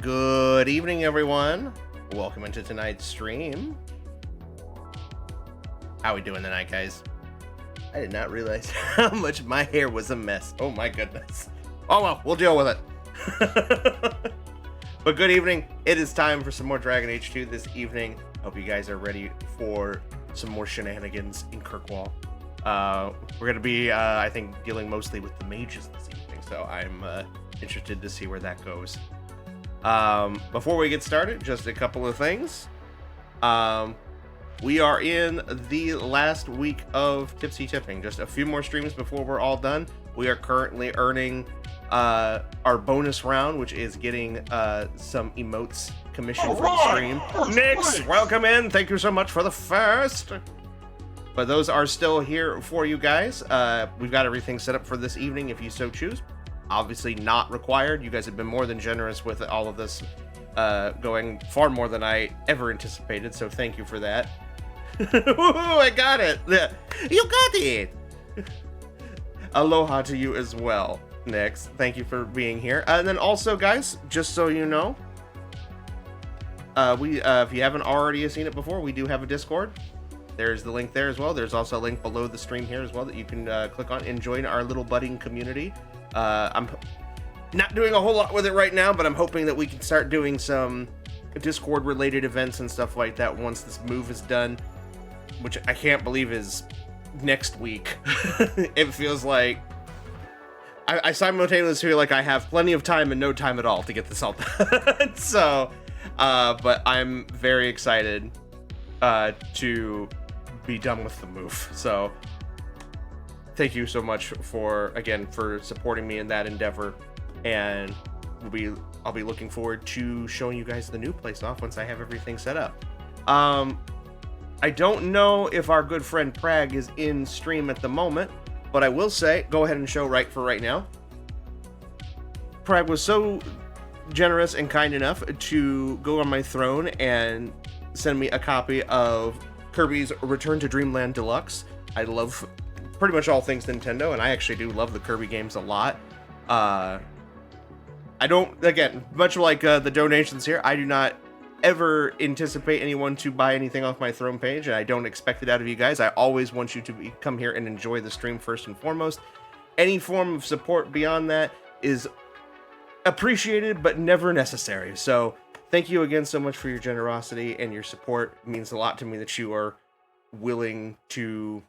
Good evening, everyone. Welcome into tonight's stream. How we doing tonight, guys? I did not realize how much my hair was a mess. Oh my goodness. Oh well, we'll deal with it. But good evening. It is time for some more Dragon Age 2 this evening. Hope you guys are ready for some more shenanigans in Kirkwall. We're gonna be, I think, dealing mostly with the mages this evening, so I'm interested to see where that goes. Before we get started, just a couple of things. We are in the last week of Tipsy Tipping. Just a few more streams before we're all done. We are currently earning our bonus round, which is getting some emotes commissioned for the stream. Nix, welcome in. Thank you so much for the first. But those are still here for you guys. We've got everything set up for this evening if you so choose. Obviously not required. You guys have been more than generous with all of this, going far more than I ever anticipated, so thank you for that. I got it! You got it! Aloha to you as well, Nix. Thank you for being here. And then also, guys, just so you know, if you haven't already seen it before, we do have a Discord. There's the link there as well. There's also a link below the stream here as well that you can click on and join our little budding community. I'm not doing a whole lot with it right now, but I'm hoping that we can start doing some Discord related events and stuff like that once this move is done, which I can't believe is next week. It feels like I simultaneously feel like I have plenty of time and no time at all to get this all done. So, but I'm very excited to be done with the move. So thank you so much for supporting me in that endeavor, and I'll be looking forward to showing you guys the new place off once I have everything set up. I don't know if our good friend Prag is in stream at the moment, but I will say, go ahead and show right now. Prag was so generous and kind enough to go on my throne and send me a copy of Kirby's Return to Dreamland Deluxe. I love pretty much all things Nintendo, and I actually do love the Kirby games a lot. I don't, again, much like the donations here, I do not ever anticipate anyone to buy anything off my throne page, and I don't expect it out of you guys. I always want you to come here and enjoy the stream first and foremost. Any form of support beyond that is appreciated, but never necessary. So thank you again so much for your generosity and your support. It means a lot to me that you are willing to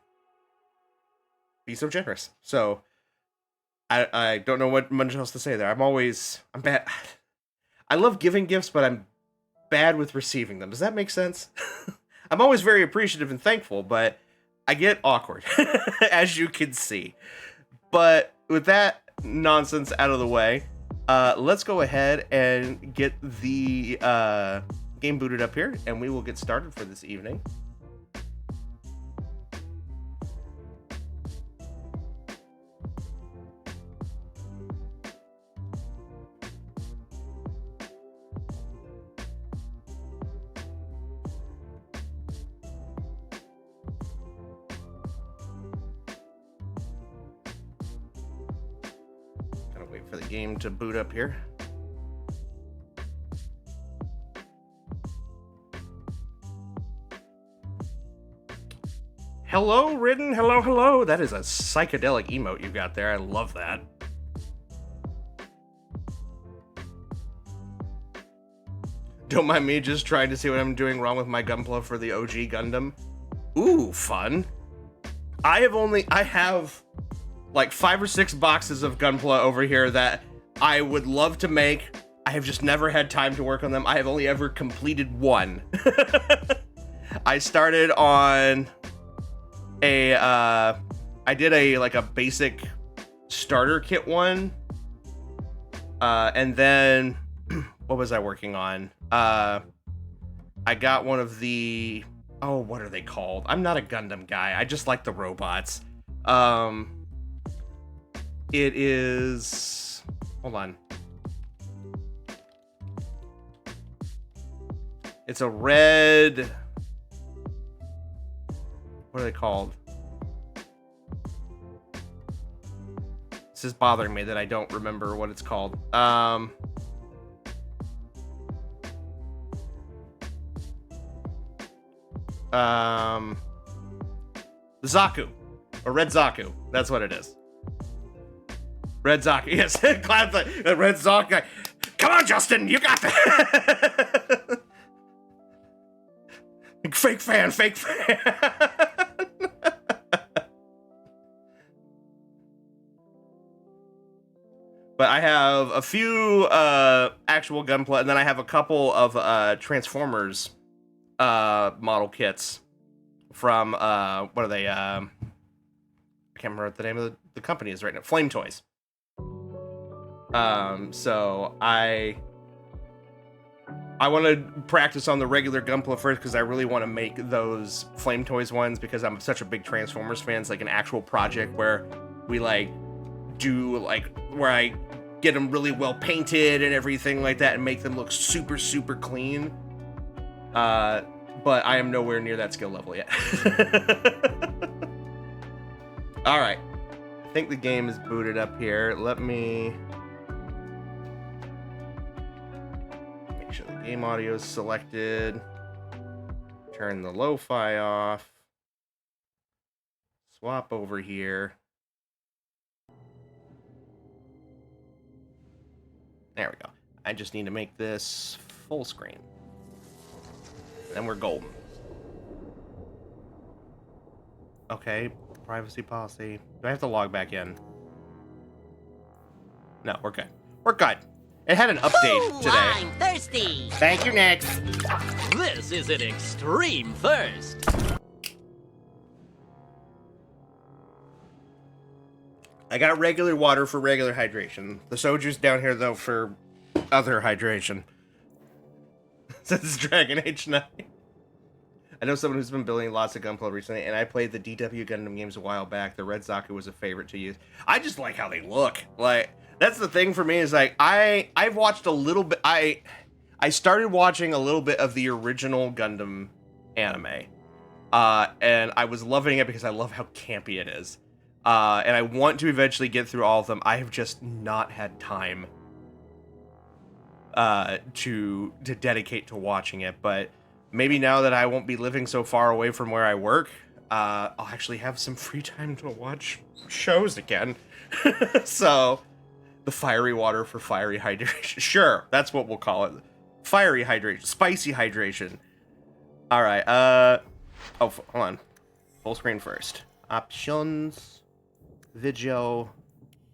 be so generous. So I don't know what much else to say there. I'm bad. I love giving gifts, but I'm bad with receiving them. Does that make sense? I'm always very appreciative and thankful, but I get awkward, as you can see. But with that nonsense out of the way, let's go ahead and get the game booted up here, and we will get started for this evening. For the game to boot up here. Hello, Ridden. Hello. That is a psychedelic emote you got there. I love that. Don't mind me just trying to see what I'm doing wrong with my Gunpla for the OG Gundam. Ooh, fun. I have like 5 or 6 boxes of Gunpla over here that I would love to make. I have just never had time to work on them. I have only ever completed one. I started on I did a basic starter kit one, and then what was I working on? I got one of the Oh, what are they called? I'm not a Gundam guy. I just like the robots. It is... Hold on. It's a red... What are they called? This is bothering me that I don't remember what it's called. Zaku. Or Red Zaku. That's what it is. Red Zaku. Yes. Glad that Red Zaku. Come on, Justin. You got that. Fake fan. Fake fan. But I have a few actual Gunpla, and then I have a couple of Transformers model kits from what are they? I can't remember what the name of the company is right now. Flame Toys. So I want to practice on the regular Gunpla first because I really want to make those Flame Toys ones because I'm such a big Transformers fan. It's like an actual project where we like do like where I get them really well painted and everything like that and make them look super, super clean. But I am nowhere near that skill level yet. All right. I think the game is booted up here. Let me make sure the game audio is selected. Turn the lo-fi off. Swap over here. There we go. I just need to make this full screen. Then we're golden. Okay, privacy policy. Do I have to log back in? No, we're good. We're good. It had an update today. I'm thirsty. Thank you, next. This is an extreme thirst. I got regular water for regular hydration. The soju's down here, though, for other hydration. Since Dragon Age 9. I know someone who's been building lots of Gunpla recently, and I played the DW Gundam games a while back. The Red Zaku was a favorite to use. I just like how they look. Like, that's the thing for me is, like, I've watched a little bit... I started watching a little bit of the original Gundam anime. And I was loving it because I love how campy it is. And I want to eventually get through all of them. I have just not had time to dedicate to watching it, but maybe now that I won't be living so far away from where I work, I'll actually have some free time to watch shows again. So, the fiery water for fiery hydration. Sure, that's what we'll call it. Fiery hydration. Spicy hydration. All right, oh, hold on. Full screen first. Options. Video,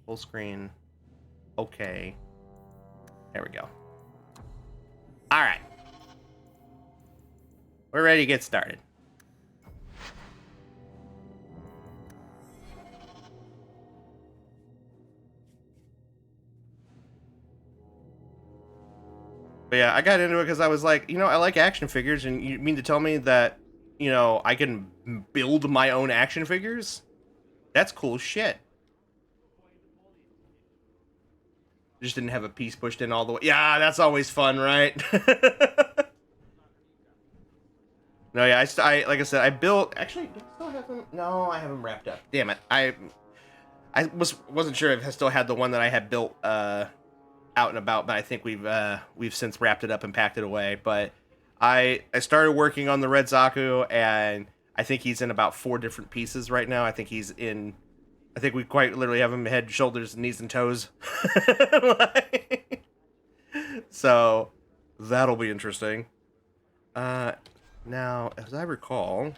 full screen, okay. There we go. All right. We're ready to get started. But yeah, I got into it because I was like, you know, I like action figures, and you mean to tell me that, you know, I can build my own action figures? That's cool shit. Just didn't have a piece pushed in all the way. Yeah, that's always fun, right? No, yeah, I like I said, I built. Actually, do I still have them? No, I have them wrapped up. Damn it, I wasn't sure if I still had the one that I had built out and about, but I think we've since wrapped it up and packed it away. But I started working on the Red Zaku, and I think he's in about 4 different pieces right now. I think we quite literally have him head, shoulders, knees, and toes. So, that'll be interesting. Now, as I recall,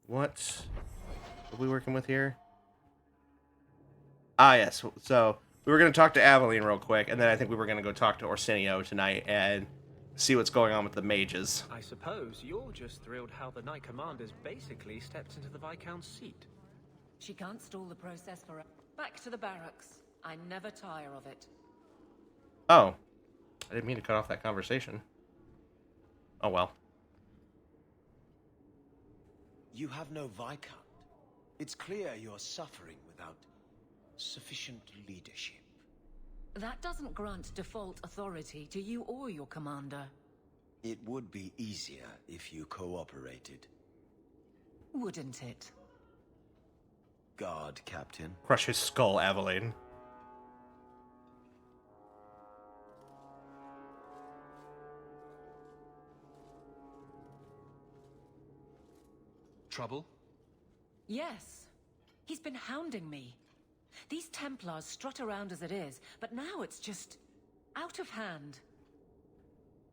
what are we working with here? Ah, yes. So, we were going to talk to Aveline real quick, and then I think we were going to go talk to Orsinio tonight and see what's going on with the mages. I suppose you're just thrilled how the Knight Commander's basically stepped into the Viscount's seat. She can't stall the process for... Back to the barracks. I never tire of it. Oh. I didn't mean to cut off that conversation. Oh well. You have no Viscount. It's clear you're suffering without sufficient leadership. That doesn't grant default authority to you or your commander. It would be easier if you cooperated. Wouldn't it? Guard, Captain. Crush his skull, Aveline. Trouble? Yes. He's been hounding me. These Templars strut around as it is, but now it's just out of hand.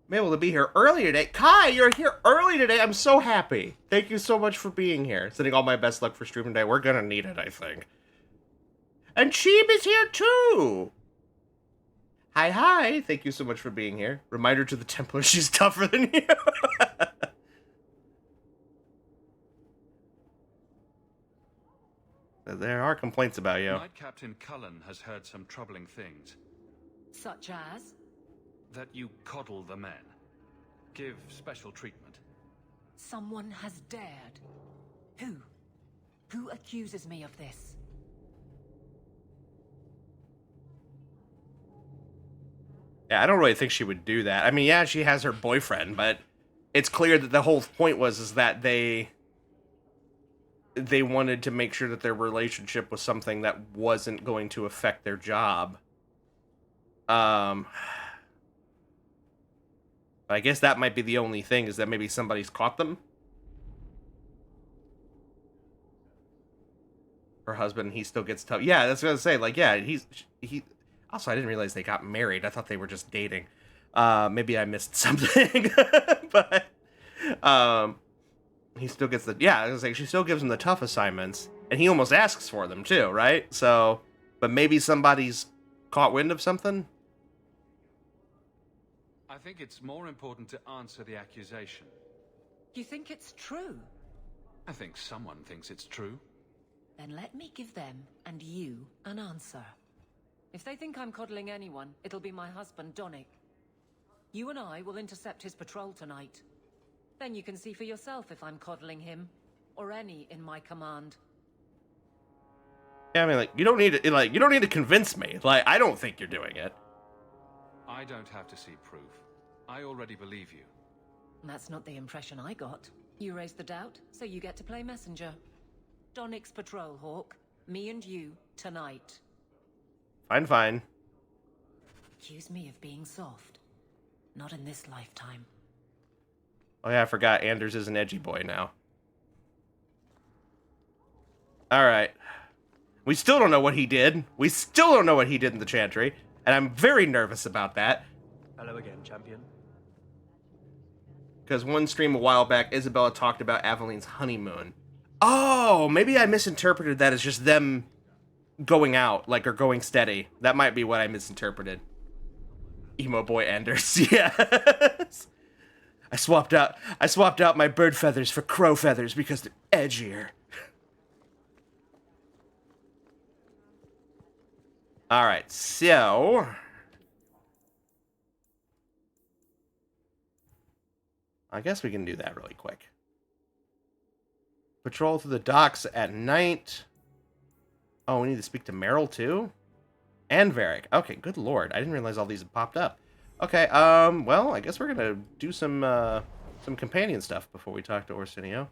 I'm able to be here early today. Kai, you're here early today. I'm so happy. Thank you so much for being here. Sending all my best luck for streaming today. We're gonna need it, I think. And Cheeb is here too. Hi. Thank you so much for being here. Reminder to the Templar, she's tougher than you. There are complaints about you. Knight Captain Cullen has heard some troubling things. Such as? That you coddle the men. Give special treatment. Someone has dared. Who? Who accuses me of this? Yeah, I don't really think she would do that. I mean, yeah, she has her boyfriend, but it's clear that the whole point was that they wanted to make sure that their relationship was something that wasn't going to affect their job. I guess that might be the only thing, is that maybe somebody's caught them. Her husband, he still gets tough. Yeah, that's what I was gonna say. Like, yeah, he. Also, I didn't realize they got married. I thought they were just dating. Maybe I missed something, but he still gets the. Yeah, I was like, she still gives him the tough assignments, and he almost asks for them too, right? So, but maybe somebody's caught wind of something. I think it's more important to answer the accusation. You think it's true? I think someone thinks it's true. Then let me give them, and you, an answer. If they think I'm coddling anyone, it'll be my husband, Donnick. You and I will intercept his patrol tonight. Then you can see for yourself if I'm coddling him, or any in my command. Yeah, I mean, like, you don't need to convince me. Like, I don't think you're doing it. I don't have to see proof. I already believe you. That's not the impression I got. You raised the doubt, so you get to play messenger. Donnick's patrol, Hawk. Me and you, tonight. Fine. Accuse me of being soft. Not in this lifetime. Oh yeah, I forgot Anders is an edgy boy now. Alright. We still don't know what he did. We still don't know what he did in the Chantry. And I'm very nervous about that. Hello again, champion. Because one stream a while back, Isabella talked about Aveline's honeymoon. Oh, maybe I misinterpreted that as just them going out, like, or going steady. That might be what I misinterpreted. Emo boy Anders, yes. I swapped out my bird feathers for crow feathers because they're edgier. Alright, so I guess we can do that really quick. Patrol through the docks at night. Oh, we need to speak to Meryl too? And Varric. Okay, good lord. I didn't realize all these had popped up. Okay, well, I guess we're gonna do some companion stuff before we talk to Orsinio.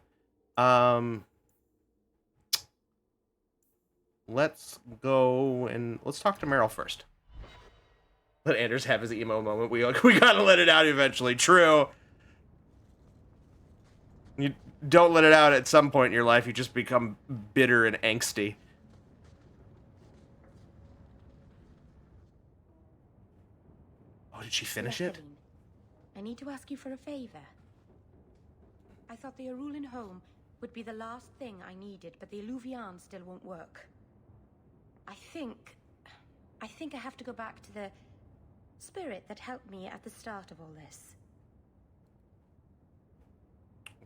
Let's go and let's talk to Meryl first. Let Anders have his emo moment. We gotta let it out eventually. True. You don't let it out at some point in your life, you just become bitter and angsty. Oh, did she finish it? I need to ask you for a favor. I thought the Arulin home would be the last thing I needed, but the Illuvian still won't work. I think I have to go back to the spirit that helped me at the start of all this.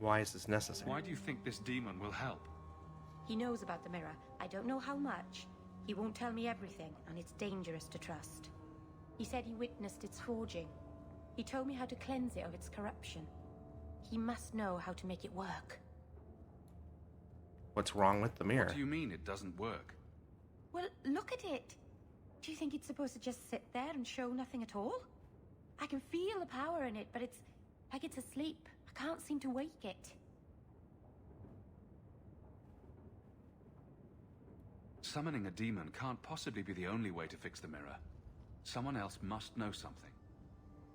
Why is this necessary? Why do you think this demon will help? He knows about the mirror. I don't know how much. He won't tell me everything, and it's dangerous to trust. He said he witnessed its forging. He told me how to cleanse it of its corruption. He must know how to make it work. What's wrong with the mirror? What do you mean it doesn't work? Well, look at it. Do you think it's supposed to just sit there and show nothing at all? I can feel the power in it, but it's like it's asleep. I can't seem to wake it. Summoning a demon can't possibly be the only way to fix the mirror. Someone else must know something.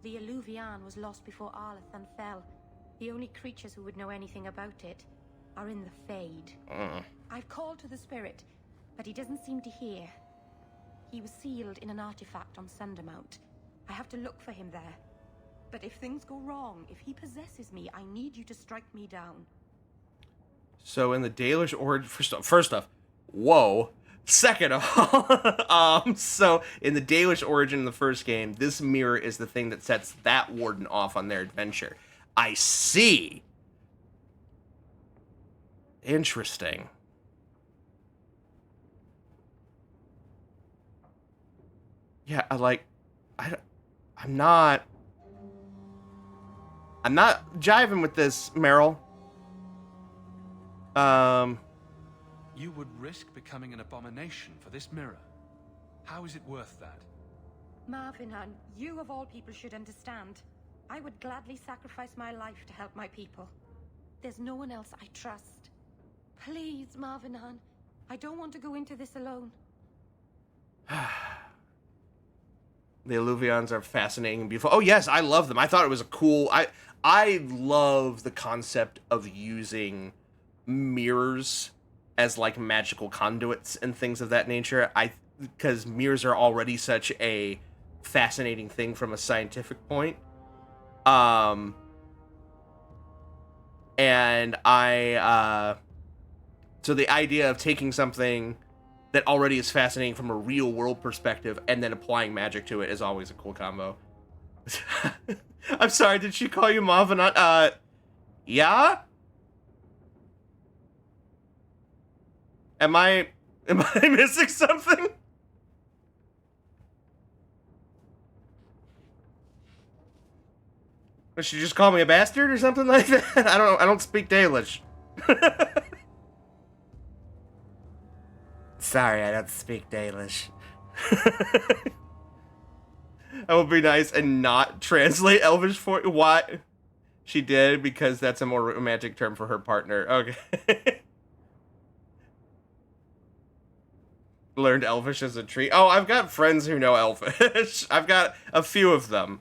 The Alluvian was lost before Arlathan fell. The only creatures who would know anything about it are in the Fade. I've called to the spirit, but he doesn't seem to hear. He was sealed in an artifact on Sundermount. I have to look for him there. But if things go wrong, if he possesses me, I need you to strike me down. So in the Dalish origin, first off, whoa. Second of all, so in the Dalish origin in the first game, this mirror is the thing that sets that warden off on their adventure. I see. Interesting. Yeah, I'm not jiving with this, Meryl. You would risk becoming an abomination for this mirror. How is it worth that? Marvinan, you of all people should understand. I would gladly sacrifice my life to help my people. There's no one else I trust. Please, Marvinan, I don't want to go into this alone. The Alluvians are fascinating and beautiful. Oh yes, I love them. I thought it was a cool. I love the concept of using mirrors as like magical conduits and things of that nature. Because mirrors are already such a fascinating thing from a scientific point. And so the idea of taking something that already is fascinating from a real world perspective and then applying magic to it is always a cool combo. I'm sorry, did she call you Mavenant? Yeah? Am I missing something? Did she just call me a bastard or something like that? I don't speak Dalish. Sorry, I don't speak Dalish. That would be nice and not translate Elvish for you. Why? She did, because that's a more romantic term for her partner. Okay. Learned Elvish as a treat. Oh, I've got friends who know Elvish. I've got a few of them.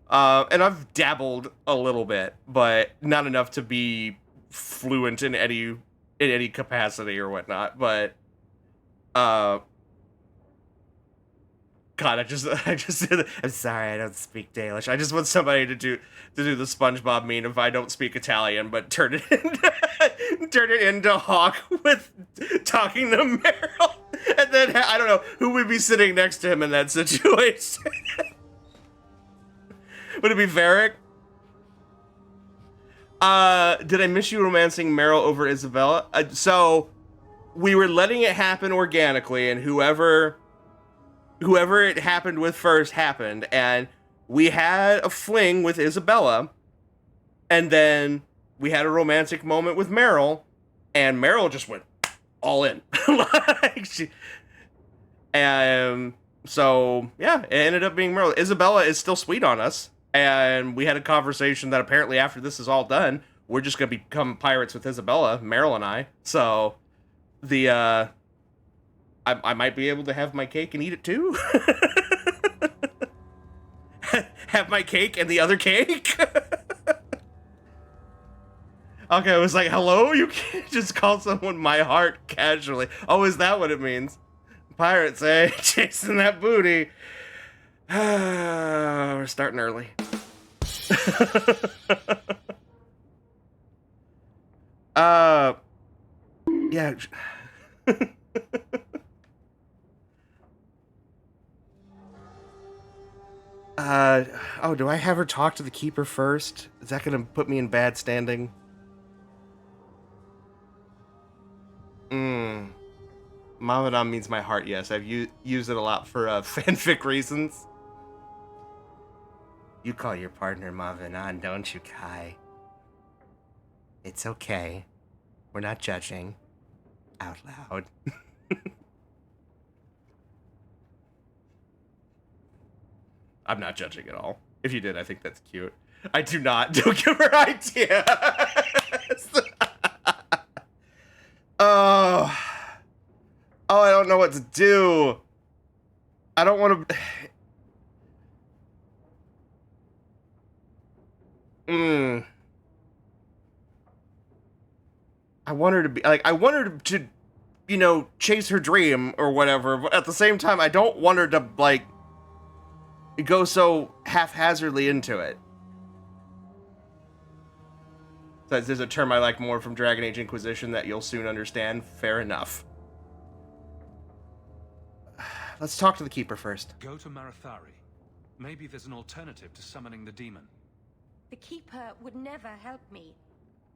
And I've dabbled a little bit, but not enough to be fluent in any capacity or whatnot. But God, I just I'm sorry, I don't speak Dalish. I just want somebody to do the SpongeBob meme if I don't speak Italian, but turn it into Hawk with talking to Meryl, and then I don't know who would be sitting next to him in that situation. Would it be Varric? Did I miss you romancing Meryl over Isabella? So we were letting it happen organically, and whoever it happened with first happened, and we had a fling with Isabella, and then we had a romantic moment with Meryl, and Meryl just went all in. So yeah, it ended up being Meryl. Isabella is still sweet on us, and we had a conversation that apparently after this is all done, we're just gonna become pirates with Isabella, Meryl and I. So I might be able to have my cake and eat it too. Have my cake and the other cake. Okay, I was like, hello? You can't just call someone my heart casually. Oh, is that what it means? Pirates, eh? Chasing that booty. We're starting early. Yeah. Oh, do I have her talk to the keeper first? Is that gonna put me in bad standing? Mamadan means my heart, yes. I've used it a lot for fanfic reasons. You call your partner Mavanan, don't you, Kai? It's okay. We're not judging. Out loud. I'm not judging at all. If you did, I think that's cute. I do not. Don't give her ideas. Oh. Oh, I don't know what to do. I don't want to... I want her to be... Like, I want her to, you know, chase her dream or whatever, but at the same time, I don't want her to, like, go so haphazardly into it. Says there's a term I like more from Dragon Age Inquisition that you'll soon understand. Fair enough. Let's talk to the Keeper first. Go to Marathari. Maybe there's an alternative to summoning the demon. The Keeper would never help me.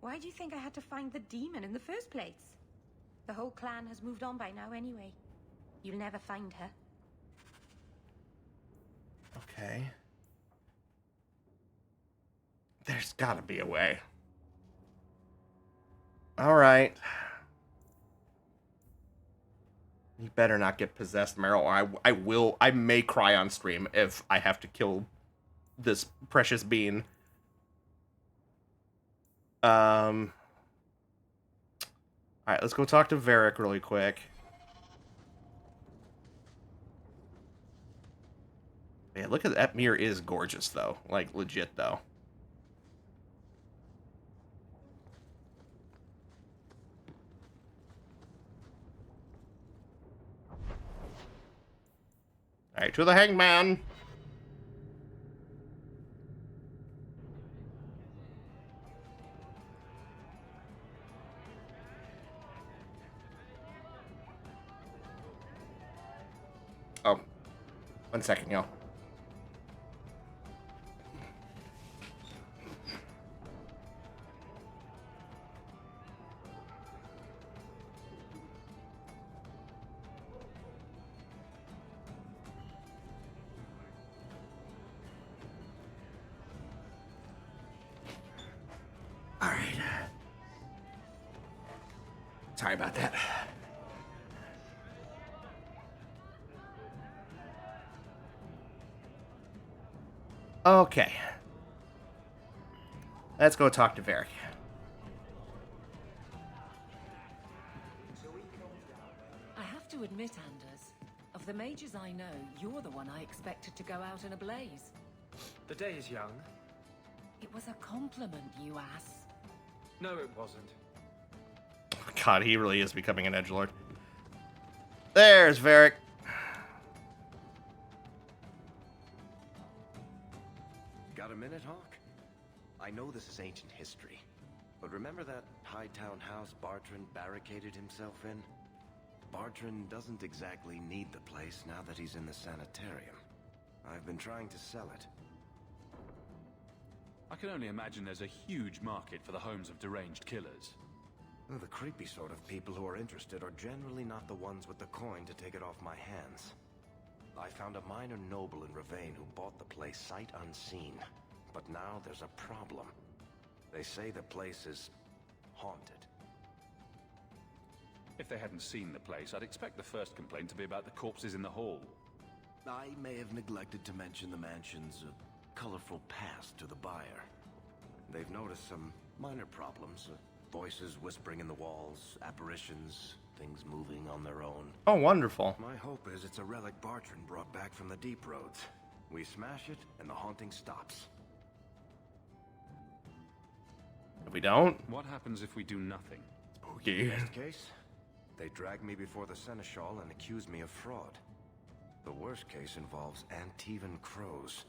Why do you think I had to find the demon in the first place? The whole clan has moved on by now anyway. You'll never find her. Okay. There's gotta be a way. Alright. You better not get possessed, Meryl, or I may cry on stream if I have to kill this precious bean. Alright, let's go talk to Varric really quick. Yeah, look at that mirror is gorgeous, though. Like, legit, though. Alright, to the hangman! Oh. 1 second, y'all. Alright. Sorry about that. Okay. Let's go talk to Varric. I have to admit, Anders, of the mages I know, you're the one I expected to go out in a blaze. The day is young. It was a compliment, you ass. No, it wasn't. God, he really is becoming an edgelord. There's Varric. Got a minute, Hawk? I know this is ancient history, but remember that Hightown house Bartrand barricaded himself in? Bartrand doesn't exactly need the place now that he's in the sanitarium. I've been trying to sell it. I can only imagine there's a huge market for the homes of deranged killers. Well, the creepy sort of people who are interested are generally not the ones with the coin to take it off my hands. I found a minor noble in Ravane who bought the place sight unseen. But now there's a problem. They say the place is haunted. If they hadn't seen the place, I'd expect the first complaint to be about the corpses in the hall. I may have neglected to mention the mansion's colorful past to the buyer. They've noticed some minor problems. Voices whispering in the walls, apparitions, things moving on their own. Oh, wonderful. My hope is it's a relic Bartrand brought back from the deep roads. We smash it, and the haunting stops. If we don't... What happens if we do nothing? Spooky. Best case, they drag me before the Seneschal and accuse me of fraud. The worst case involves Antivan crows.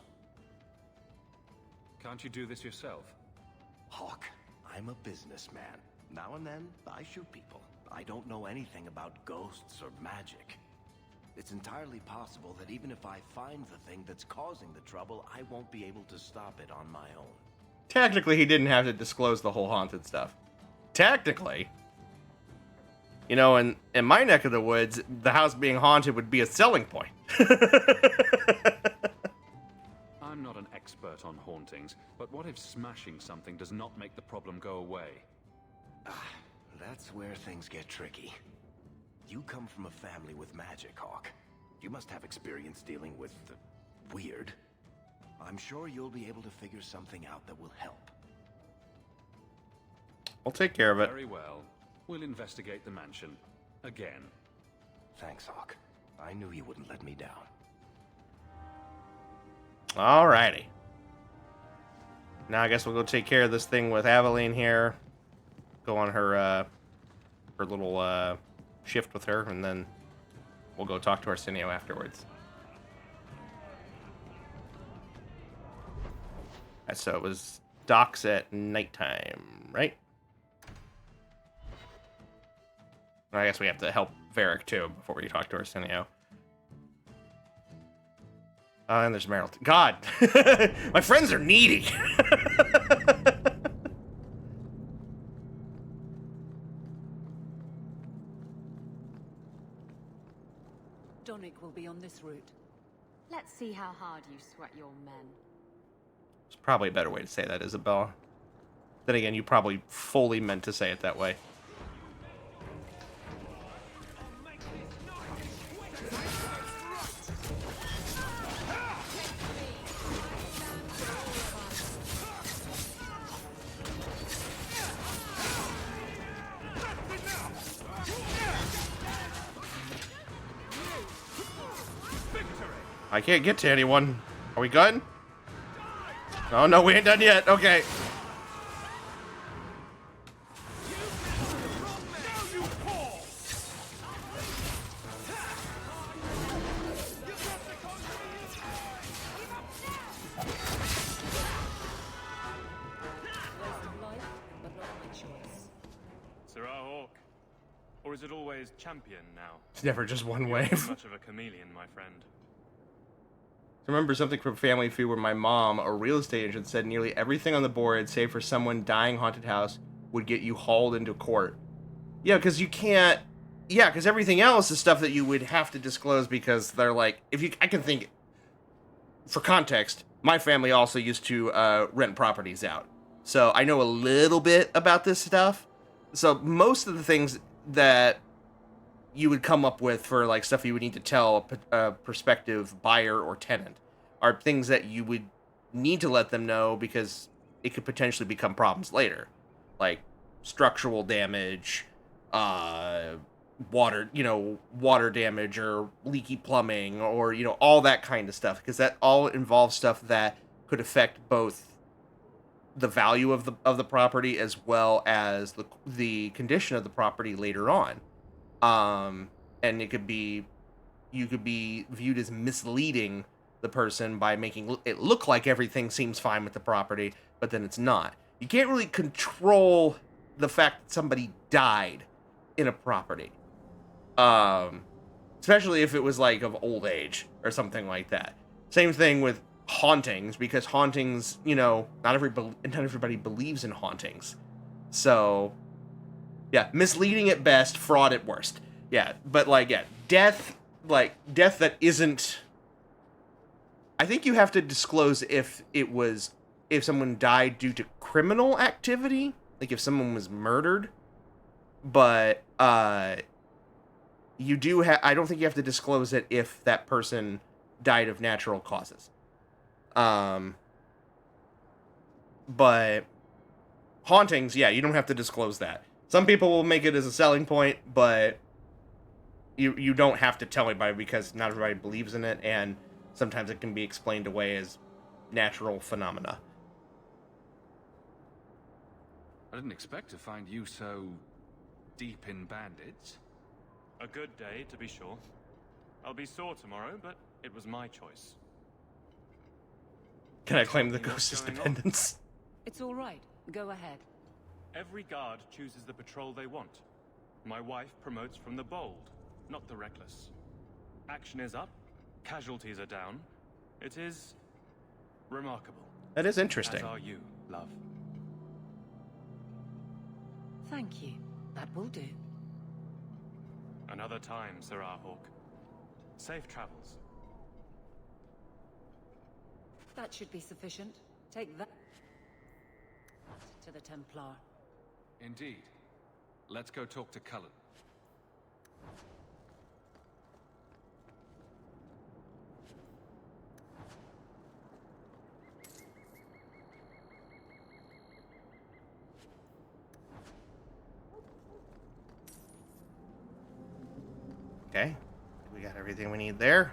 Can't you do this yourself? Hawk, I'm a businessman. Now and then, I shoot people. I don't know anything about ghosts or magic. It's entirely possible that even if I find the thing that's causing the trouble, I won't be able to stop it on my own. Technically, he didn't have to disclose the whole haunted stuff. Technically. You know, in my neck of the woods, the house being haunted would be a selling point. I'm not an expert on hauntings, but what if smashing something does not make the problem go away? that's where things get tricky. You come from a family with magic, Hawk. You must have experience dealing with the weird. I'm sure you'll be able to figure something out that will help. We'll take care of it. Very well. We'll investigate the mansion. Again. Thanks, Hawk. I knew you wouldn't let me down. Alrighty. Now I guess we'll go take care of this thing with Aveline here. Go on her little shift with her, and then we'll go talk to Arsenio afterwards. So it was docks at nighttime, right? I guess we have to help Varric too before we talk to Arsenio. And there's Meryl. God, my friends are needy. Donick will be on this route. Let's see how hard you sweat your men. There's probably a better way to say that, Isabella. Then again, you probably fully meant to say it that way. I can't get to anyone. Are we good? Oh no, we ain't done yet. Okay. Sir Hawk. Or is it always champion now? It's never just one You're wave. much of a chameleon, my friend. I remember something from Family Feud where my mom, a real estate agent, said nearly everything on the board, save for someone dying haunted house, would get you hauled into court. Yeah, because you can't... Yeah, because everything else is stuff that you would have to disclose because they're like... I can think... For context, my family also used to rent properties out. So I know a little bit about this stuff. So most of the things that you would come up with for like stuff you would need to tell a prospective buyer or tenant are things that you would need to let them know because it could potentially become problems later, like structural damage, water damage or leaky plumbing or all that kind of stuff, because that all involves stuff that could affect both the value of the property as well as the condition of the property later on. And you could be viewed as misleading the person by making it look like everything seems fine with the property, but then it's not. You can't really control the fact that somebody died in a property. Especially if it was like of old age or something like that. Same thing with hauntings, because hauntings, not everybody believes in hauntings. So yeah, misleading at best, fraud at worst. Yeah, but death that isn't... I think you have to disclose if someone died due to criminal activity, like if someone was murdered, but you do I don't think you have to disclose it if that person died of natural causes. But hauntings, yeah, you don't have to disclose that. Some people will make it as a selling point, but you don't have to tell anybody because not everybody believes in it, and sometimes it can be explained away as natural phenomena. I didn't expect to find you so deep in bandits. A good day, to be sure. I'll be sore tomorrow, but it was my choice. Can I claim the Tell me ghost's what's going on. dependence? It's all right. Go ahead. Every guard chooses the patrol they want. My wife promotes from the bold, not the reckless. Action is up, casualties are down. It is remarkable. That is interesting. As are you, love. Thank you. That will do. Another time, Sir Hawk. Safe travels. That should be sufficient. Take that to the Templar. Indeed. Let's go talk to Cullen. Okay, we got everything we need there.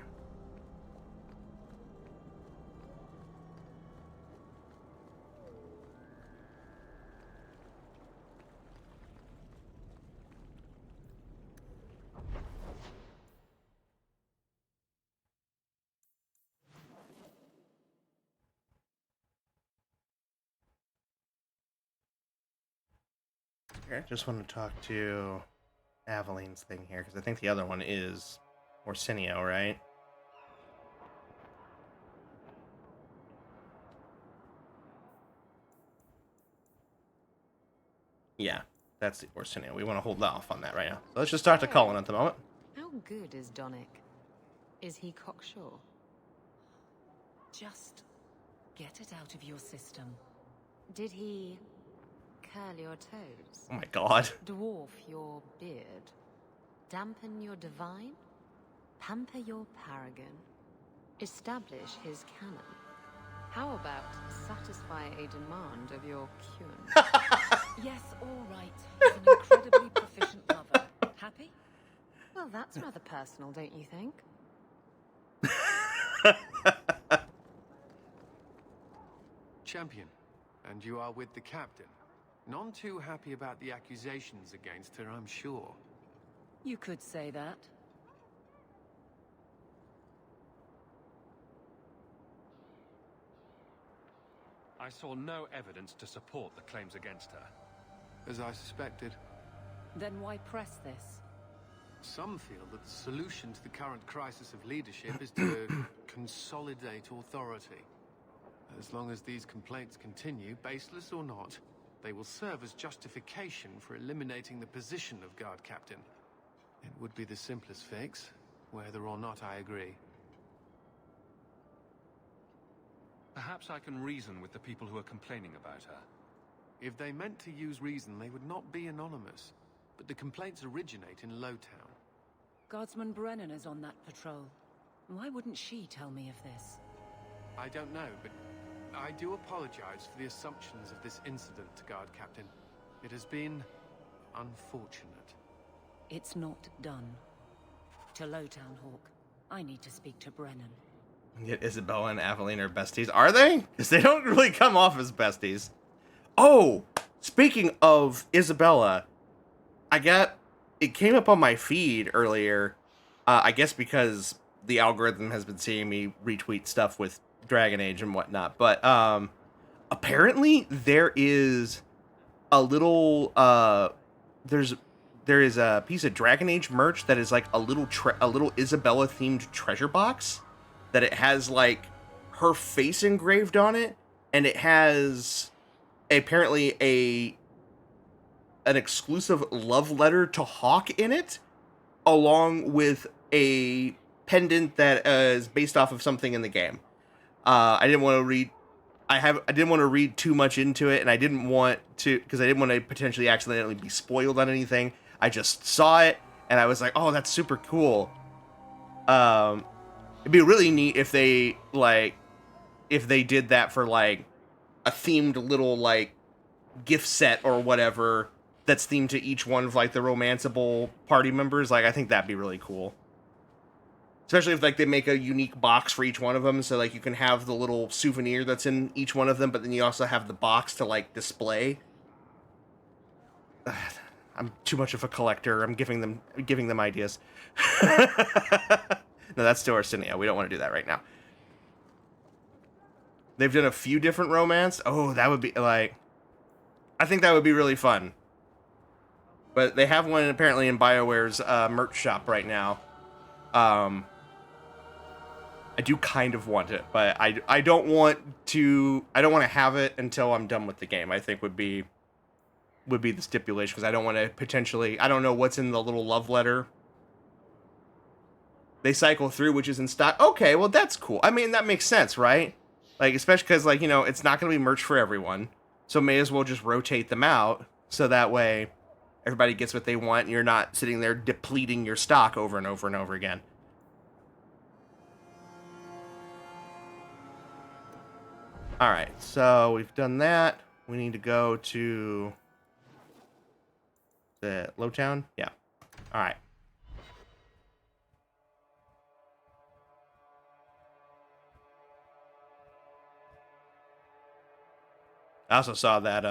Okay, just want to talk to Aveline's thing here, because I think the other one is Orsinio, right? Yeah, that's the Orsinio. We want to hold off on that right now. So let's just talk to Cullen at the moment. How good is Donick? Is he cocksure? Just get it out of your system. Did he curl your toes? Oh my god. Dwarf your beard? Dampen your divine? Pamper your paragon? Establish his canon? How about satisfy a demand of your Kuhn? Yes, all right. He's an incredibly proficient lover. Happy? Well, that's rather personal, don't you think? Champion, and you are with the captain. None too happy about the accusations against her, I'm sure. You could say that. I saw no evidence to support the claims against her. As I suspected, Then why press this? some feel that the solution to the current crisis of leadership is to consolidate authority. As long as these complaints continue, baseless or not, they will serve as justification for eliminating the position of guard captain. It would be the simplest fix, whether or not I agree. Perhaps I can reason with the people who are complaining about her. If they meant to use reason, they would not be anonymous. But the complaints originate in Lowtown. Guardsman Brennan is on that patrol. Why wouldn't she tell me of this? I don't know, but I do apologize for the assumptions of this incident, Guard Captain. It has been unfortunate. It's not done. To Lowtown, Hawk. I need to speak to Brennan. Yet Isabella and Aveline are besties. Are they? Because they don't really come off as besties. Oh, speaking of Isabella, it came up on my feed earlier. I guess because the algorithm has been seeing me retweet stuff with Dragon Age and whatnot. But apparently there is a little there is a piece of Dragon Age merch that is like a little Isabella themed treasure box that it has like her face engraved on it, and it has apparently an exclusive love letter to Hawk in it, along with a pendant that is based off of something in the game. I didn't want to read. I didn't want to read too much into it, and I didn't want to because I didn't want to potentially accidentally be spoiled on anything. I just saw it, and I was like, "Oh, that's super cool." It'd be really neat if they did that for like a themed little like gift set or whatever that's themed to each one of like the romanceable party members. Like, I think that'd be really cool. Especially if like they make a unique box for each one of them, so like you can have the little souvenir that's in each one of them, but then you also have the box to like display. I'm too much of a collector. I'm giving them ideas. No, that's still Arsenio. We don't want to do that right now. They've done a few different romance. Oh, that would be like, I think that would be really fun. But they have one apparently in BioWare's merch shop right now. I do kind of want it, but I don't want to have it until I'm done with the game. I think would be the stipulation, because I don't want to potentially, I don't know what's in the little love letter. They cycle through, which is in stock. Okay, well that's cool. I mean, that makes sense, right? Like, especially because like, you know, it's not going to be merch for everyone, so may as well just rotate them out so that way everybody gets what they want, and you're not sitting there depleting your stock over and over and over again. Alright, so we've done that. We need to go to the Lowtown? Yeah. Alright. I also saw that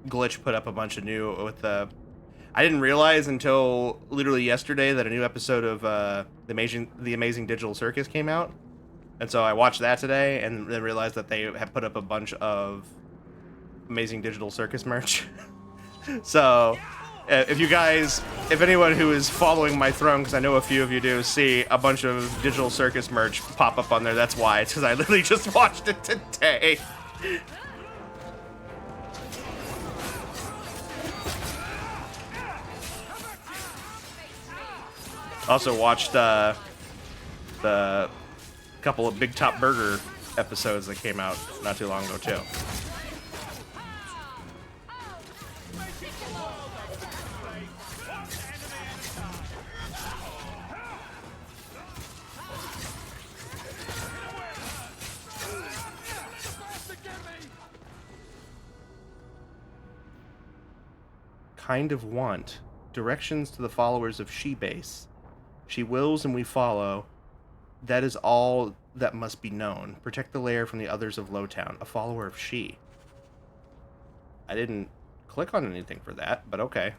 Glitch put up a bunch of new with the I didn't realize until literally yesterday that a new episode of the Amazing Digital Circus came out. And so I watched that today and then realized that they have put up a bunch of Amazing Digital Circus merch. So if anyone who is following my throne, because I know a few of you do, see a bunch of Digital Circus merch pop up on there, that's why. It's because I literally just watched it today. Also watched the couple of Big Top Burger episodes that came out not too long ago too. Kind of want directions to the followers of She Base. She wills and we follow. That is all that must be known. Protect the lair from the others of Lowtown. A follower of She. I didn't click on anything for that, but okay.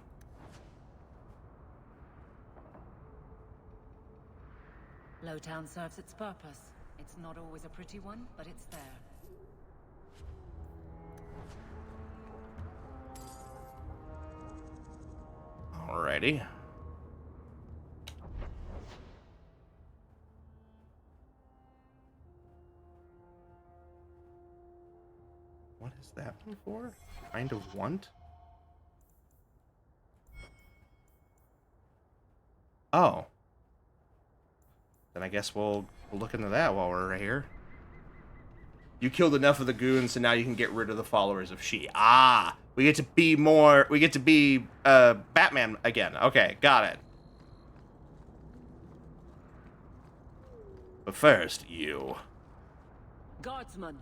Lowtown serves its purpose. It's not always a pretty one, but it's there. Alrighty. What is that one for? Kind of want? Oh. Then I guess we'll look into that while we're right here. You killed enough of the goons, so now you can get rid of the followers of She. Ah! We get to be more... We get to be Batman again. Okay, got it. But first, you. Guardsman!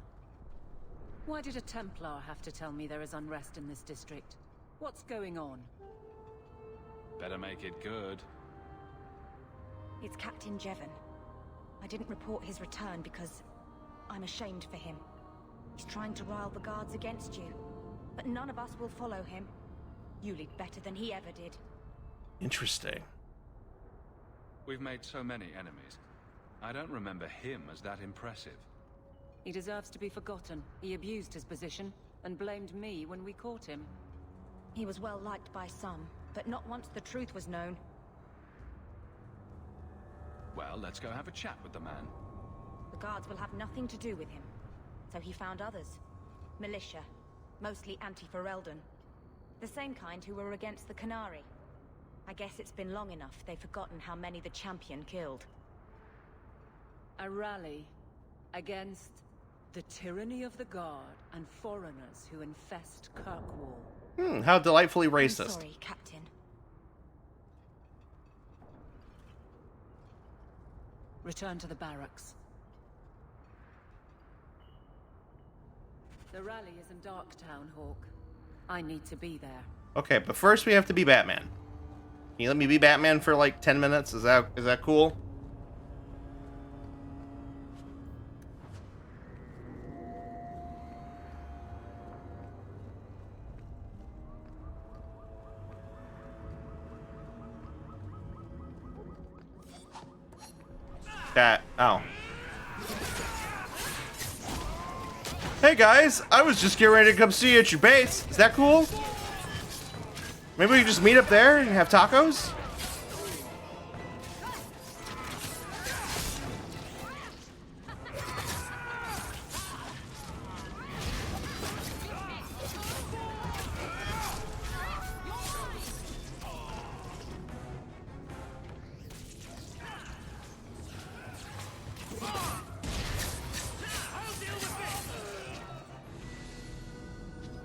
Why did a Templar have to tell me there is unrest in this district? What's going on? Better make it good. It's Captain Jevon. I didn't report his return because I'm ashamed for him. He's trying to rile the guards against you. But none of us will follow him. You lead better than he ever did. Interesting. We've made so many enemies. I don't remember him as that impressive. He deserves to be forgotten. He abused his position and blamed me when we caught him. He was well liked by some, but not once the truth was known. Well, let's go have a chat with the man. The guards will have nothing to do with him. So he found others. Militia. Mostly anti-Ferelden. The same kind who were against the Canary. I guess it's been long enough they've forgotten how many the Champion killed. A rally against the tyranny of the Guard and foreigners who infest Kirkwall. How delightfully I'm racist. sorry, Captain. Return to the barracks. The rally is in Darktown, Hawk. I need to be there. Okay, but first we have to be Batman. Can you let me be Batman for like 10 minutes? Is that cool? Oh. Hey guys, I was just getting ready to come see you at your base. Is that cool? Maybe we can just meet up there and have tacos?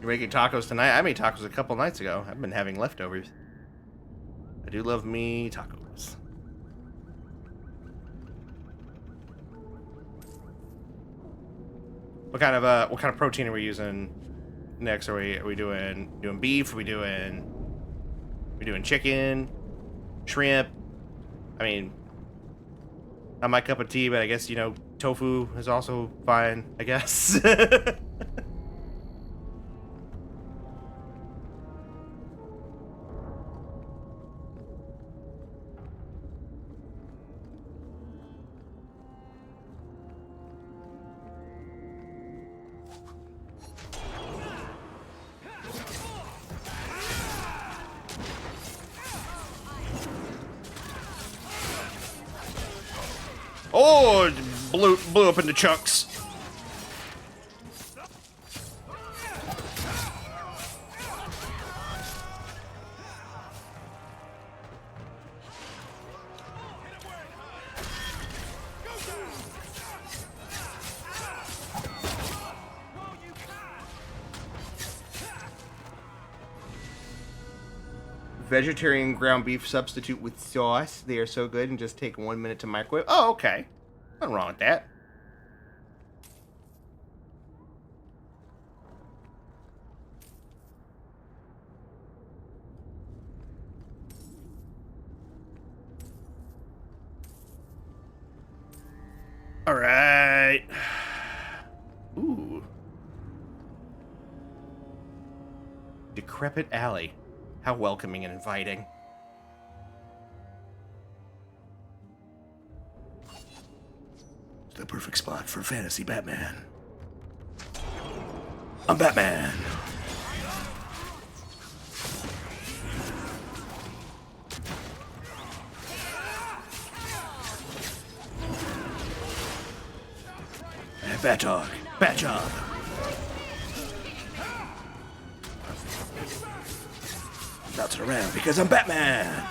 You're making tacos tonight? I made tacos a couple nights ago. I've been having leftovers. I do love me tacos. What kind of protein are we using next? Are we doing beef? Are we doing chicken, shrimp? I mean, not my cup of tea, but I guess, you know, tofu is also fine, I guess. Oh, it blew up into chunks. Vegetarian ground beef substitute with sauce. They are so good and just take 1 minute to microwave. Oh, okay. Nothing wrong with that. All right. Ooh. Decrepit alley. How welcoming and inviting. It's the perfect spot for fantasy Batman. I'm Batman. Bat dog. Bat job. Bouncing around because I'm Batman.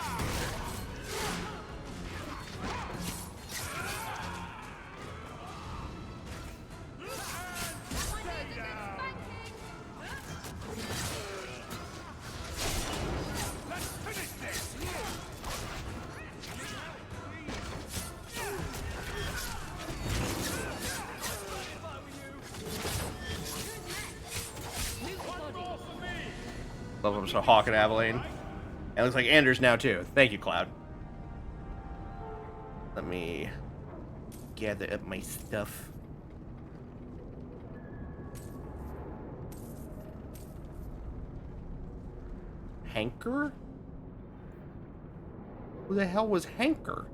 Love him, so Hawk and Aveline. And it looks like Anders now too. Thank you, Cloud. Let me gather up my stuff. Hanker? Who the hell was Hanker?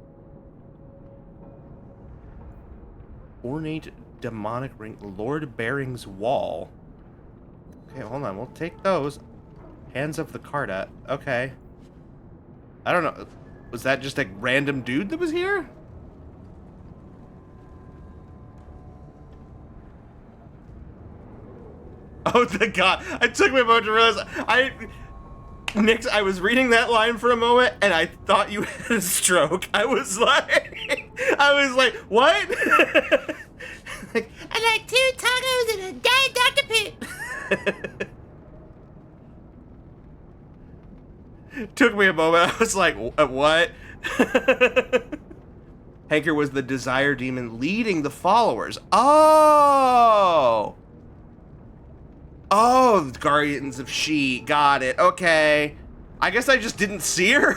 Ornate demonic ring. Lord Bearing's wall. Okay, hold on. We'll take those. Hands of the Carta. Okay. I don't know. Was that just a random dude that was here? Oh, the god. I took my moment to realize Nix, I was reading that line for a moment and I thought you had a stroke. I was like, what? Like, I like 2 tacos and a Diet Dr. Pit. Took me a moment. I was like, what? Hanker was the desire demon leading the followers. Oh, the Guardians of She. Got it. Okay. I guess I just didn't see her.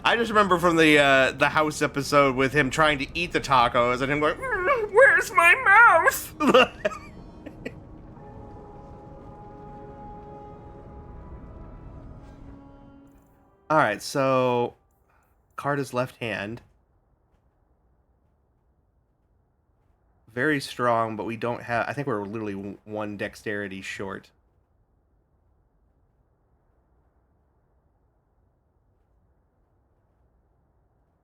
I just remember from the house episode with him trying to eat the tacos and him going, where's my mouth? All right, so Carta's left hand. Very strong, but we don't have... I think we're literally 1 dexterity short.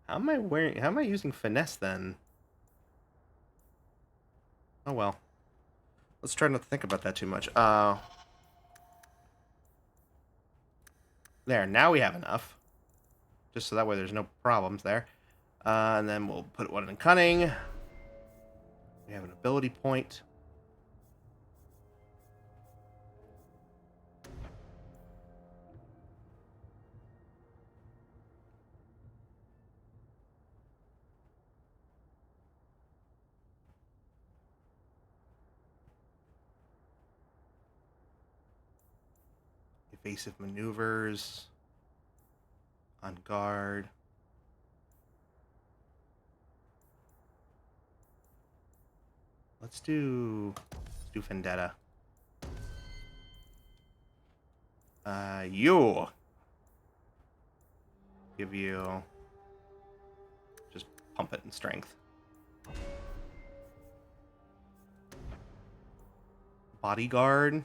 How am I using finesse then? Oh well. Let's try not to think about that too much. There, now we have enough. Just so that way there's no problems there. And then we'll put 1 in cunning. We have an ability point. Evasive maneuvers. On guard. Let's do Vendetta. You. Give you. Just pump it in strength. Bodyguard.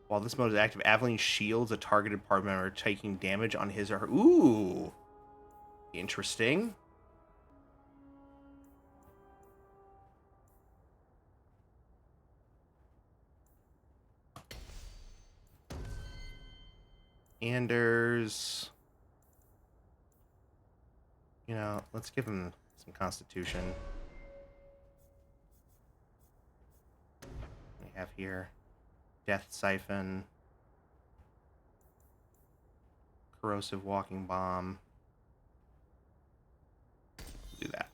While this mode is active, Aveline shields a targeted party member taking damage on his or her. Ooh. Interesting. Anders. You know, let's give him some constitution. We have here Death Siphon, Corrosive Walking Bomb. Do that.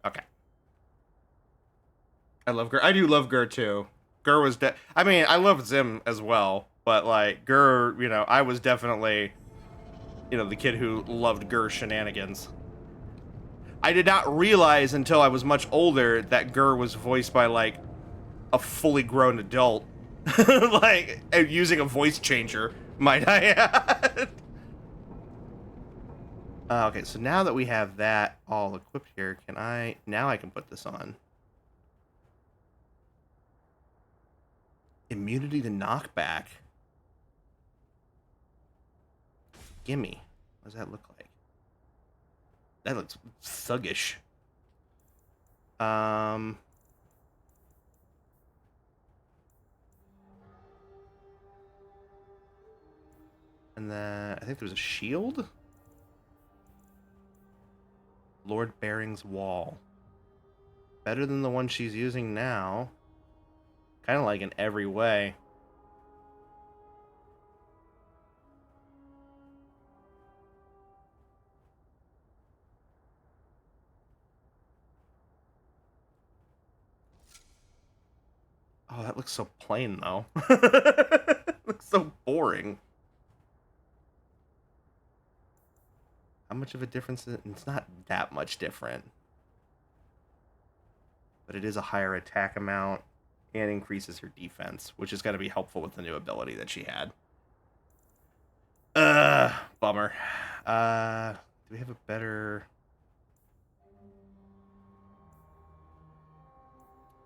Okay. I love Gur. I do love Gur too. Gur was I mean, I love Zim as well, but like Gur, you know, I was definitely, you know, the kid who loved Gur shenanigans. I did not realize until I was much older that Gur was voiced by like a fully grown adult. Like using a voice changer, might I add. Okay, so now that we have that all equipped here, now I can put this on. Immunity to knockback. Gimme. What does that look like? That looks thuggish. And then I think there's a shield. Lord Baring's Wall. Better than the one she's using now. Kind of like in every way. Oh, that looks so plain, though. Looks so boring. How much of a difference is it? It's not that much different. But it is a higher attack amount and increases her defense, which is going to be helpful with the new ability that she had. Bummer. Do we have a better...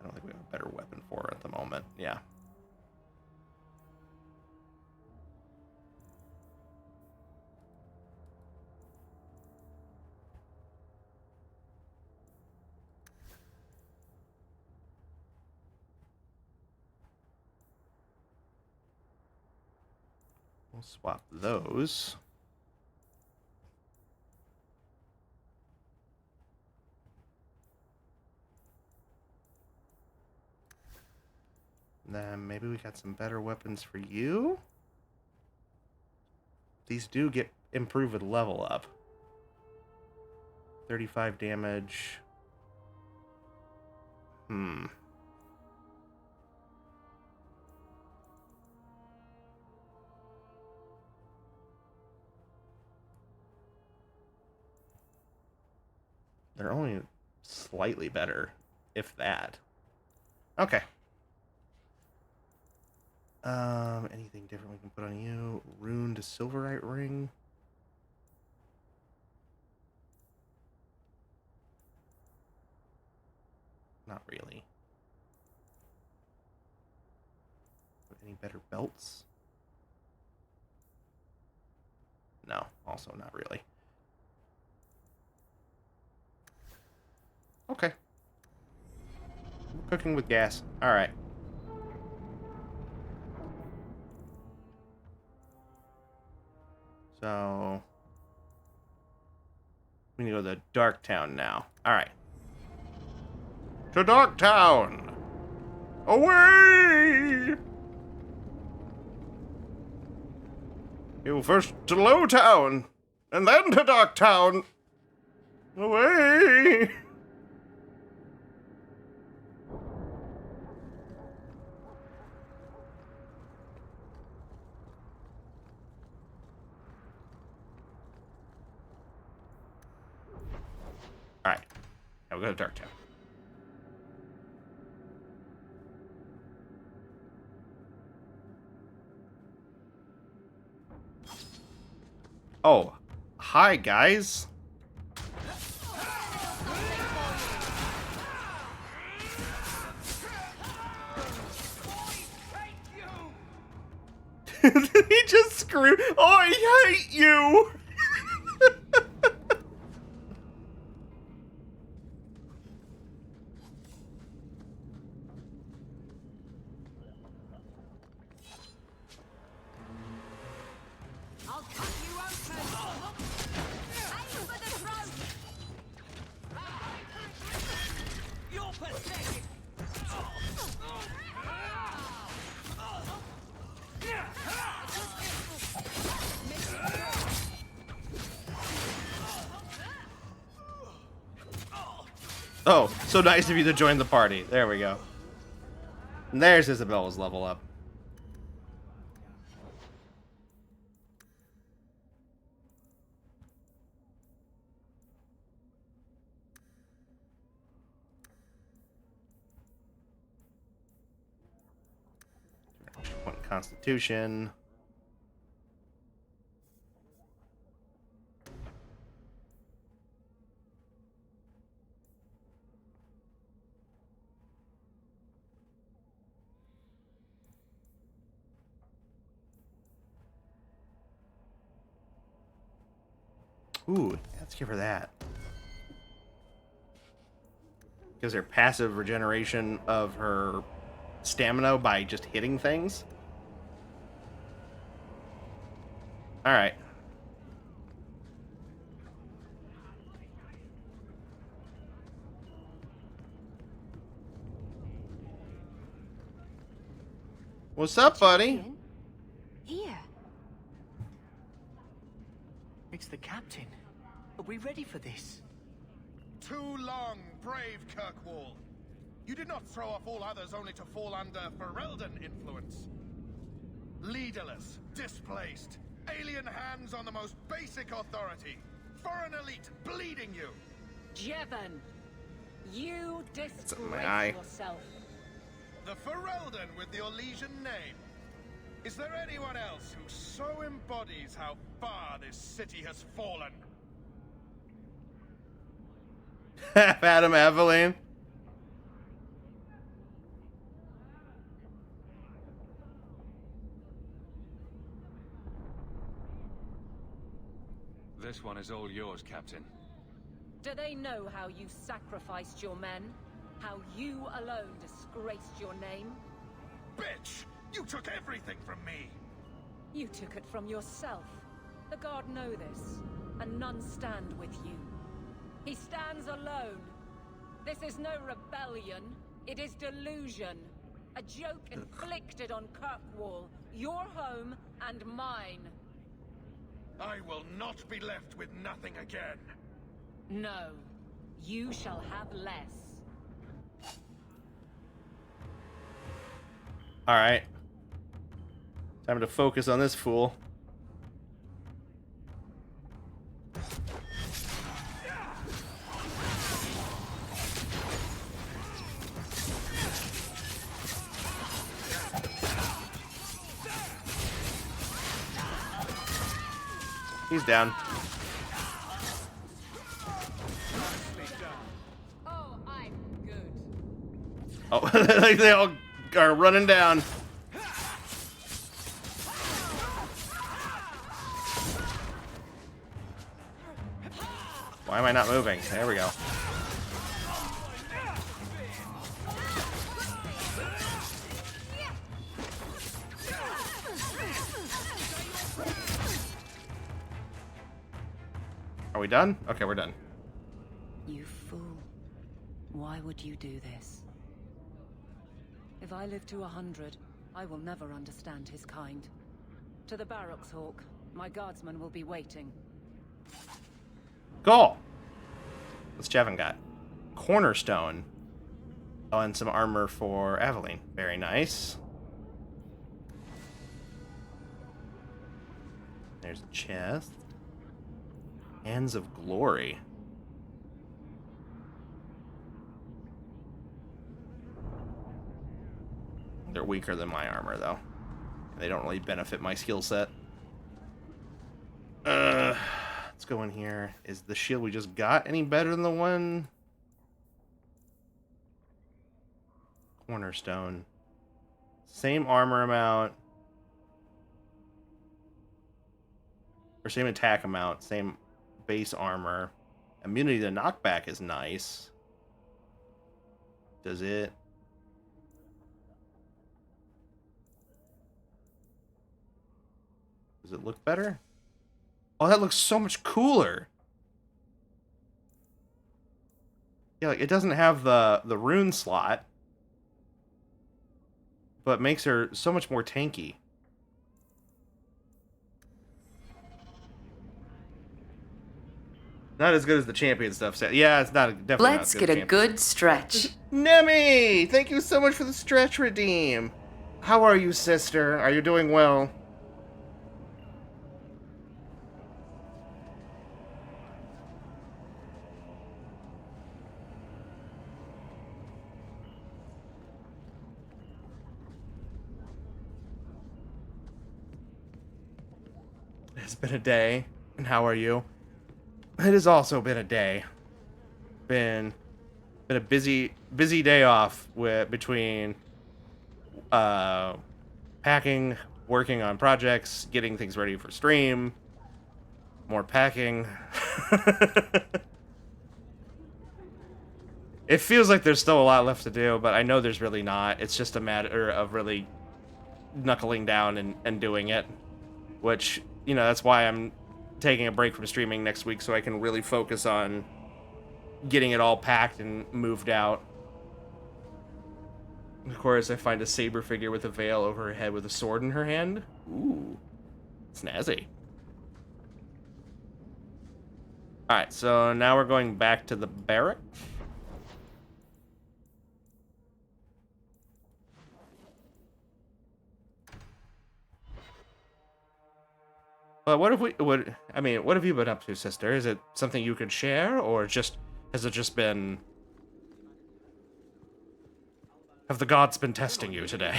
I don't think we have a better weapon for her at the moment. Yeah. We'll swap those. Then maybe we got some better weapons for you. These do get improved with level up. 35 damage. They're only slightly better, if that. Okay. Anything different we can put on you? Rune to Silverite Ring. Not really. Any better belts? No, also not really. Okay. Cooking with gas. All right. So we need to go to the Dark Town now. All right. To Darktown! Away! You first to Lowtown, and then to Darktown! Away! Alright. Now we'll go to Darktown. Oh. Hi, guys. He just screamed, "Oh, I hate you!" I'll cut you open! Aim for the throat! You're pathetic! Oh, so nice of you to join the party. There we go. And there's Isabella's level up. One Constitution. Ooh, let's give her that. Gives her passive regeneration of her stamina by just hitting things. Alright. What's up, buddy? Here. It's the captain. Are we ready for this? Too long, brave Kirkwall. You did not throw off all others only to fall under Ferelden influence. Leaderless, displaced, alien hands on the most basic authority. Foreign elite bleeding you. Jevon, you disgrace my eye. yourself. The Ferelden with the Orlesian name. Is there anyone else who so embodies how far this city has fallen? Adam Aveline. This one is all yours, Captain. Do they know how you sacrificed your men? How you alone disgraced your name? Bitch! You took everything from me! You took it from yourself. The Guard know this, and none stand with you. He stands alone. This is no rebellion. It is delusion. A joke inflicted on Kirkwall, your home and mine. I will not be left with nothing again. No, you shall have less. Alright. Time to focus on this fool. He's down. Oh, I'm good. Oh, like they all are running down. Why am I not moving? There we go. Are we done? Okay, we're done. You fool. Why Why would you do this? If I live to 100, I will never understand his kind. To the barracks, Hawk. My guardsmen will be waiting. Cool. What's Jevin got? Cornerstone. Oh, and some armor for Aveline. Very nice. There's a chest. Hands of Glory. They're weaker than my armor, though. They don't really benefit my skill set. Let's go in here. Is the shield we just got any better than the one? Cornerstone. Same armor amount. Or same attack amount. Same base armor. Immunity to knockback is nice. Does it? Does it look better? Oh, that looks so much cooler. Yeah, like it doesn't have the rune slot, but makes her so much more tanky. Not as good as the champion stuff. Yeah, it's not definitely. Let's get a good stretch. Nemi, thank you so much for the stretch redeem. How are you, sister? Are you doing well? It's been a day, and how are you? It has also been a day. Been a busy day off between packing, working on projects, getting things ready for stream, more packing. It feels like there's still a lot left to do, but I know there's really not. It's just a matter of really knuckling down and doing it, which, you know, that's why I'm taking a break from streaming next week so I can really focus on getting it all packed and moved out. Of course, I find a saber figure with a veil over her head with a sword in her hand. Ooh, snazzy. Alright, so now we're going back to the barracks. What have you been up to, sister? Is it something you could share, or has it just been... Have the gods been testing you today?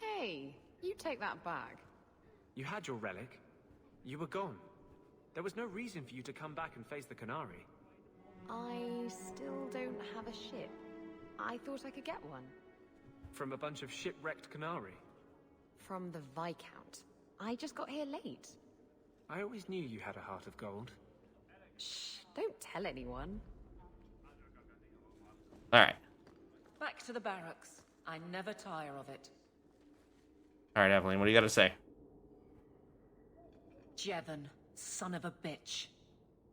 Hey, you take that back. You had your relic. You were gone. There was no reason for you to come back and face the Canary. I still don't have a ship. I thought I could get one. From a bunch of shipwrecked Canary? From the Viscount. I just got here late. I always knew you had a heart of gold. Shh, don't tell anyone. Alright. Back to the barracks. I never tire of it. Alright, Aveline, what do you got to say? Jevon, son of a bitch.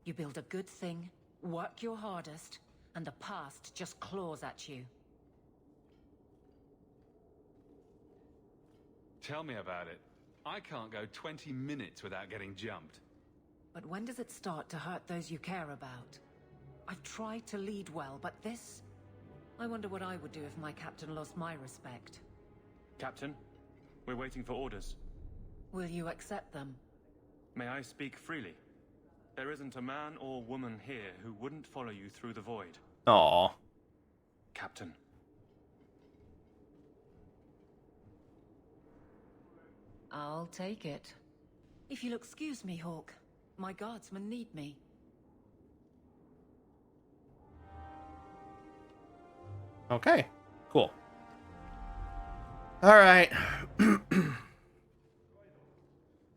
You build a good thing, work your hardest, and the past just claws at you. Tell me about it. I can't go 20 minutes without getting jumped. But when does it start to hurt those you care about? I've tried to lead well, but this... I wonder what I would do if my captain lost my respect. Captain, we're waiting for orders. Will you accept them? May I speak freely? There isn't a man or woman here who wouldn't follow you through the void. Aww. Captain. I'll take it. If you'll excuse me, Hawk. My guardsmen need me. Okay, cool. Alright.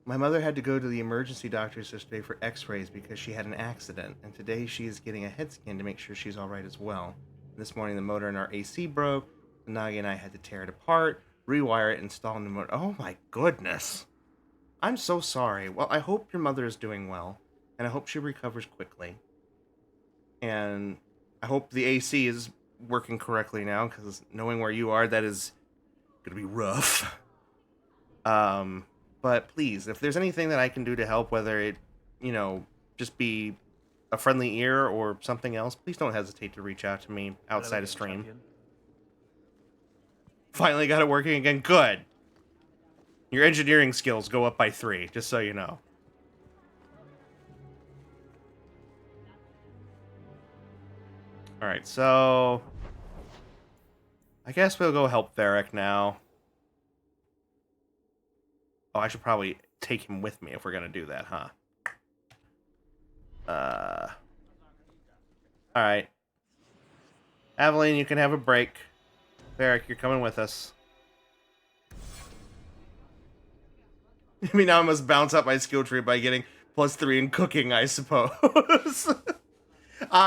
My mother had to go to the emergency doctor's yesterday for x-rays because she had an accident, and today she is getting a head scan to make sure she's alright as well. This morning the motor in our AC broke, and Nagi and I had to tear it apart, rewire it, install a new motor. Oh my goodness. I'm so sorry. Well, I hope your mother is doing well, and I hope she recovers quickly. And I hope the AC is working correctly now, because knowing where you are, that is gonna be rough. But please, if there's anything that I can do to help, whether it, just be a friendly ear or something else, please don't hesitate to reach out to me outside of stream. Champion. Finally got it working again. Good. Your engineering skills go up by 3, just so you know. Alright, so I guess we'll go help Varric now. Oh, I should probably take him with me if we're gonna do that, huh? Alright. Aveline, you can have a break. Varric, you're coming with us. I mean, now I must bounce up my skill tree by getting +3 in cooking, I suppose.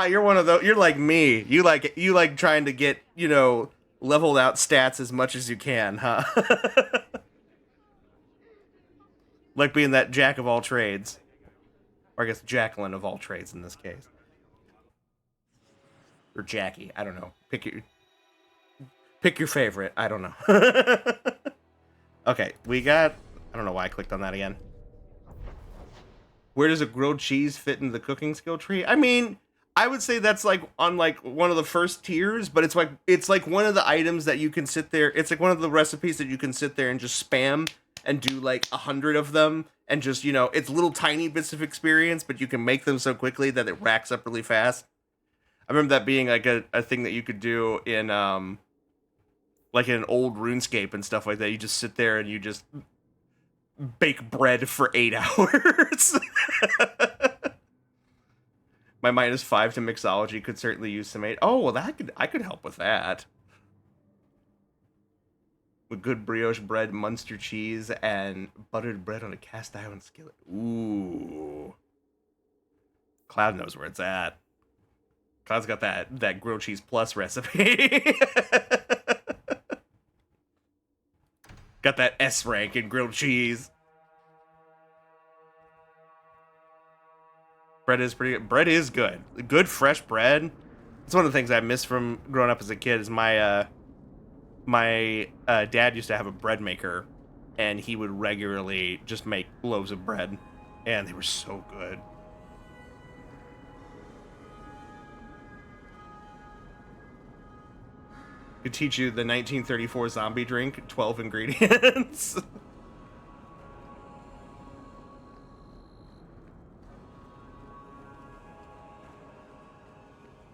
You're one of those. You're like me. You like trying to get, leveled out stats as much as you can, huh? Like being that jack of all trades. Or I guess Jacqueline of all trades in this case. Or Jackie, I don't know. Pick your favorite. I don't know. Okay, we got... I don't know why I clicked on that again. Where does a grilled cheese fit into the cooking skill tree? I mean, I would say that's like on like one of the first tiers, but it's like one of the items that you can sit there. It's like one of the recipes that you can sit there and just spam and do like 100 of them, and just, it's little tiny bits of experience, but you can make them so quickly that it racks up really fast. I remember that being like a thing that you could do in like in an old RuneScape and stuff like that. You just sit there and you just bake bread for 8 hours. My -5 to mixology could certainly use some 8. Oh, well, I could help with that. With good brioche bread, Munster cheese, and buttered bread on a cast iron skillet. Ooh. Cloud knows where it's at. Cloud's got that grilled cheese plus recipe. Got that S rank in grilled cheese. Bread is pretty good. Bread is good. Good fresh bread. It's one of the things I miss from growing up as a kid. Is my dad used to have a bread maker, and he would regularly just make loaves of bread, and they were so good. Could teach you the 1934 zombie drink, 12 ingredients.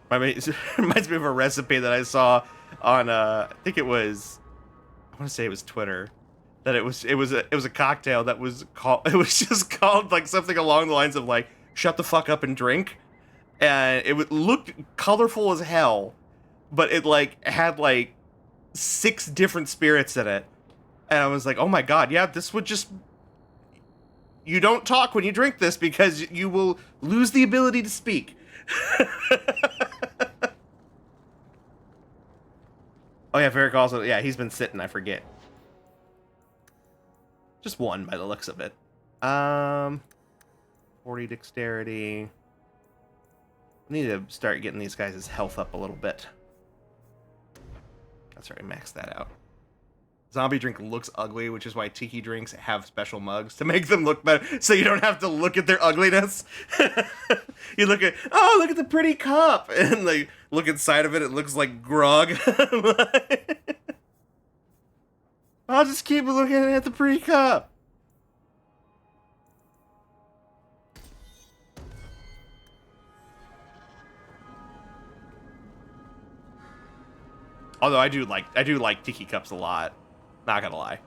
It reminds me of a recipe that I saw on I think it was, I want to say it was Twitter, that it was a cocktail that was called, it was just called like something along the lines of like shut the fuck up and drink, and it looked colorful as hell, but it like had like 6 different spirits in it, and I was like, oh my god, yeah, this would just, you don't talk when you drink this because you will lose the ability to speak. Oh yeah, Varric also, yeah, he's been sitting, I forget. Just 1 by the looks of it. 40 dexterity. We need to start getting these guys' health up a little bit. That's right, max that out. Zombie drink looks ugly, which is why tiki drinks have special mugs to make them look better, so you don't have to look at their ugliness. You look at, oh, look at the pretty cup, and like look inside of it, it looks like grog. I'll just keep looking at the pretty cup. Although I do like tiki cups a lot. Not gonna lie.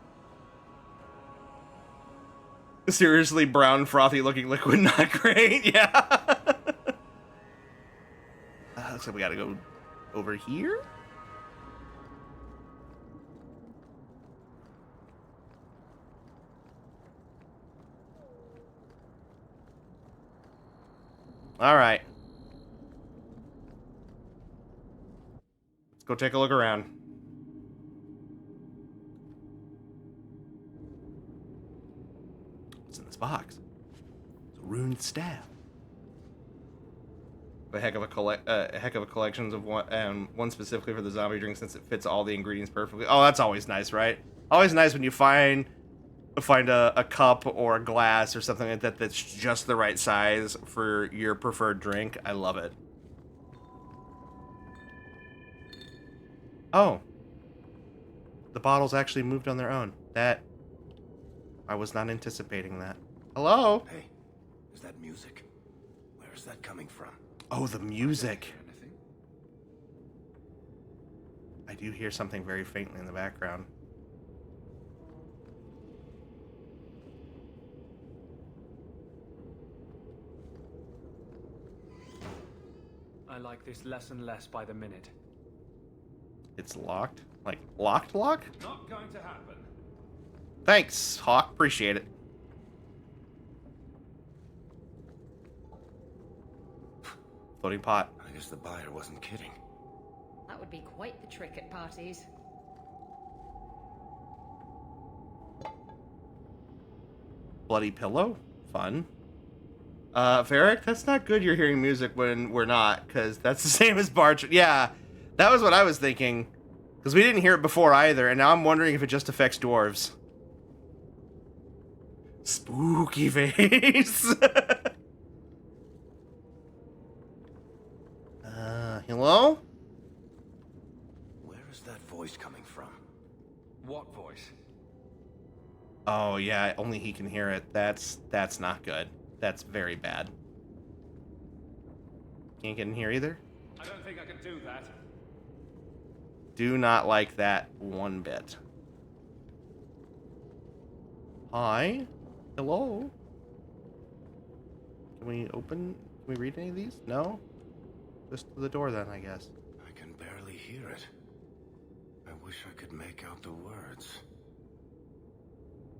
Seriously, brown, frothy looking liquid, not great. Yeah. Looks like we gotta go over here. All right. Let's go take a look around. What's in this box? It's a ruined staff. a heck of a collections of one specifically for the zombie drink since it fits all the ingredients perfectly. Oh, that's always nice, right? Always nice when you find a cup or a glass or something like that that's just the right size for your preferred drink. I love it. Oh. The bottles actually moved on their own. That... I was not anticipating that. Hello? Hey, is that music? Where is that coming from? Oh, the music. I do hear something very faintly in the background. I like this less and less by the minute. It's locked? Like, locked lock? Not going to happen. Thanks, Hawk. Appreciate it. Floating pot. I guess the buyer wasn't kidding. That would be quite the trick at parties. Bloody pillow? Fun. Varric, that's not good you're hearing music when we're not, because that's the same as Bartram. Yeah, that was what I was thinking. Because we didn't hear it before either, and now I'm wondering if it just affects dwarves. Spooky face. Hello? Where is that voice coming from? What voice? Oh, yeah, only he can hear it. That's not good. That's very bad. Can't get in here either? I don't think I can do that. Do not like that one bit. Hi? Hello? Can we open? Can we read any of these? No? Just to the door then, I guess. I can barely hear it. I wish I could make out the words.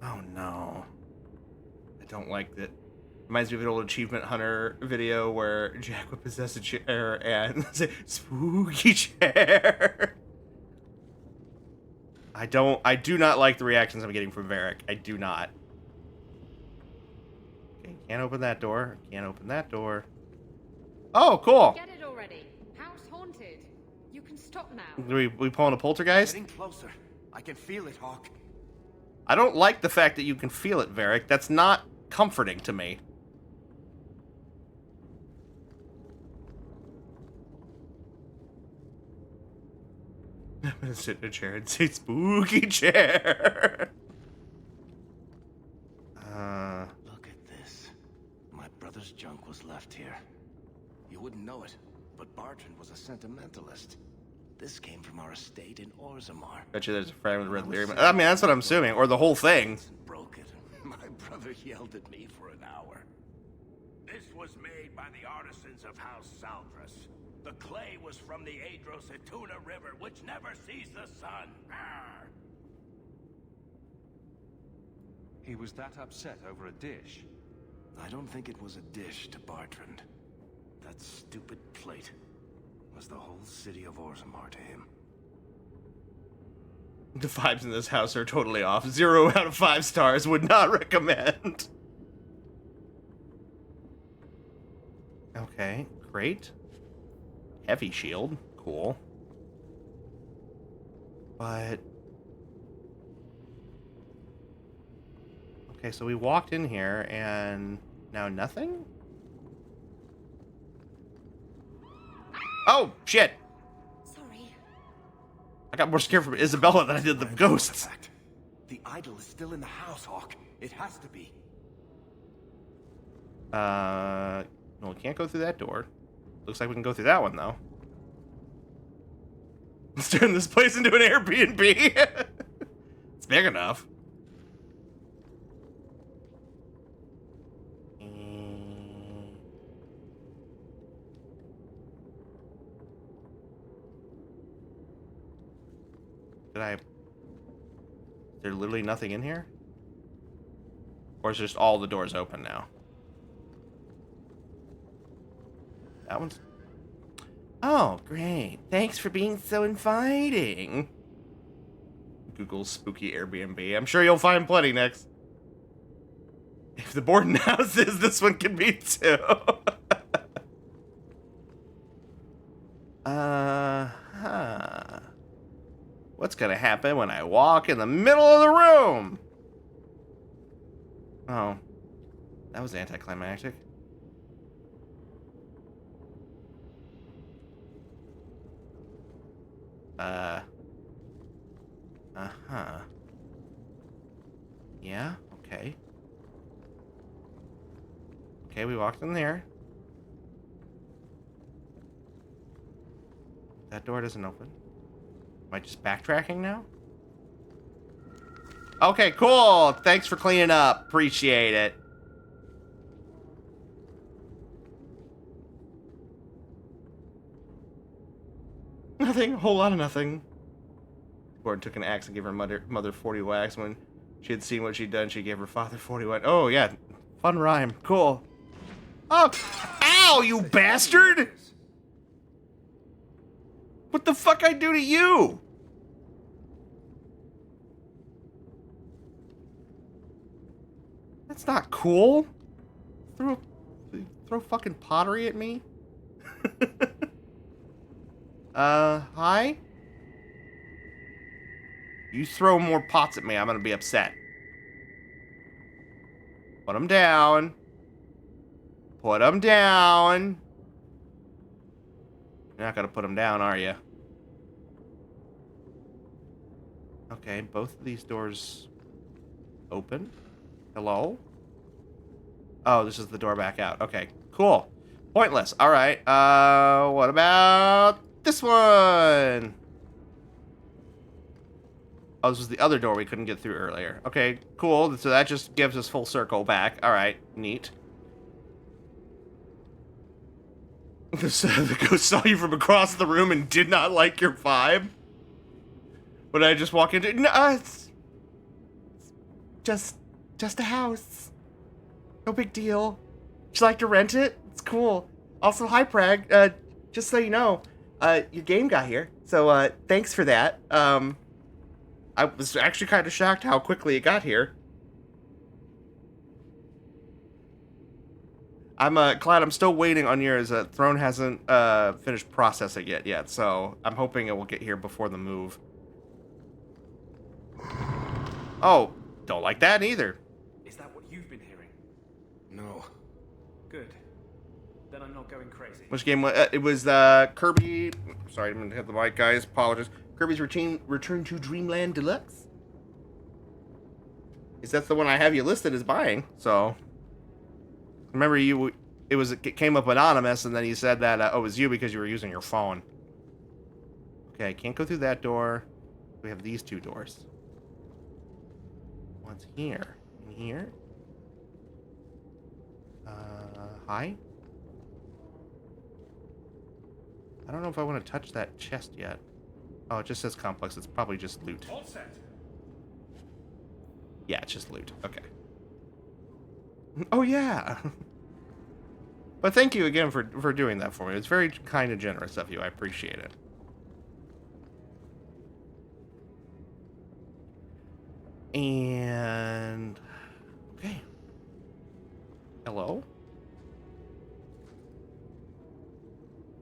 Oh no. I don't like that. Reminds me of an old Achievement Hunter video where Jack would possess a chair and say, spooky chair. I do not like the reactions I'm getting from Varric. I do not. Okay, can't open that door. Can't open that door. Oh, cool. Get it already. House haunted. You can stop now. We pulling a poltergeist? Getting closer. I can feel it, Hawk. I don't like the fact that you can feel it, Varric. That's not comforting to me. I'm gonna sit in a chair and say spooky chair. Look at this. My brother's junk was left here. You wouldn't know it, but Bartrand was a sentimentalist. This came from our estate in Orzammar. Bet you there's a fragment of red lyrium. I mean, that's what I'm assuming, or the whole thing. Broke it. My brother yelled at me for an hour. This was made by the artisans of House Saldras. The clay was from the Adrosetuna River, which never sees the sun. Arr! He was that upset over a dish. I don't think it was a dish to Bartrand. That stupid plate was the whole city of Orzammar to him. The vibes in this house are totally off. 0 out of 5 stars. Would not recommend. Okay, great. Heavy shield. Cool. But... okay, so we walked in here and now nothing? Oh, shit! Sorry. I got more scared from Isabella than I did the ghosts. The idol is still in the house, Hawk. It has to be. No, we can't go through that door. Looks like we can go through that one, though. Let's turn this place into an Airbnb. It's big enough. There's literally nothing in here? Or is just all the doors open now? That one's... oh, great. Thanks for being so inviting. Google spooky Airbnb. I'm sure you'll find plenty next. If the Borden house is, this one can be too. What's gonna happen when I walk in the middle of the room? Oh. That was anticlimactic. Uh-huh. Yeah, okay. Okay, we walked in there. That door doesn't open. Am I just backtracking now? Okay, cool. Thanks for cleaning up. Appreciate it. Nothing. A whole lot of nothing. Gordon took an axe and gave her mother 40 whacks. When she had seen what she'd done, she gave her father 41. Oh, yeah. Fun rhyme. Cool. Oh! Ow, you bastard! What the fuck I do to you? That's not cool. Throw fucking pottery at me? Hi? You throw more pots at me, I'm gonna be upset. Put them down. Put them down. You're not gonna put them down, are you? Okay, both of these doors open. Hello? Oh, this is the door back out. Okay, cool. Pointless. All right. What about this one? Oh, this was the other door we couldn't get through earlier. Okay, cool. So that just gives us full circle back. All right, neat. The ghost saw you from across the room and did not like your vibe. But I just walk into no, it's just a house. No big deal. Would you like to rent it? It's cool. Also, hi Prag. Just so you know, your game got here. So thanks for that. I was actually kind of shocked how quickly it got here. I'm glad I'm still waiting on yours. Throne hasn't finished processing it yet, so I'm hoping it will get here before the move. Oh, don't like that either. Is that what you've been hearing? No. Good. Then I'm not going crazy. Which game was it? Was Kirby. Sorry, I'm gonna hit the mic, guys. Apologies. Kirby's Return to Dreamland Deluxe. Is that the one I have you listed as buying? So. Remember, it came up anonymous, and then you said that oh, it was you because you were using your phone. Okay, can't go through that door. We have these two doors. One's here. In here. Hi. I don't know if I want to touch that chest yet. Oh, it just says complex. It's probably just loot. All set. Yeah, it's just loot. Okay. Oh, yeah. But thank you again for doing that for me. It's very kind and generous of you. I appreciate it. And... okay. Hello?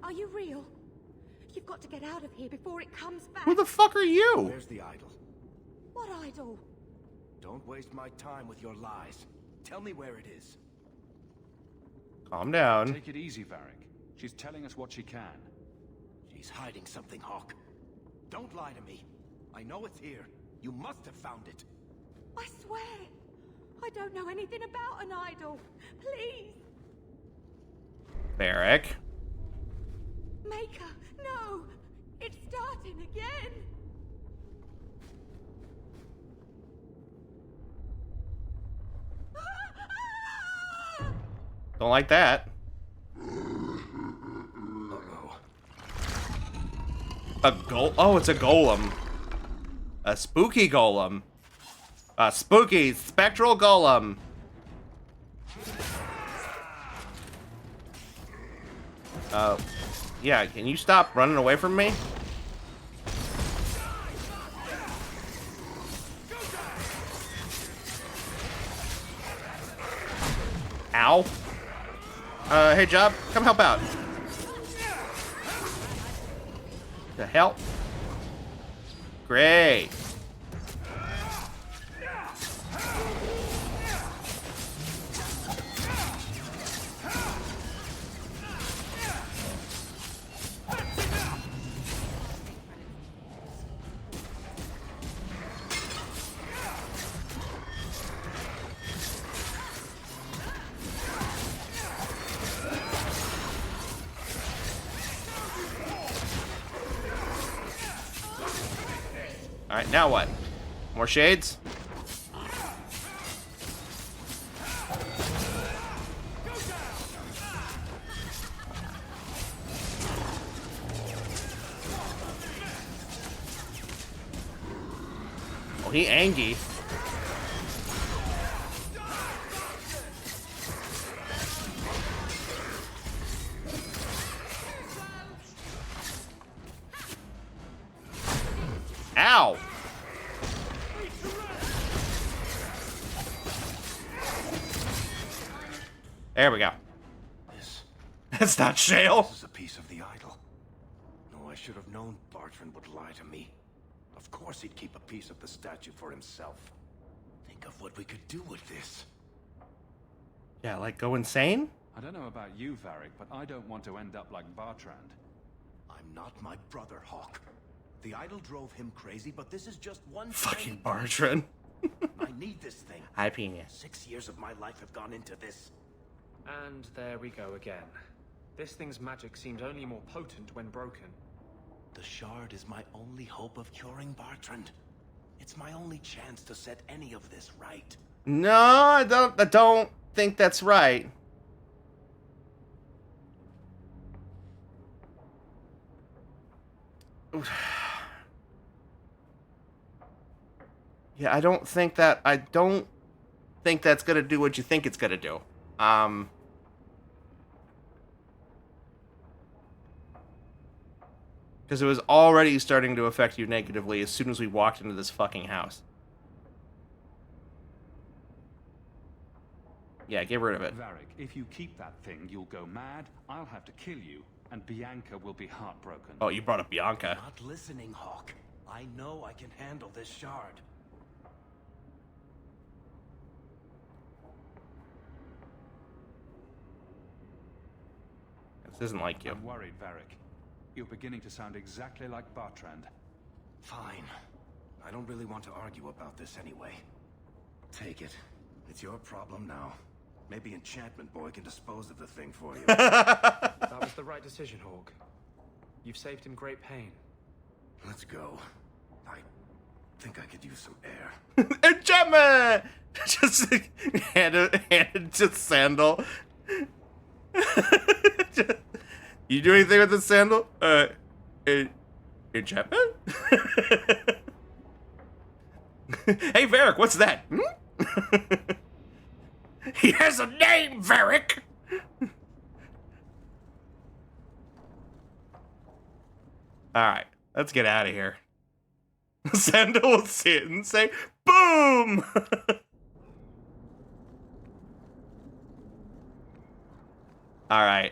Are you real? You've got to get out of here before it comes back. Who the fuck are you? Where's the idol? What idol? Don't waste my time with your lies. Tell me where it is. Calm down. Take it easy, Varric. She's telling us what she can. She's hiding something, Hawk. Don't lie to me. I know it's here. You must have found it. I swear. I don't know anything about an idol. Please. Varric. Maker, no. It's starting again. Don't like that. Uh-oh. A oh, it's a golem. A spooky golem. A spooky spectral golem. Yeah, can you stop running away from me? Ow. Hey, Job, come help out. The hell? Great. Alright, now what? More shades? Oh, he angry. Ow! There we go. That's not shale. This is a piece of the idol. No, I should have known Bartrand would lie to me. Of course he'd keep a piece of the statue for himself. Think of what we could do with this. Yeah, like go insane? I don't know about you, Varric, but I don't want to end up like Bartrand. I'm not my brother, Hawk. The idol drove him crazy, but this is just one Fucking Bartrand. I need this thing. Hi, Pina. 6 years of my life have gone into this. And there we go again. This thing's magic seemed only more potent when broken. The shard is my only hope of curing Bartrand. It's my only chance to set any of this right. No, I don't think that's right. Yeah, I don't think that's gonna do what you think it's gonna do. Because it was already starting to affect you negatively as soon as we walked into this fucking house. Yeah, get rid of it. Varric, if you keep that thing, you'll go mad, I'll have to kill you, and Bianca will be heartbroken. Oh, you brought up Bianca. Not listening, Hawk. I know I can handle this shard. This isn't like you. I'm worried, Varric. You're beginning to sound exactly like Bartrand. Fine. I don't really want to argue about this anyway. Take it. It's your problem now. Maybe Enchantment Boy can dispose of the thing for you. That was the right decision, Hawk. You've saved him great pain. Let's go. I think I could use some air. Enchantment! Just handed to Sandal. You do anything with the sandal? Enchantment? Hey, Varric, what's that? Hmm? He has a name, Varric! Alright, let's get out of here. Sandal will see it and say, boom! Alright.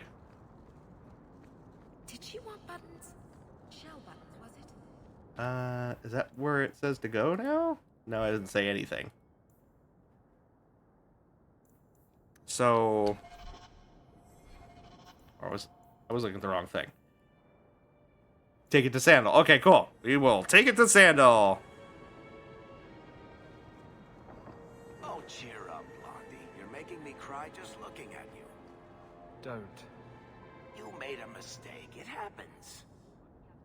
Did she want buttons? Shell buttons, was it? Is that where it says to go now? No, it doesn't say anything. So... I was looking at the wrong thing. Take it to Sandal. Okay, cool. We will take it to Sandal. Oh, cheer up, Blondie. You're making me cry just looking at you. Don't. You made a mistake. It happens.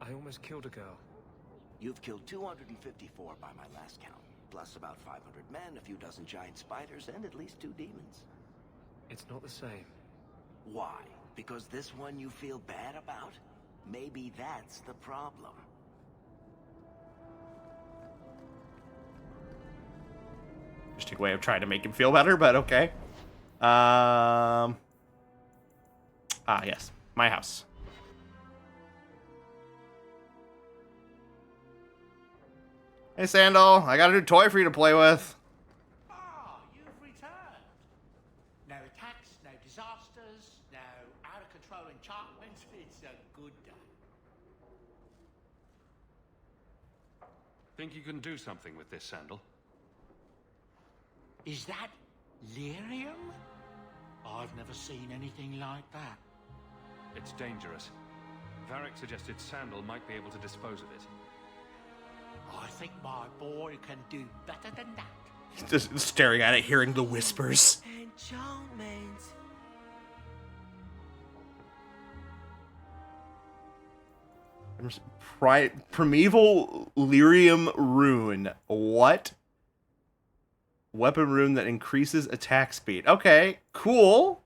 I almost killed a girl. You've killed 254 by my last count, plus about 500 men, a few dozen giant spiders, and at least 2 demons. It's not the same. Why? Because this one you feel bad about? Maybe that's the problem. Interesting way of trying to make him feel better, but okay. Yes. My house. Hey, Sandal. I got a new toy for you to play with. Ah, you've returned. No attacks, no disasters, no out-of-control enchantments. It's a good day. Think you can do something with this sandal? Is that lyrium? I've never seen anything like that. It's dangerous. Varric suggested Sandal might be able to dispose of it. I think my boy can do better than that. He's just staring at it, hearing the whispers. Enchantment. Primeval lyrium rune. What? Weapon rune that increases attack speed. Okay, cool.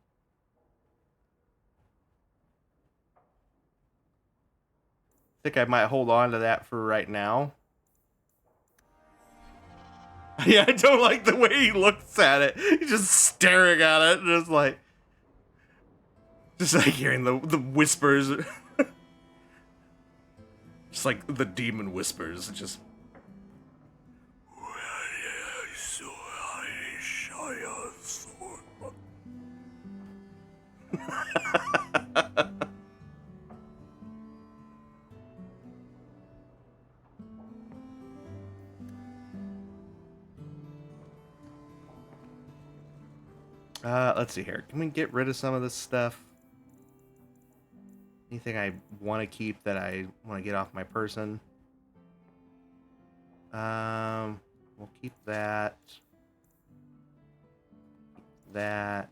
I think I might hold on to that for right now. Yeah, I don't like the way he looks at it. He's just staring at it, just like hearing the whispers. Just like the demon whispers, just. Let's see here. Can we get rid of some of this stuff? Anything I want to keep that I want to get off my person? We'll keep that. That.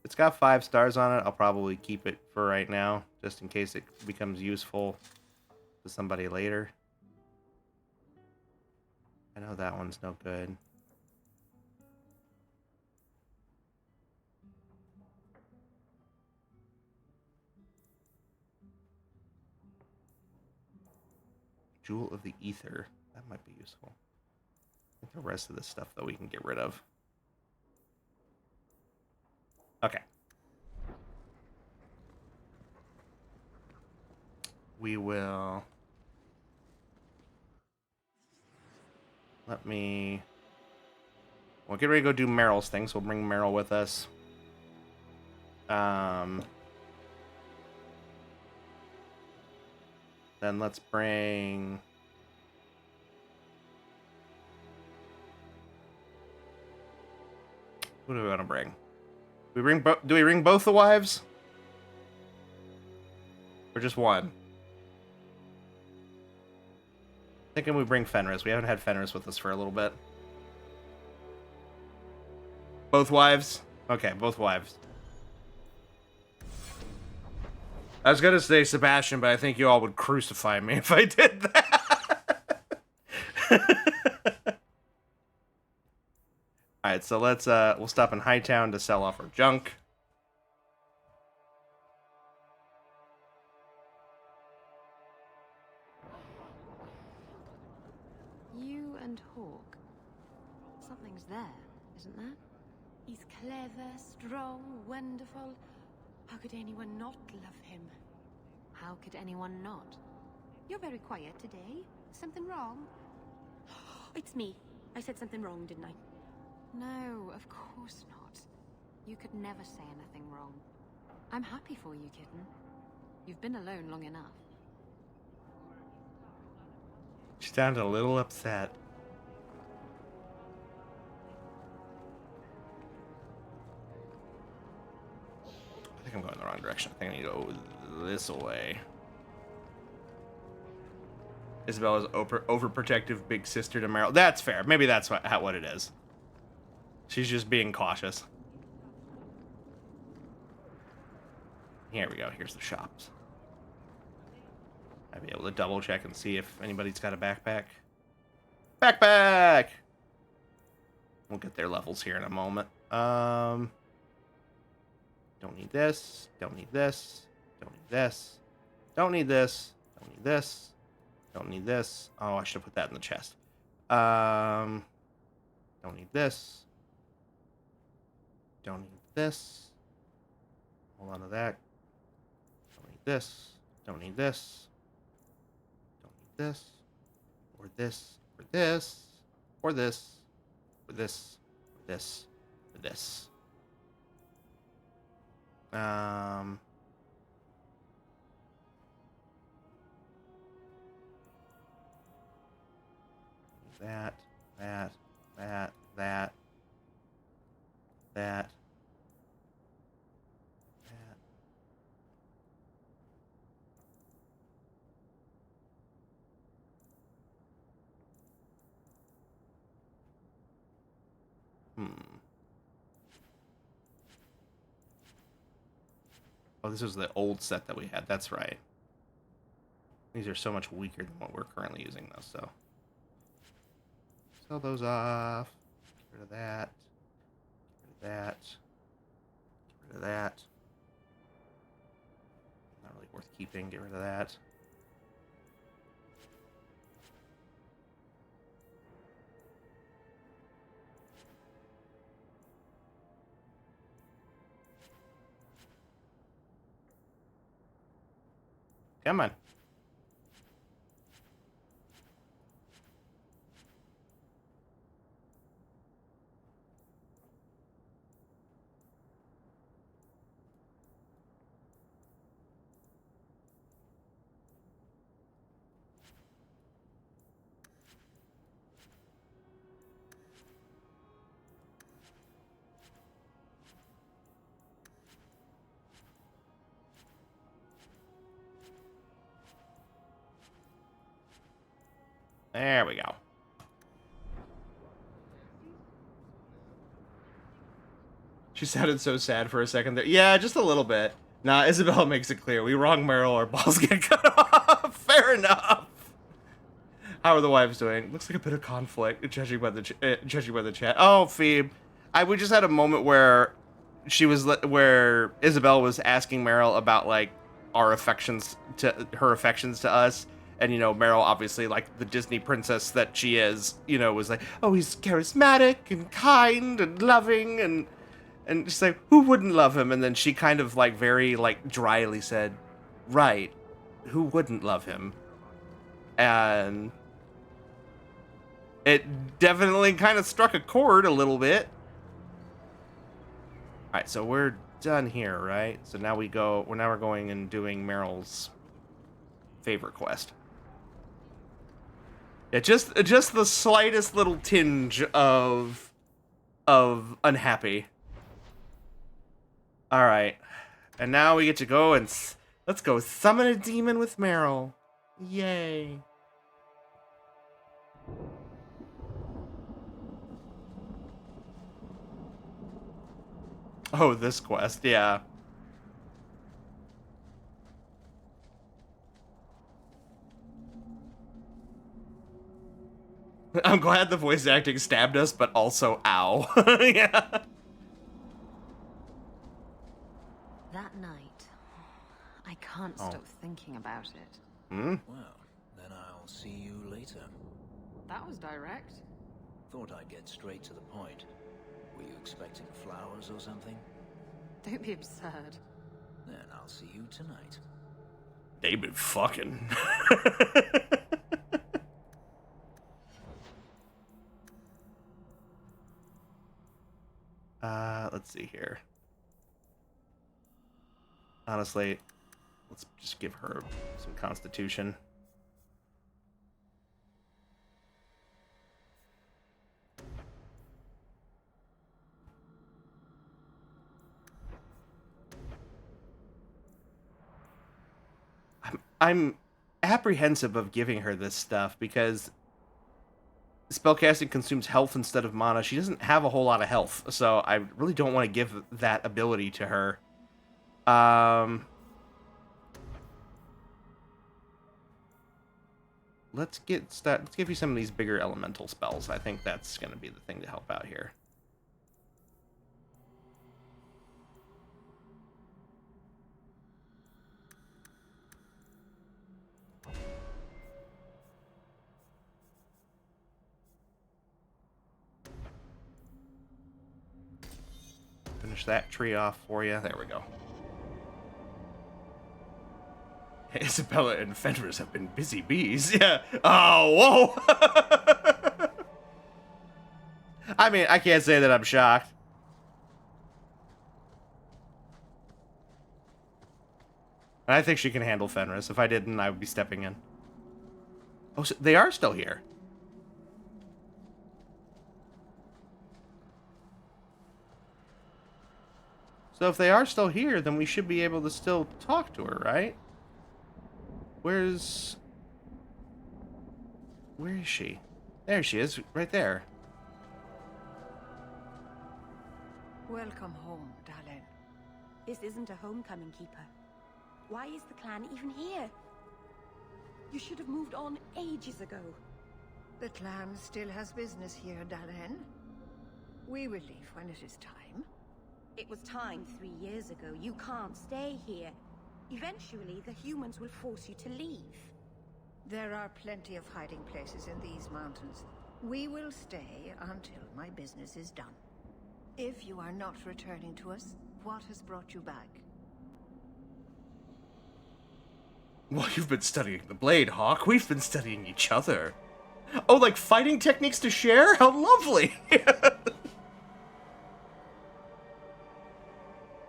It's got 5 stars on it. I'll probably keep it for right now, just in case it becomes useful to somebody later. I know that one's no good. Jewel of the Ether. That might be useful. I think the rest of this stuff, though, we can get rid of. Okay. We will... Let me... We'll get ready to go do Meryl's thing, so we'll bring Meryl with us. Then let's bring... Who do we want to bring? Do we bring both the wives? Or just one? Thinking we bring Fenris. We haven't had Fenris with us for a little bit. Both wives? Okay, both wives. I was gonna say Sebastian, but I think you all would crucify me if I did that. Alright, so let's we'll stop in Hightown to sell off our junk. You and Hawk. Something's there, isn't there? He's clever, strong, wonderful. How could anyone not love him? How could anyone not? You're very quiet today. Something wrong? It's me. I said something wrong, didn't I? No, of course not. You could never say anything wrong. I'm happy for you, kitten. You've been alone long enough. She sounded a little upset. I think I'm going the wrong direction. I think I need to go this way. Isabella's overprotective big sister to Meryl. That's fair. Maybe that's what it is. She's just being cautious. Here we go. Here's the shops. I'd be able to double check and see if anybody's got a backpack. Backpack! We'll get their levels here in a moment. Don't need this. Don't need this. Don't need this. Don't need this. Don't need this. Don't need this. Oh, I should have put that in the chest. Don't need this. Don't need this. Hold on to that. Don't need this. Don't need this. Don't need this. Or this. Or this. Or this. Or this. Or this. Or this. that, that, that, that, that. Oh, this was the old set that we had. That's right. These are so much weaker than what we're currently using, though, so. Sell those off. Get rid of that. Get rid of that. Get rid of that. Not really worth keeping. Get rid of that. Come on. There we go. She sounded so sad for a second there. Yeah, just a little bit. Nah, Isabella makes it clear. We wrong Meryl, our balls get cut off. Fair enough. How are the wives doing? Looks like a bit of conflict, judging by the chat. Oh, Phoebe, we just had a moment where where Isabella was asking Meryl about like her affections to us, and you know, Meryl, obviously like the Disney princess that she is, you know, was like, oh, he's charismatic and kind and loving, and just like, who wouldn't love him? And then she kind of like very like dryly said, right, who wouldn't love him? And it definitely kind of struck a chord a little bit. All right, so we're done here, right? So now we're going and doing Meryl's favorite quest. Yeah, just the slightest little tinge of unhappy. All right, and now we get to go and let's go summon a demon with Meryl. Yay. Oh, this quest, yeah. I'm glad the voice acting stabbed us, but also ow. Yeah. That night, I can't stop thinking about it. Hmm? Well, then I'll see you later. That was direct. Thought I'd get straight to the point. Were you expecting flowers or something? Don't be absurd. Then I'll see you tonight. They've been fucking. Let's see here. Honestly, let's just give her some constitution. I'm apprehensive of giving her this stuff because spellcasting consumes health instead of mana. She doesn't have a whole lot of health, so I really don't want to give that ability to her. Let's give you some of these bigger elemental spells. I think that's going to be the thing to help out here. Finish that tree off for you. There we go. Isabella and Fenris have been busy bees. Yeah. Oh, whoa. I mean, I can't say that I'm shocked. I think she can handle Fenris. If I didn't, I would be stepping in. Oh, so they are still here. So if they are still here, then we should be able to still talk to her, right? Where is she? There she is, right there. Welcome home, darling. This isn't a homecoming, Keeper. Why is the clan even here? You should have moved on ages ago. The clan still has business here, darling. We will leave when it is time. It was time 3 years ago. You can't stay here. Eventually, the humans will force you to leave. There are plenty of hiding places in these mountains. We will stay until my business is done. If you are not returning to us, what has brought you back? Well, you've been studying the blade, Hawk. We've been studying each other. Oh, like fighting techniques to share? How lovely!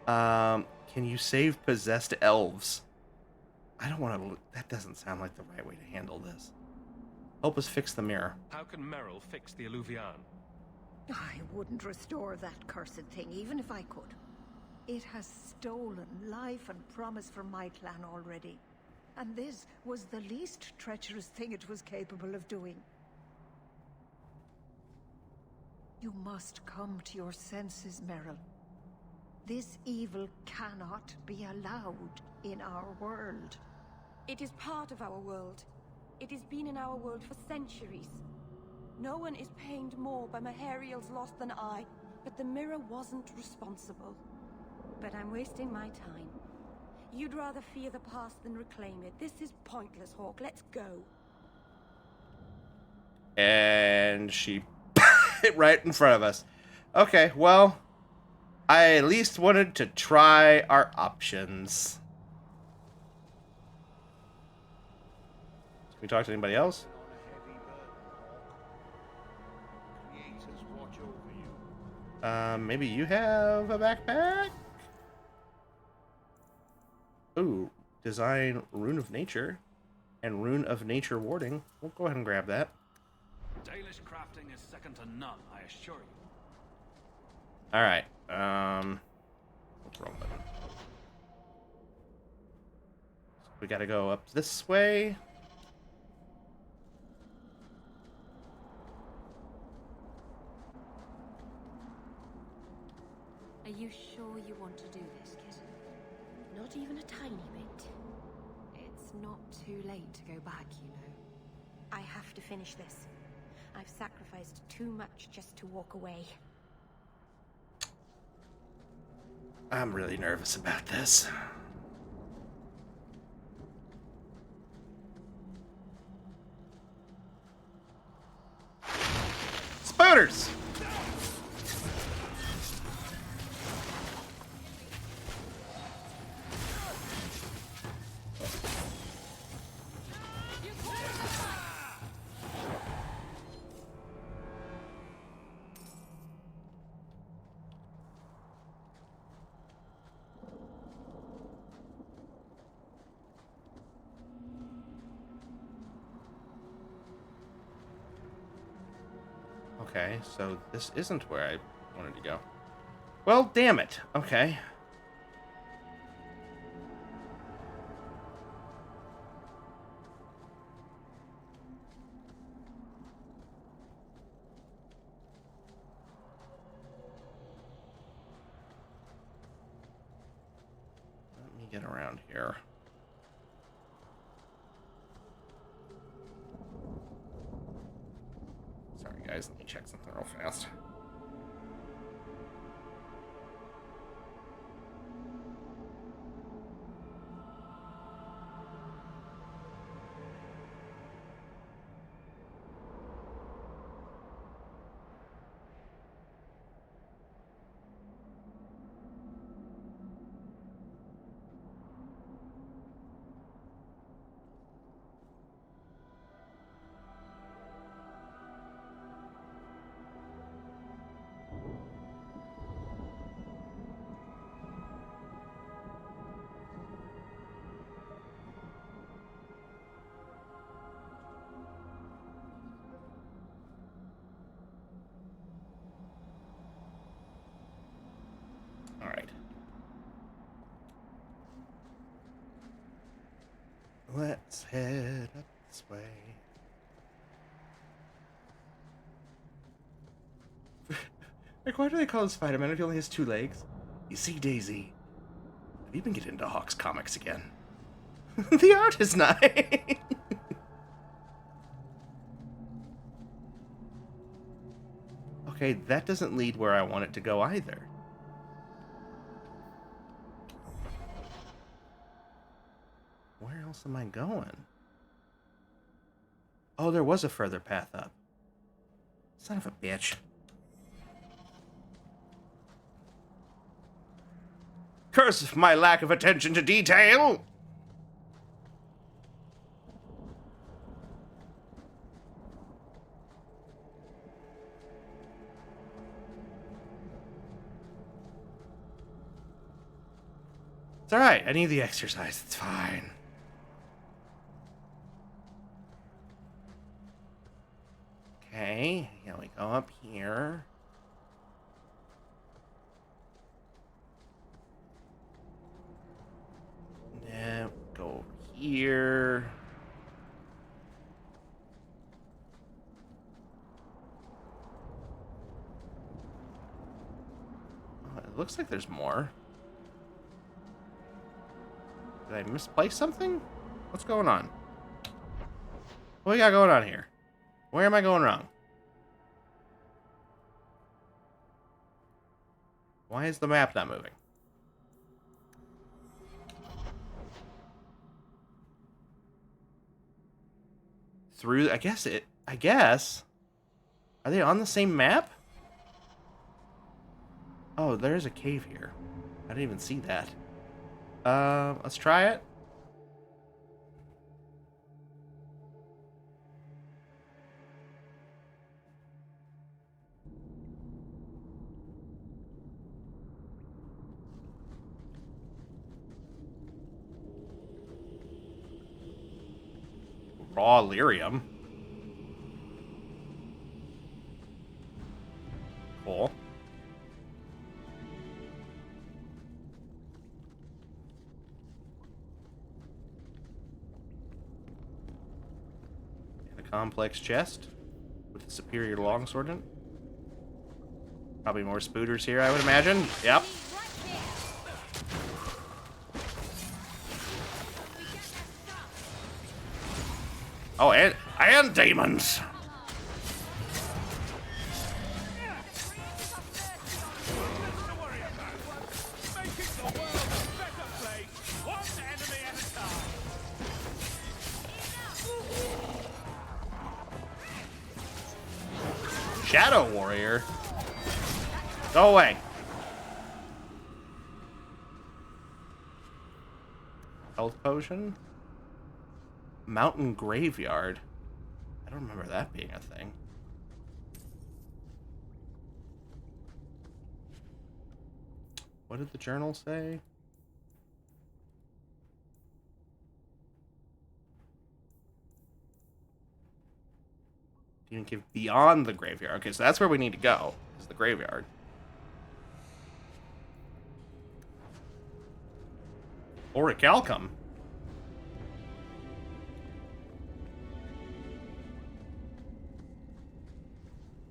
Can you save possessed elves? I don't want to... That doesn't sound like the right way to handle this. Help us fix the mirror. How can Merrill fix the Alluvian? I wouldn't restore that cursed thing, even if I could. It has stolen life and promise from my clan already. And this was the least treacherous thing it was capable of doing. You must come to your senses, Merrill. This evil cannot be allowed in our world. It is part of our world. It has been in our world for centuries. No one is pained more by Mahariel's loss than I, but the mirror wasn't responsible. But I'm wasting my time. You'd rather fear the past than reclaim it. This is pointless, Hawk. Let's go. And she hit right in front of us. Okay, well, I at least wanted to try our options. Can we talk to anybody else? Maybe you have a backpack? Ooh, design Rune of Nature and Rune of Nature Warding. We'll go ahead and grab that. Dalish crafting is second to none, I assure you. Alright, wrong button. We gotta go up this way. Are you sure you want to do this, kitten? Not even a tiny bit. It's not too late to go back, you know. I have to finish this. I've sacrificed too much just to walk away. I'm really nervous about this. Spooners! Okay, so this isn't where I wanted to go. Well, damn it. Okay. Let me get around here. Sorry, guys. Let me check something real fast. Let's head up this way. Like, why do they call him Spider-Man if he only has 2 legs? You see, Daisy, have you been getting into Hawk's comics again? The art is nice. Okay, that doesn't lead where I want it to go either. Where else am I going? Oh, there was a further path up. Son of a bitch. Curse my lack of attention to detail! It's alright, I need the exercise, it's fine. Okay, yeah, we go up here. Yeah, go over here. Oh, it looks like there's more. Did I misplace something? What's going on? What we got going on here? Where am I going wrong? Why is the map not moving? Through, I guess. Are they on the same map? Oh, there's a cave here. I didn't even see that. Let's try it. Raw lyrium. Cool. And a complex chest with a superior longsword in it. Probably more spooters here, I would imagine. Yep. Oh, and demons. Shadow Warrior? Go away. Health potion? Mountain Graveyard. I don't remember that being a thing. What did the journal say? You can give beyond the graveyard. Okay, so that's where we need to go, is the graveyard. Orichalcum.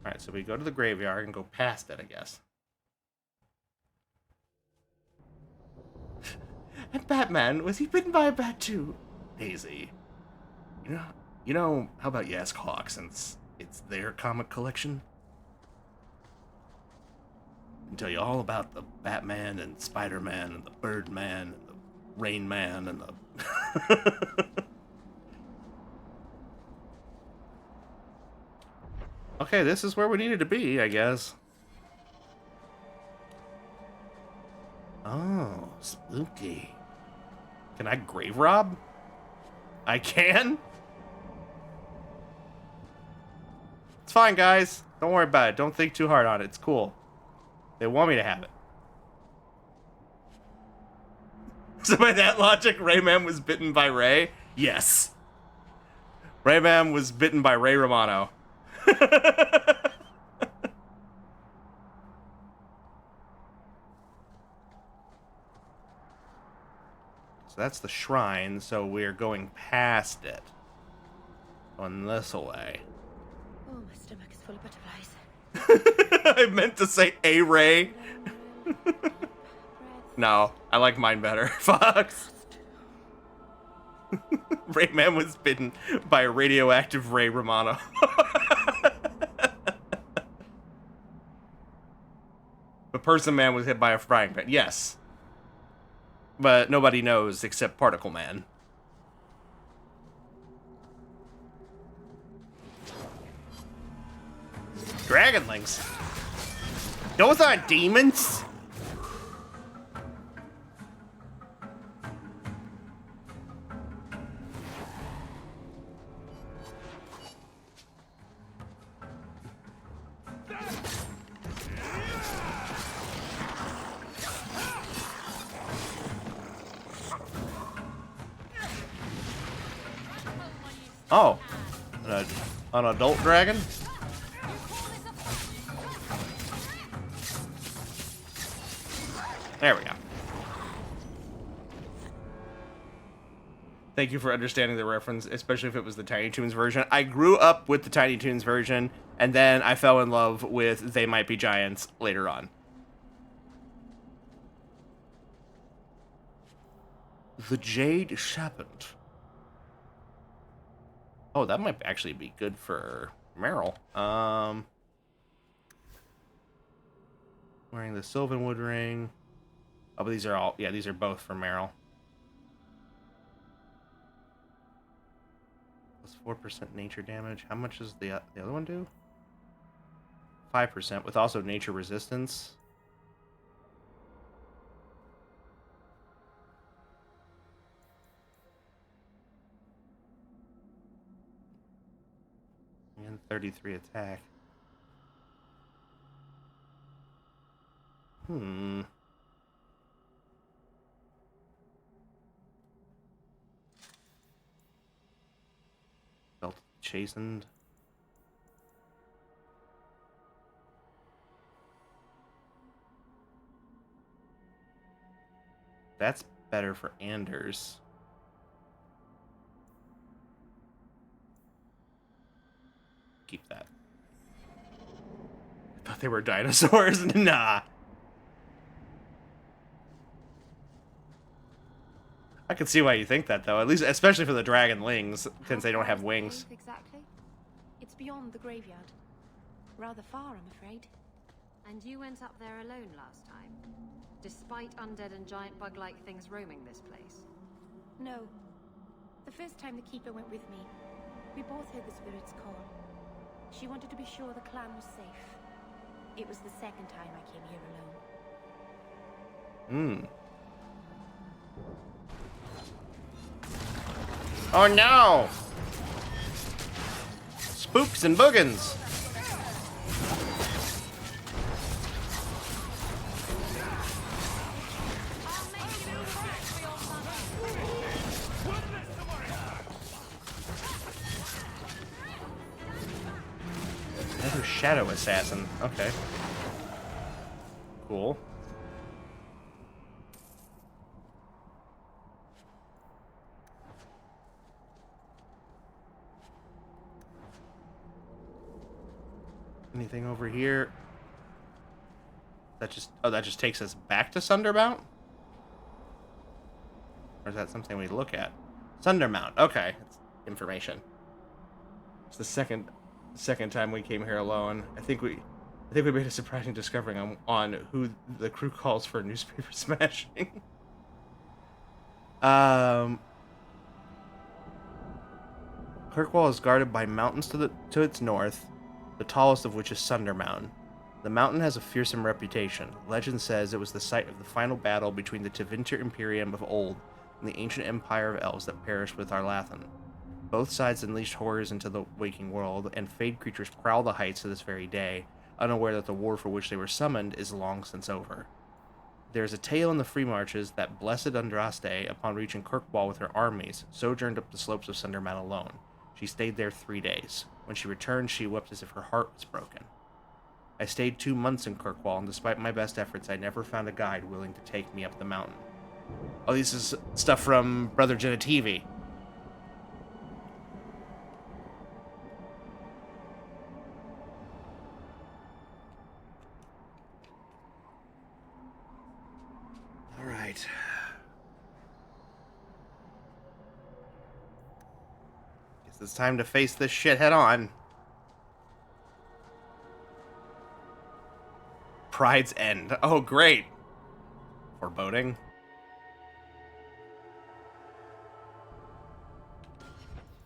Alright, so we go to the graveyard and go past it, I guess. And Batman, was he bitten by a bat too? Daisy. You know, how about you ask Hawk, since it's their comic collection? I can tell you all about the Batman and Spider-Man and the Birdman and the Rain Man and the... Okay, this is where we needed to be, I guess. Oh, spooky. Can I grave rob? I can? It's fine, guys. Don't worry about it. Don't think too hard on it. It's cool. They want me to have it. So by that logic, Rayman was bitten by Ray? Yes. Rayman was bitten by Ray Romano. So that's the shrine, so we're going past it. On this way. Oh, my stomach is full of butterflies. I meant to say a ray. No, I like mine better. Fox. Rayman was bitten by a radioactive Ray Romano. The Person Man was hit by a frying pan. Yes. But nobody knows except Particle Man. Dragonlings. Those aren't demons. Oh, an adult dragon? There we go. Thank you for understanding the reference, especially if it was the Tiny Toons version. I grew up with the Tiny Toons version, and then I fell in love with They Might Be Giants later on. The Jade Serpent. Oh, that might actually be good for Meryl. Wearing the Sylvanwood ring. Oh, but these are all, yeah, these are both for Meryl. Plus 4% nature damage. How much does the other one do? 5% with also nature resistance. And 33 attack. Belt chastened. That's better for Anders. Keep that. I thought they were dinosaurs. Nah. I can see why you think that, though. At least, especially for the dragonlings, since they don't have wings. Exactly. It's beyond the graveyard. Rather far, I'm afraid. And you went up there alone last time, despite undead and giant bug-like things roaming this place? No. The first time the Keeper went with me, we both heard the Spirit's call. She wanted to be sure the clan was safe. It was the second time I came here alone. Oh no! Spooks and boogans! Another shadow assassin. Okay. Cool. Anything over here? That just takes us back to Sundermount? Or is that something we look at? Sundermount. Okay, it's information. It's the second time we came here alone. I think we made a surprising discovery on who the crew calls for newspaper smashing. Kirkwall is guarded by mountains to its north, the tallest of which is Sundermount. The mountain has a fearsome reputation. Legend says it was the site of the final battle between the Tevinter Imperium of old and the ancient empire of elves that perished with Arlathan. Both sides unleashed horrors into the waking world, and fade creatures prowl the heights to this very day, unaware that the war for which they were summoned is long since over. There is a tale in the Free Marches that Blessed Andraste, upon reaching Kirkwall with her armies, sojourned up the slopes of Sundermount alone. She stayed there 3 days. When she returned, she wept as if her heart was broken. I stayed 2 months in Kirkwall, and despite my best efforts, I never found a guide willing to take me up the mountain. Oh, this is stuff from Brother Genitivi. All right. Guess it's time to face this shit head on. Pride's End. Oh, great. Foreboding.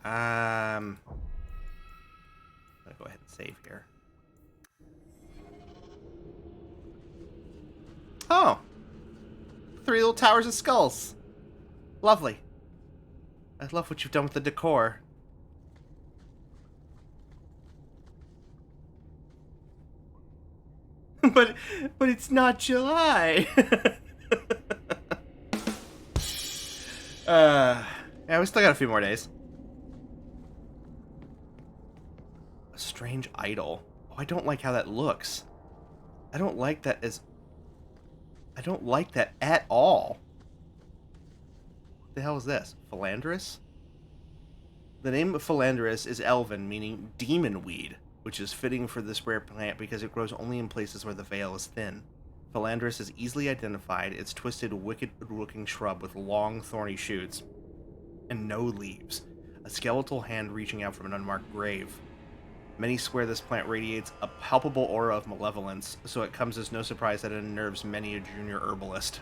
I'm gonna go ahead and save here. Oh. 3 little towers of skulls. Lovely. I love what you've done with the decor. but it's not July. Yeah, we still got a few more days. A strange idol. Oh, I don't like how that looks. I don't like that at all. What the hell is this? Philandris? The name of Philandris is Elven, meaning demon weed, which is fitting for this rare plant because it grows only in places where the veil is thin. Philandris is easily identified. It's twisted, wicked-looking shrub with long, thorny shoots and no leaves. A skeletal hand reaching out from an unmarked grave. Many swear this plant radiates a palpable aura of malevolence, so it comes as no surprise that it unnerves many a junior herbalist.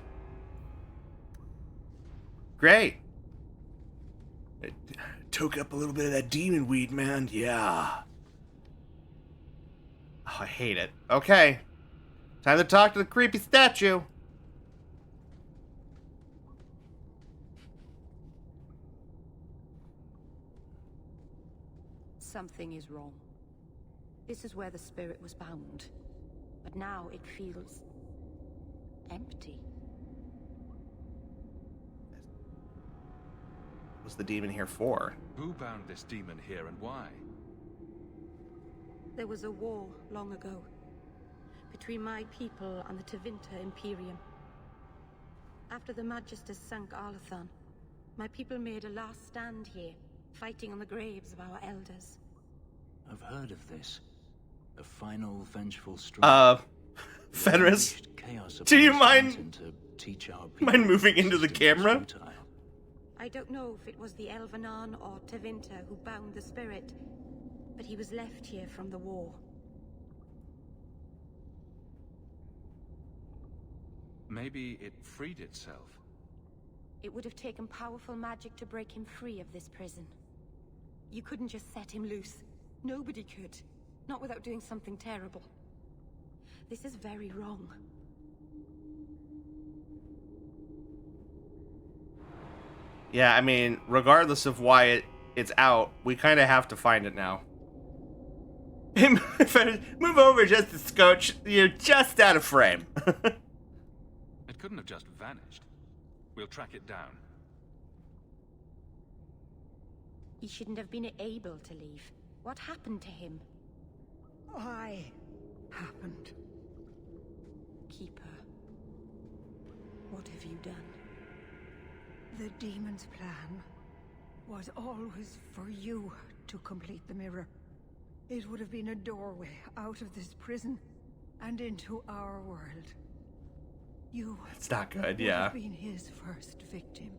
Great! It took up a little bit of that demon weed, man. Yeah. Oh, I hate it. Okay. Time to talk to the creepy statue. Something is wrong. This is where the spirit was bound. But now it feels empty. What's the demon here for? Who bound this demon here and why? There was a war long ago between my people and the Tevinter Imperium. After the Magisters sank Arlathan, my people made a last stand here, fighting on the graves of our elders. I've heard of this. A final vengeful strike. Fenris, do you mind moving into the camera? I don't know if it was the Elvenan or Tevinter who bound the spirit, but he was left here from the war. Maybe it freed itself. It would have taken powerful magic to break him free of this prison. You couldn't just set him loose. Nobody could. Not without doing something terrible. This is very wrong. Yeah, I mean, regardless of why it's out, we kind of have to find it now. Move over just a scotch. You're just out of frame. It couldn't have just vanished. We'll track it down. He shouldn't have been able to leave. What happened to him? I happened. Keeper, what have you done? The demon's plan was always for you to complete the mirror. It would have been a doorway out of this prison and into our world. You It's not good, would yeah. have been his first victim.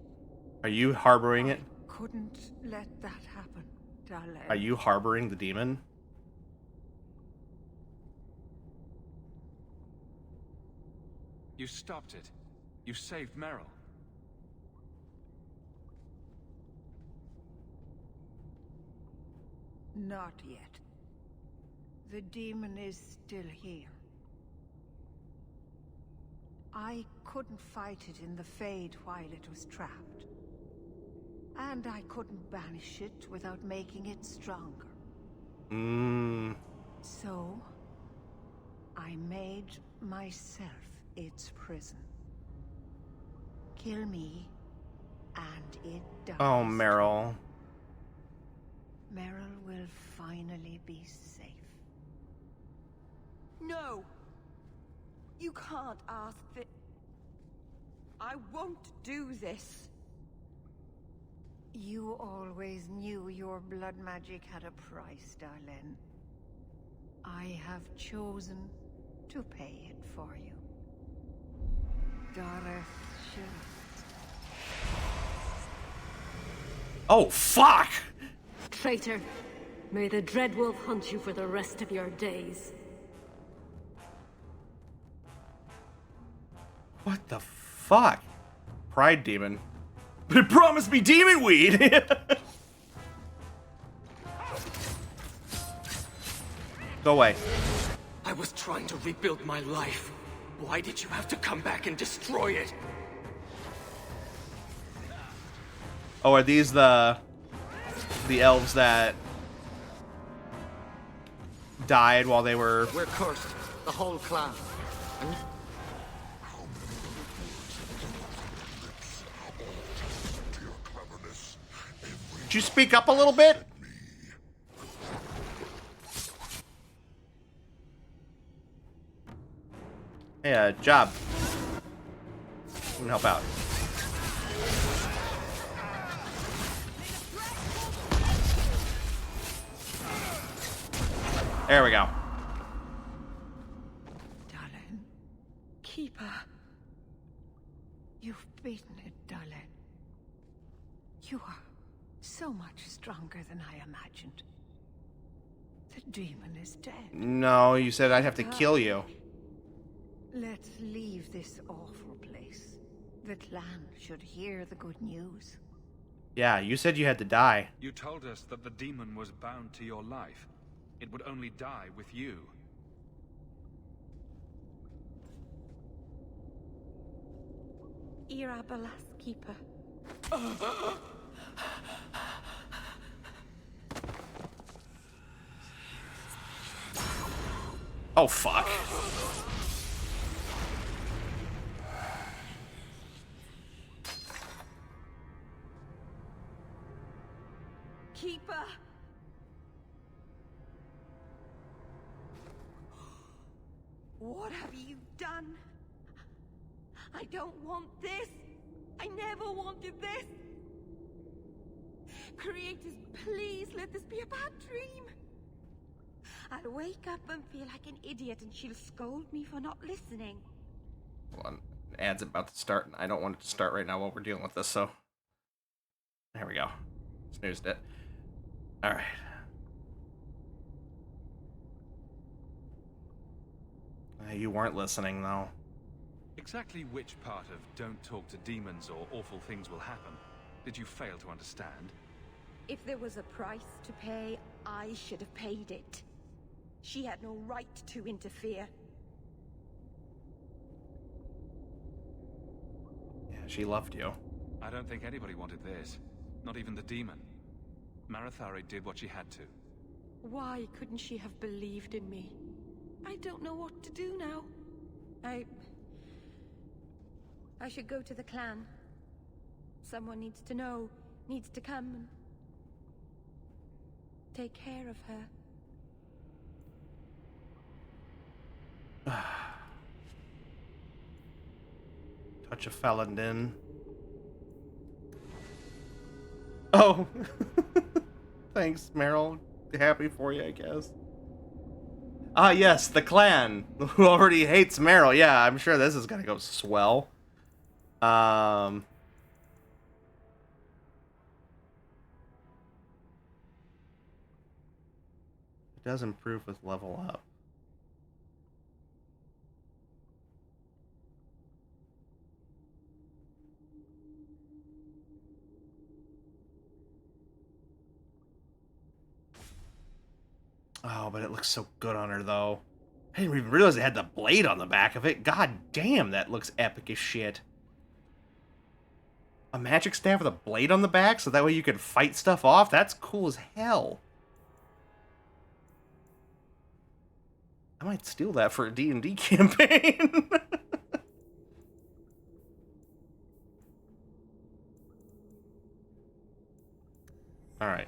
Are you harboring it? Couldn't let that happen, darling. Are you harboring the demon? You stopped it. You saved Meryl. Not yet. The demon is still here. I couldn't fight it in the Fade while it was trapped. And I couldn't banish it without making it stronger. So, I made myself its prison. Kill me, and it dies. Oh, Meryl. Meryl will finally be safe. No! You can't ask that... I won't do this. You always knew your blood magic had a price, darling. I have chosen to pay it for you. Gareth Sheriff. Oh, fuck! Traitor, may the Dreadwolf hunt you for the rest of your days. What the fuck? Pride demon. But promise me demon weed! Go away. I was trying to rebuild my life. Why did you have to come back and destroy it? Oh, are these the elves that died while they were... We're cursed. The whole clan. Could you speak up a little bit? Hey, job. I'm gonna help out. There we go. Darling. Keeper. You've beaten it, darling. You are so much stronger than I imagined. The demon is dead. No, you said I'd have to kill you. Let's leave this awful place. The clan should hear the good news. Yeah, you said you had to die. You told us that the demon was bound to your life. It would only die with you. Irabalas, Keeper. Oh, fuck. Keeper! What have you done? I don't want this. I never wanted this. Creators, please let this be a bad dream. I'll wake up and feel like an idiot and she'll scold me for not listening. Hold on. Ad's about to start, and I don't want it to start right now while we're dealing with this, so... There we go. Snoozed it. Alright. You weren't listening, though. Exactly which part of don't talk to demons or awful things will happen did you fail to understand? If there was a price to pay, I should have paid it. She had no right to interfere. Yeah, she loved you. I don't think anybody wanted this. Not even the demon. Marathari did what she had to. Why couldn't she have believed in me? I don't know what to do now. I should go to the clan. Someone needs to know, needs to come and take care of her. Touch a Felondin. Oh. Thanks, Meryl. Happy for you, I guess. Ah, yes, the clan, who already hates Meryl. Yeah, I'm sure this is gonna go swell. It does improve with level up. Oh, but it looks so good on her, though. I didn't even realize it had the blade on the back of it. God damn, that looks epic as shit. A magic staff with a blade on the back, so that way you can fight stuff off? That's cool as hell. I might steal that for a D&D campaign. Alright.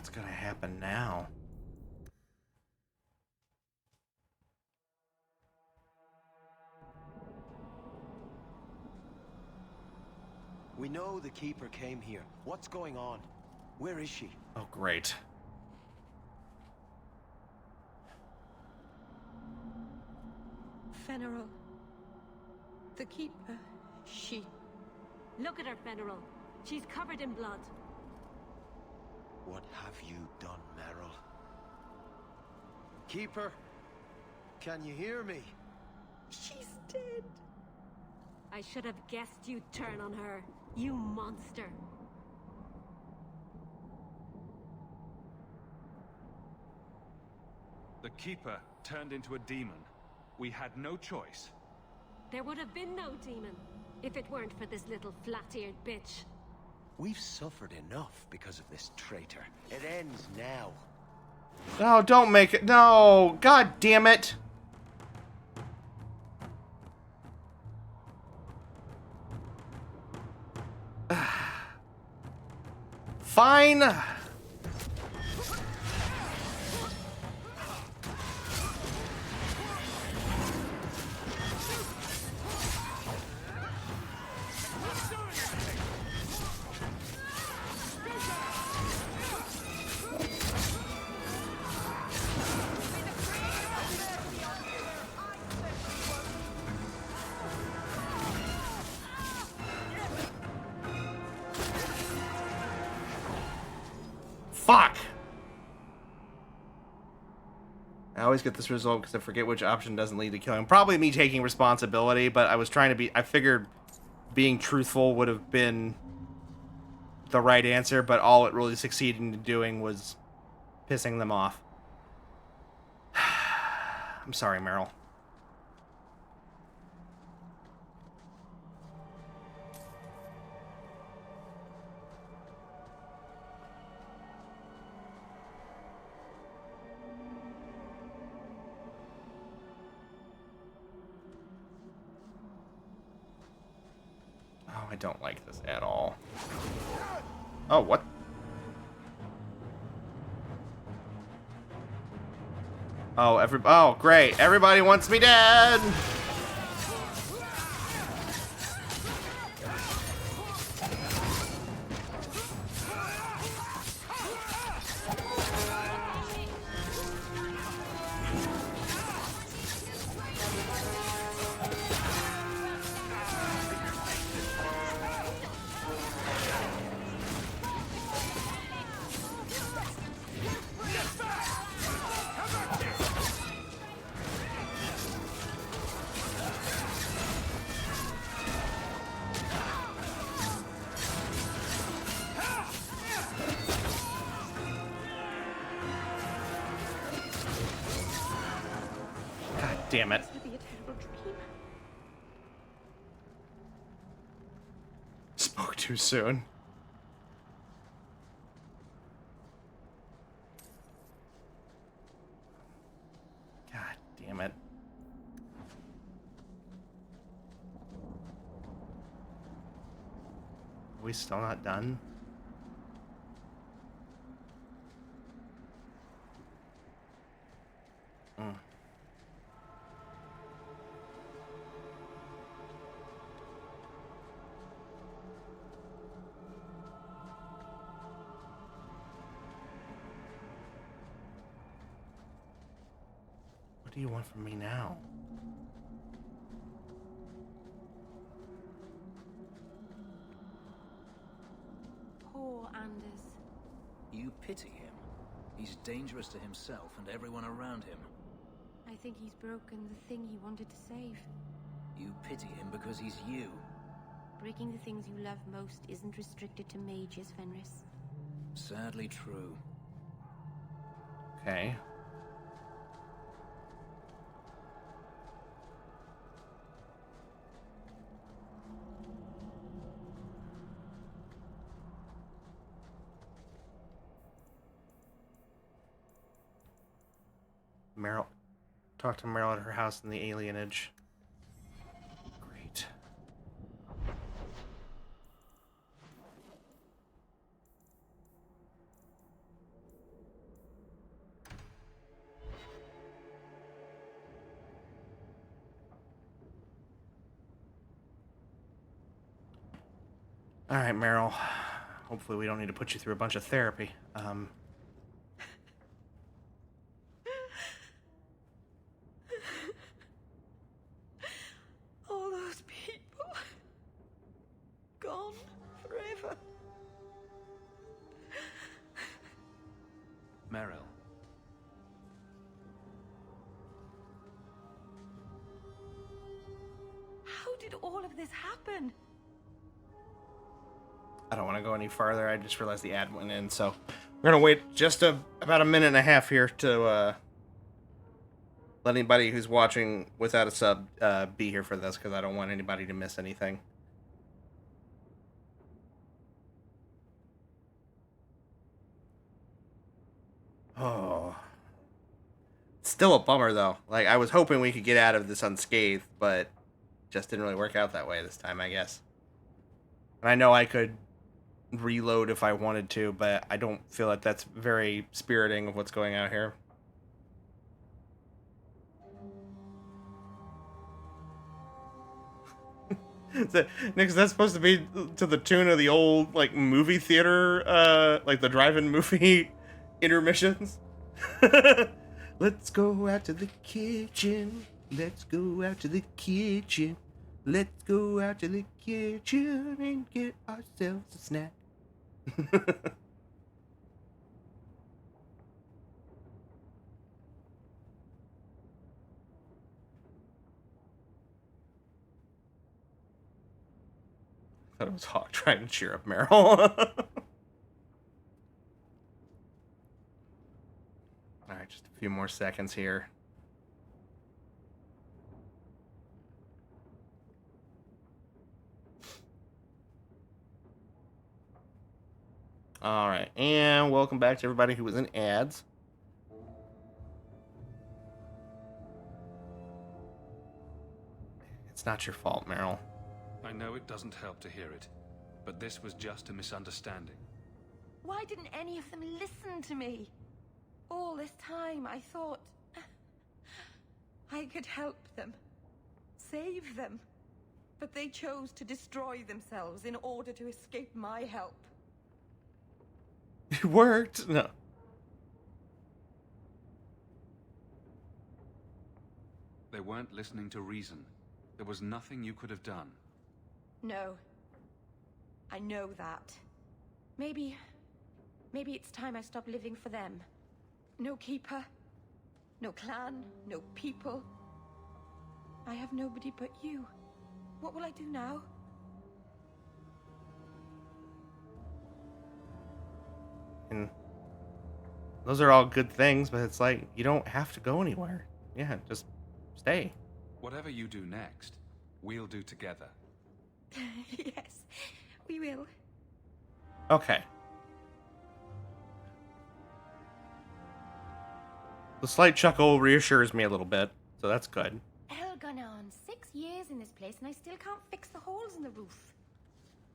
What's gonna happen now? We know the Keeper came here. What's going on? Where is she? Oh, great. Fenrir. The Keeper. She... Look at her, Fenrir. She's covered in blood. What have you done, Meryl? Keeper? Can you hear me? She's dead. I should have guessed you'd turn on her, you monster. The Keeper turned into a demon. We had no choice. There would have been no demon, if it weren't for this little flat-eared bitch. We've suffered enough because of this traitor. It ends now. No, don't make it. No, god damn it. Fine. Fuck! I always get this result because I forget which option doesn't lead to killing. Probably me taking responsibility, but I was trying to be... I figured being truthful would have been the right answer, but all it really succeeded in doing was pissing them off. I'm sorry, Meryl. Oh, I don't like this at all. Oh, what? Oh, oh, great. Everybody wants me dead! Damn it. This would be a terrible dream. Spoke too soon. God damn it. Are we still not done? What do you want from me now? Poor Anders. You pity him. He's dangerous to himself and everyone around him. I think he's broken the thing he wanted to save. You pity him because he's you. Breaking the things you love most isn't restricted to mages, Fenris. Sadly true. Okay. Meryl. Talk to Meryl at her house in the alienage. Great. All right, Meryl. Hopefully we don't need to put you through a bunch of therapy. All those people gone forever. Meryl. How did all of this happen? I don't want to go any farther. I just realized the ad went in, so we're gonna wait just about a minute and a half here to let anybody who's watching without a sub be here for this, because I don't want anybody to miss anything. Oh, still a bummer though. Like, I was hoping we could get out of this unscathed, but just didn't really work out that way this time, I guess. And I know I could reload if I wanted to, but I don't feel like that's very spiriting of what's going on here. Nick, is that supposed to be to the tune of the old, like, movie theater, like the drive-in movie intermissions? Let's go out to the kitchen. Let's go out to the kitchen. Let's go out to the kitchen and get ourselves a snack. I thought it was Hawk trying to cheer up Meryl. Alright, just a few more seconds here. Alright, and welcome back to everybody who was in ads. It's not your fault, Meryl. I know it doesn't help to hear it, but this was just a misunderstanding. Why didn't any of them listen to me? All this time, I thought I could help them, save them. But they chose to destroy themselves in order to escape my help. It worked. No. They weren't listening to reason. There was nothing you could have done. No. I know that. Maybe it's time I stop living for them. No keeper, no clan, no people. I have nobody but you. What will I do now? And those are all good things, but it's like, you don't have to go anywhere. Yeah, just stay. Whatever you do next, we'll do together. Yes, we will. Okay. The slight chuckle reassures me a little bit, so that's good. Hell gone on 6 years in this place and I still can't fix the holes in the roof.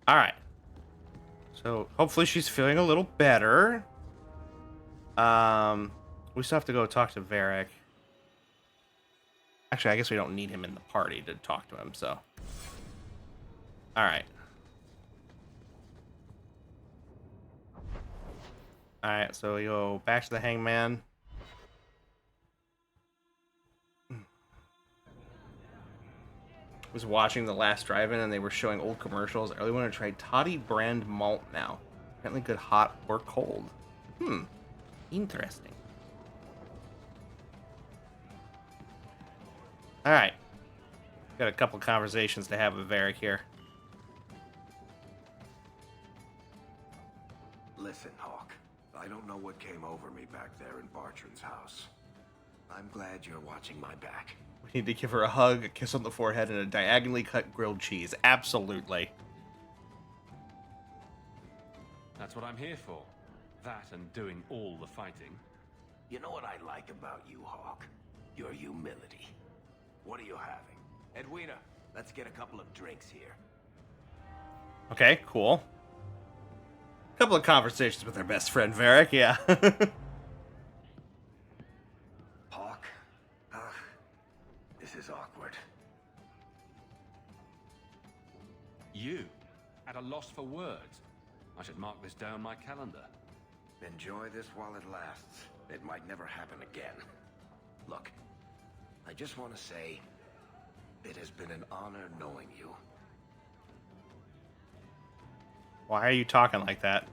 Alright. So, hopefully she's feeling a little better. We still have to go talk to Varric. Actually, I guess we don't need him in the party to talk to him, so. Alright. Alright, so we go back to the Hangman. Was watching the last drive-in and they were showing old commercials. I really want to try Toddy brand malt now. Apparently good hot or cold. Interesting. Alright. Got a couple conversations to have with Varric here. Listen, Hawk. I don't know what came over me back there in Bartran's house. I'm glad you're watching my back. We need to give her a hug, a kiss on the forehead, and a diagonally cut grilled cheese. Absolutely. That's what I'm here for. That and doing all the fighting. You know what I like about you, Hawk? Your humility. What are you having? Edwina, let's get a couple of drinks here. Okay, cool. Couple of conversations with our best friend, Varric, yeah. Hawk? This is awkward. You? At a loss for words. I should mark this down my calendar. Enjoy this while it lasts. It might never happen again. Look, I just want to say, it has been an honor knowing you. Why are you talking like that?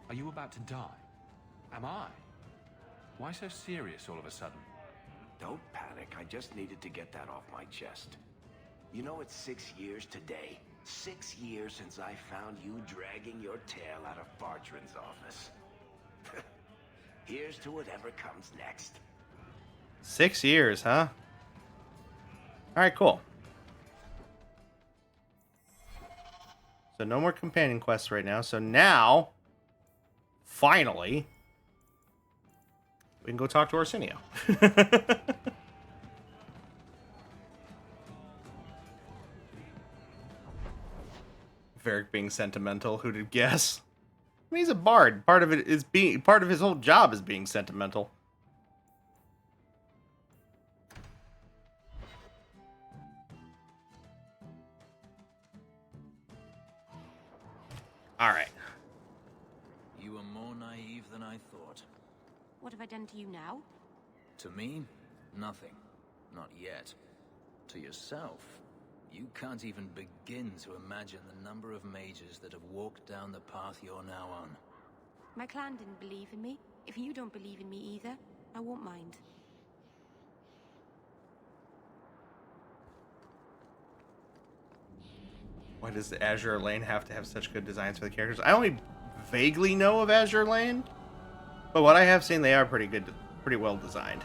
Are you about to die? Am I? Why so serious all of a sudden? Don't panic. I just needed to get that off my chest. You know, it's 6 years today. 6 years since I found you dragging your tail out of Bartran's office. Here's to whatever comes next. 6 years, huh? Alright, cool. So no more companion quests right now. So now, finally, we can go talk to Arsenio. Varric being sentimental. Who did guess? I mean, he's a bard. Part of his whole job is being sentimental. All right. You were more naive than I thought. What have I done to you now? To me, nothing. Not yet. To yourself, you can't even begin to imagine the number of mages that have walked down the path you're now on. My clan didn't believe in me. If you don't believe in me either, I won't mind. Why does the Azure Lane have to have such good designs for the characters? I only vaguely know of Azure Lane, but what I have seen, they are pretty good, pretty well designed.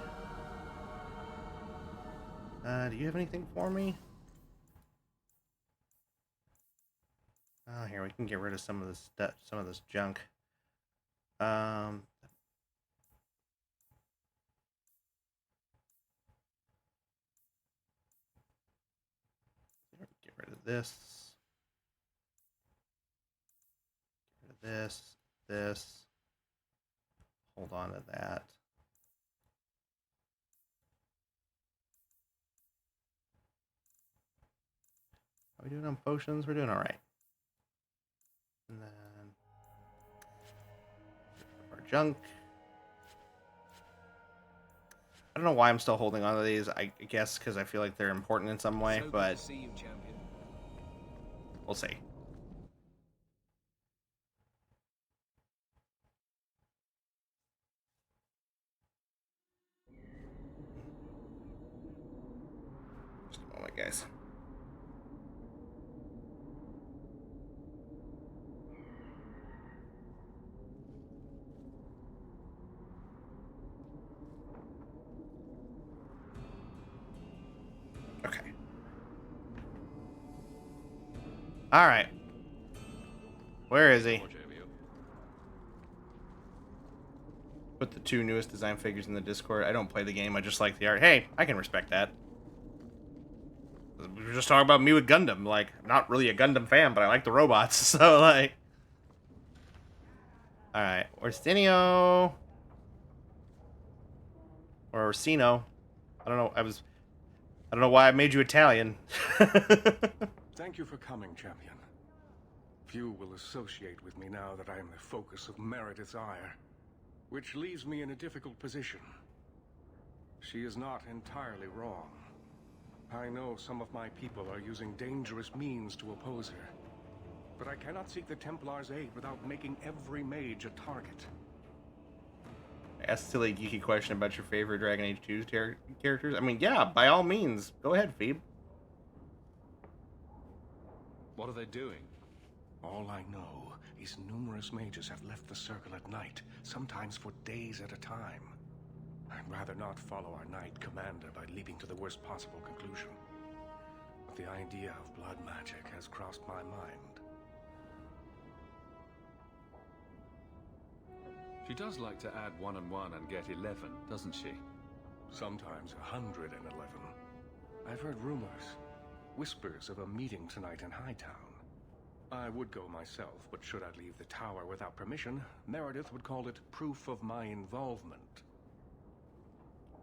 Do you have anything for me? Oh, here, we can get rid of some of this stuff, some of this junk. Get rid of this. Get rid of this. Hold on to that. How are we doing on potions? We're doing all right. And then our junk. I don't know why I'm still holding on to these. I guess because I feel like they're important in some way, but we'll see. Just a moment, guys. Okay. All right. Where is he? Put the 2 newest design figures in the Discord. I don't play the game. I just like the art. Hey, I can respect that. We were just talking about me with Gundam. Like, I'm not really a Gundam fan, but I like the robots. So, like... Alright. Orsino. Or Orsino. I don't know. I don't know why I made you Italian. Thank you for coming, champion. Few will associate with me now that I am the focus of Meredith's ire, which leaves me in a difficult position. She is not entirely wrong. I know some of my people are using dangerous means to oppose her, but I cannot seek the Templar's aid without making every mage a target. Ask a silly geeky question about your favorite Dragon Age 2 characters. I mean, yeah, by all means. Go ahead, Phoebe. What are they doing? All I know is numerous mages have left the circle at night, sometimes for days at a time. I'd rather not follow our knight commander by leaping to the worst possible conclusion. But the idea of blood magic has crossed my mind. She does like to add 1 and 1 and get 11, doesn't she? Sometimes 111. I've heard rumors, whispers of a meeting tonight in Hightown. I would go myself, but should I leave the tower without permission, Meredith would call it proof of my involvement.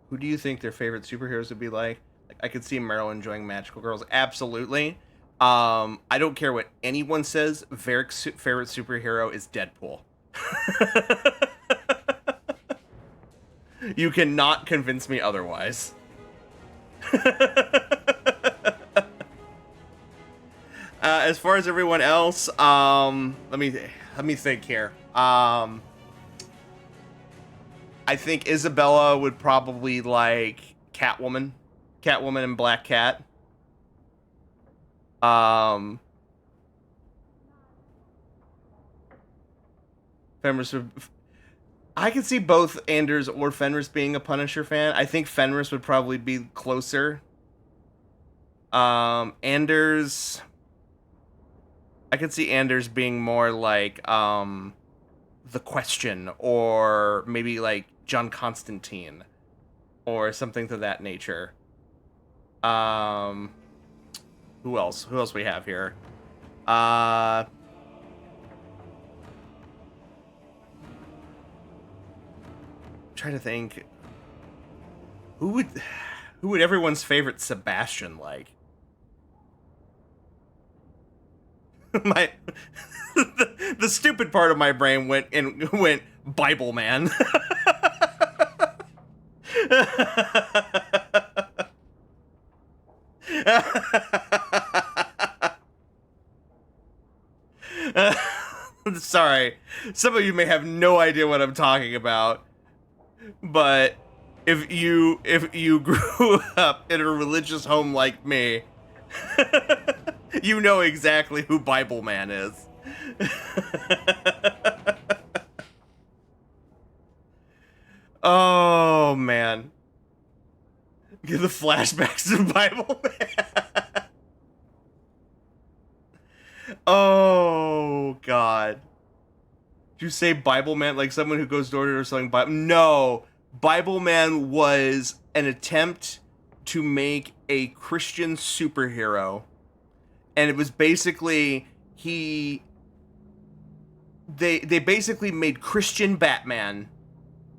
Who do you think their favorite superheroes would be like? I could see Meryl enjoying magical girls, absolutely. I don't care what anyone says. Varric's favorite superhero is Deadpool. You cannot convince me otherwise. As far as everyone else, let me think here. I think Isabella would probably like Catwoman and Black Cat. Fenris would, I could see both Anders or Fenris being a Punisher fan. I think Fenris would probably be closer. Anders, I could see Anders being more like The Question, or maybe like John Constantine, or something to that nature. Who else? Who else we have here? Trying to think. Who would everyone's favorite Sebastian like? My the stupid part of my brain went Bible Man. Sorry, some of you may have no idea what I'm talking about, but if you grew up in a religious home like me, you know exactly who Bible Man is. Oh man, get the flashbacks of Bible Man. Oh god. Did you say Bible Man like someone who goes door to door selling Bible? No, Bible Man was an attempt to make a Christian superhero, and it was basically they basically made Christian Batman,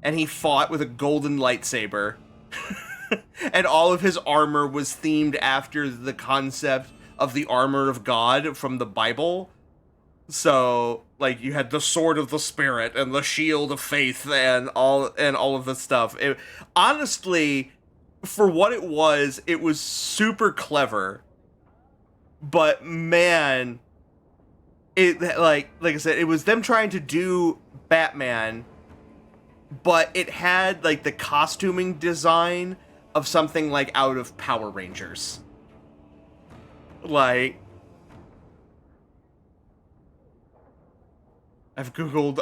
and he fought with a golden lightsaber, and all of his armor was themed after the concept of the armor of God from the Bible. So, like, you had the sword of the spirit and the shield of faith and all of this stuff. Honestly, for what it was super clever. But man, it like I said, it was them trying to do Batman, but it had like the costuming design of something like out of Power Rangers. Like, I've cackled,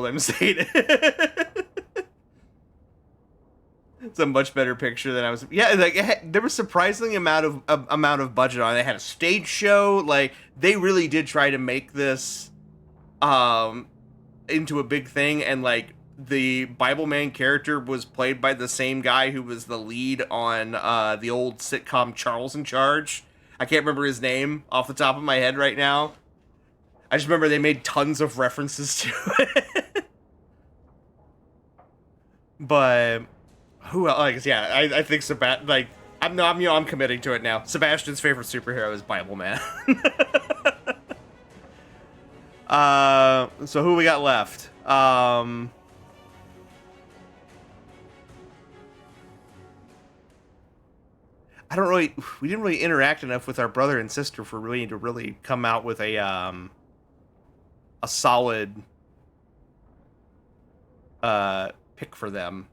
I'm saying it. It's a much better picture than I was. Yeah, like there was surprisingly amount of budget on it. They had a stage show. Like, they really did try to make this into a big thing, and like the Bible Man character was played by the same guy who was the lead on the old sitcom Charles in Charge. I can't remember his name off the top of my head right now. I just remember they made tons of references to it. But who else? Like, yeah, I think I'm committing to it now. Sebastian's favorite superhero is Bible Man. So who we got left? We didn't really interact enough with our brother and sister for really to really come out with a solid pick for them.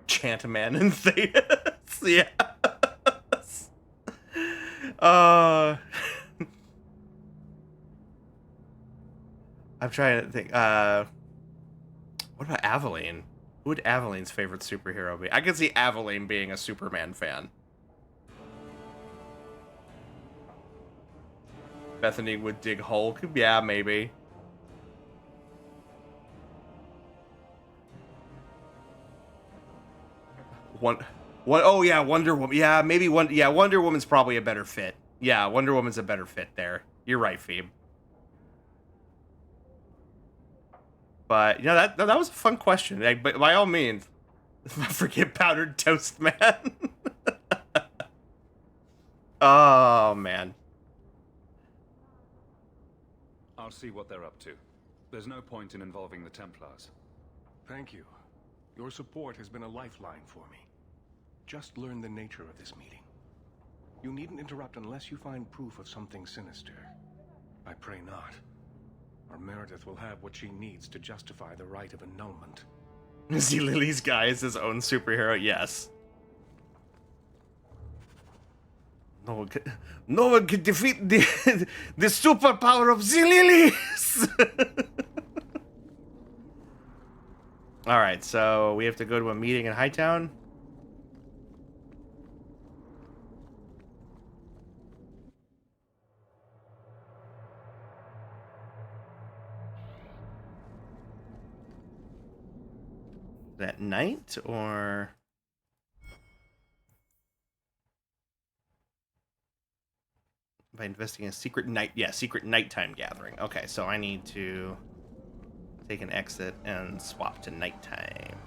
Chantman and Theus, yes. I'm trying to think. What about Aveline? Who would Aveline's favorite superhero be? I could see Aveline being a Superman fan. Bethany would dig Hulk. Yeah, maybe. Oh yeah, Wonder Woman. Yeah, maybe Wonder Woman's probably a better fit. Yeah, Wonder Woman's a better fit there. You're right, Phoebe. But, you know, that was a fun question. Like, but by all means, forget powdered toast, man. Oh, Oh, man. I'll see what they're up to. There's no point in involving the Templars. Thank you. Your support has been a lifeline for me. Just learn the nature of this meeting. You needn't interrupt unless you find proof of something sinister. I pray not. Or Meredith will have what she needs to justify the right of annulment. See, Lily's guy is his own superhero, yes. No one can defeat the superpower of the Lilies! Alright, so we have to go to a meeting in Hightown. At night, or... by investigating a secret night... yeah, secret nighttime gathering. Okay, so I need to take an exit and swap to nighttime.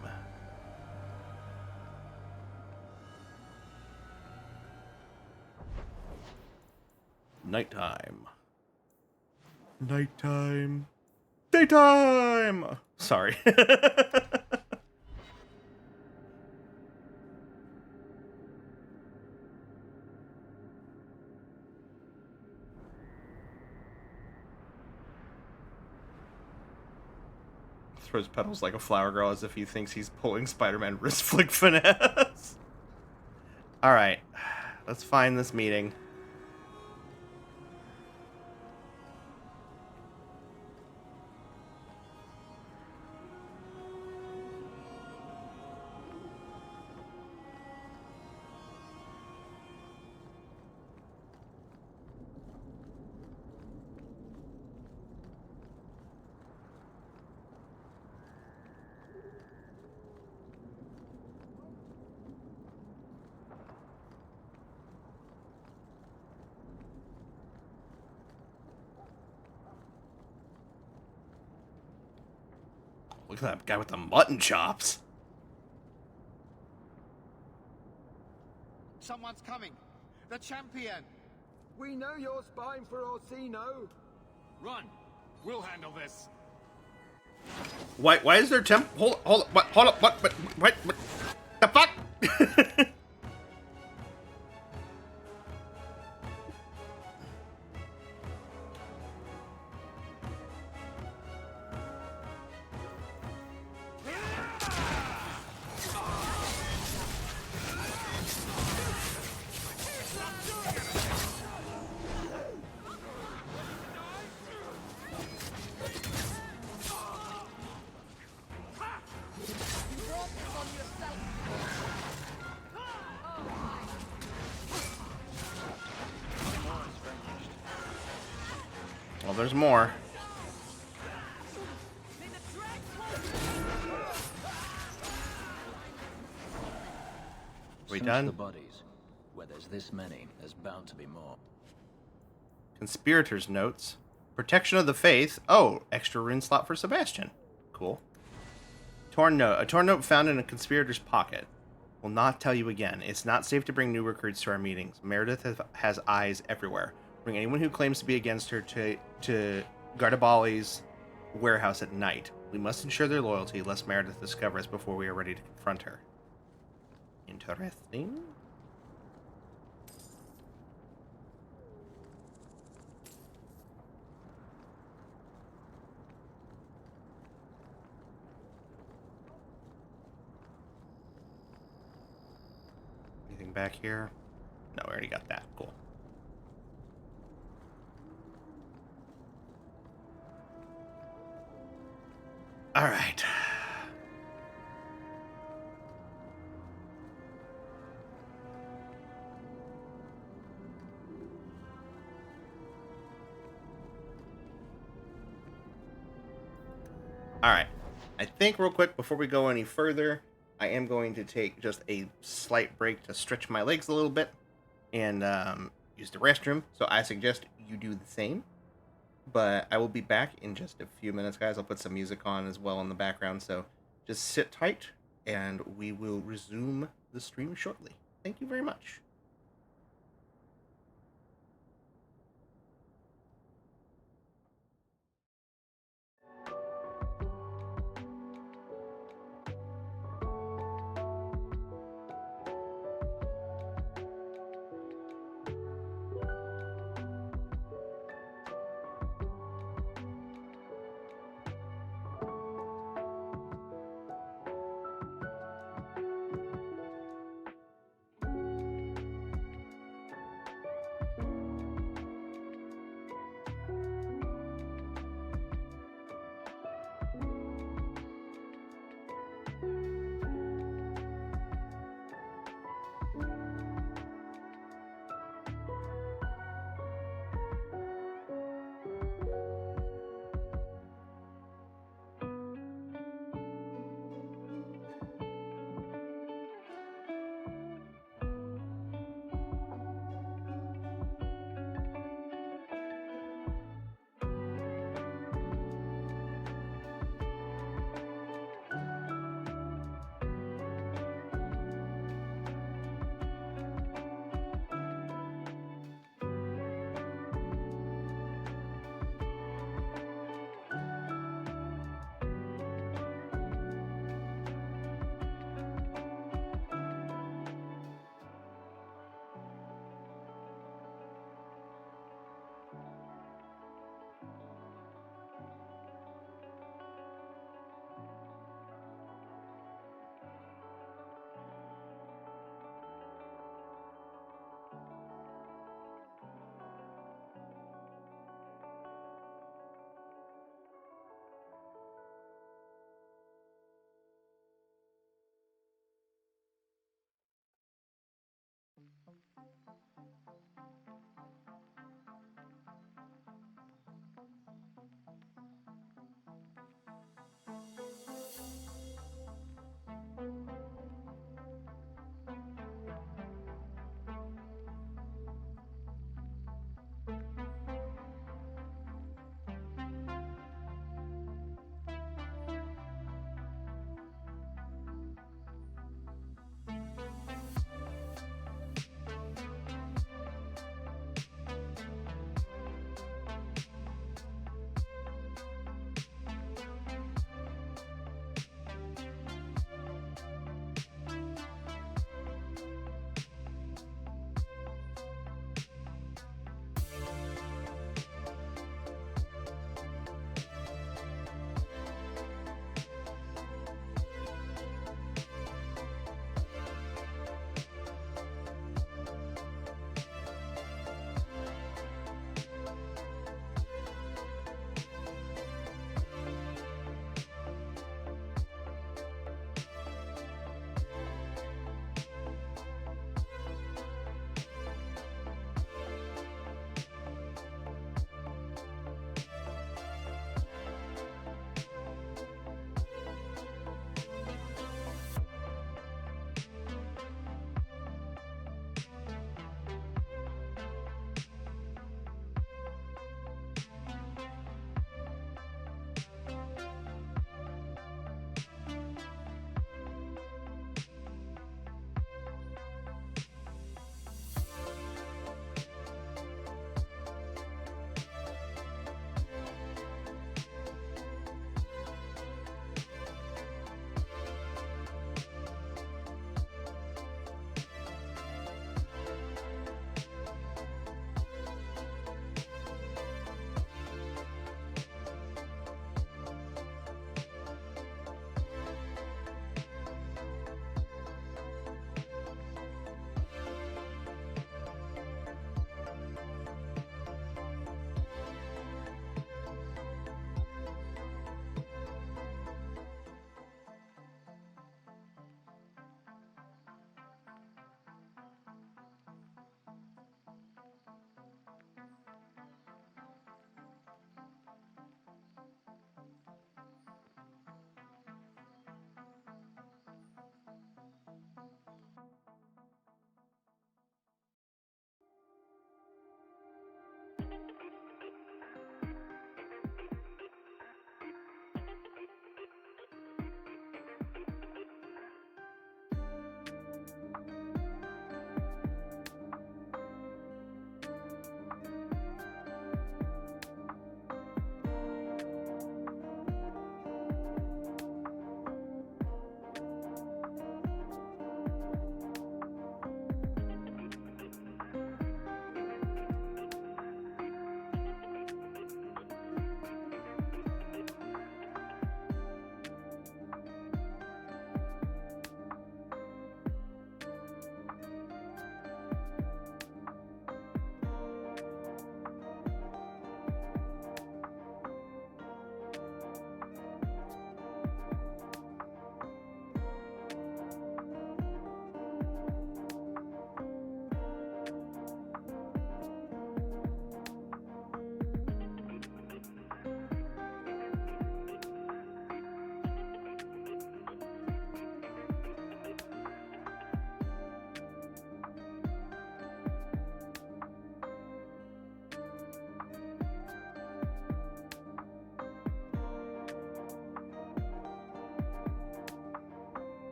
Nighttime. Nighttime. Daytime! Sorry. Throws petals like a flower girl as if he thinks he's pulling Spider-Man wrist flick finesse. Alright. Let's find this meeting. Look at that guy with the mutton chops. Someone's coming. The champion. We know you're spying for Orsino. Run. We'll handle this. Why is there hold up, what, the fuck? Well, there's more. We Search done? the bodies. Where there's this many, there's bound to be more. Conspirators notes. Protection of the faith. Oh, extra rune slot for Sebastian. Cool. Torn note. A torn note found in a conspirator's pocket. Will not tell you again. It's not safe to bring new recruits to our meetings. Meredith has eyes everywhere. Bring anyone who claims to be against her to Gardabali's warehouse at night. We must ensure their loyalty, lest Meredith discover us before we are ready to confront her. Interesting. Anything back here? No, we already got that. Cool. All right. All right. I think real quick before we go any further, I am going to take just a slight break to stretch my legs a little bit and use the restroom. So I suggest you do the same. But I will be back in just a few minutes, guys. I'll put some music on as well in the background. So just sit tight, and we will resume the stream shortly. Thank you very much.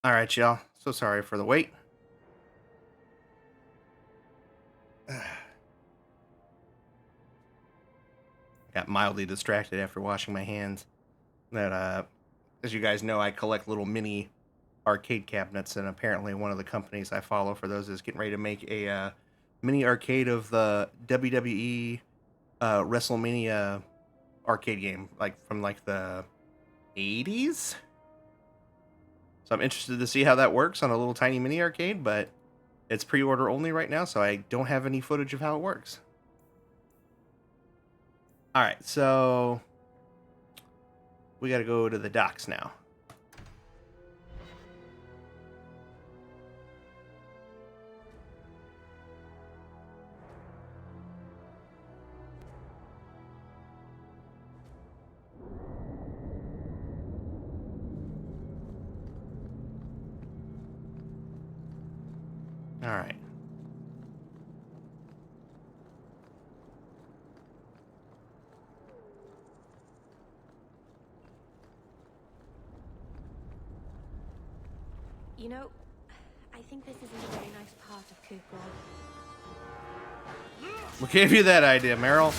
All right, y'all. So sorry for the wait. Got mildly distracted after washing my hands. That, as you guys know, I collect little mini arcade cabinets, and apparently one of the companies I follow for those is getting ready to make a mini arcade of the WWE WrestleMania arcade game, like from like the 80s. So I'm interested to see how that works on a little tiny mini arcade, but it's pre-order only right now, so I don't have any footage of how it works. All right, so we got to go to the docks now. All right. You know, I think this isn't a very nice part of Kirkwall. What gave you that idea, Meryl?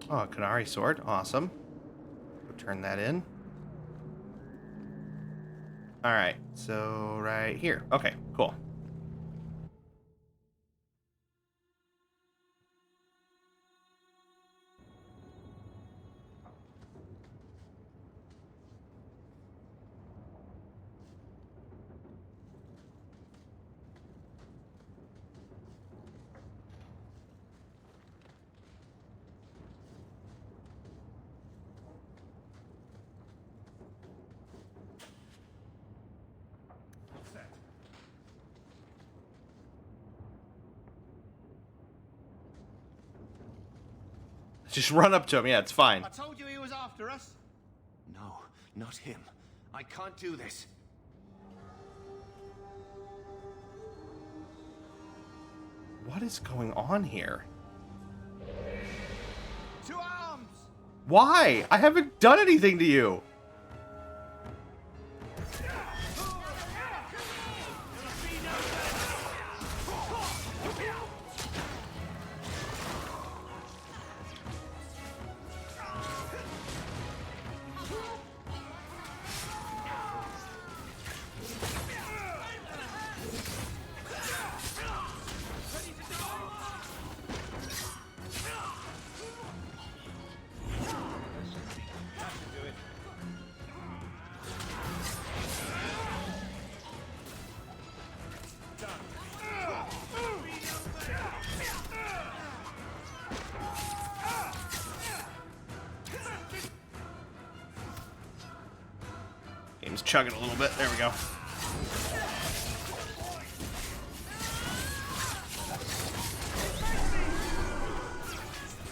Oh, a Canary sword. Awesome. We'll turn that in. All right. So right here. Okay, cool. Just run up to him. Yeah, it's fine. I told you he was after us. No, not him. I can't do this. What is going on here? To arms! Why? I haven't done anything to you. Game's chugging a little bit. There we go.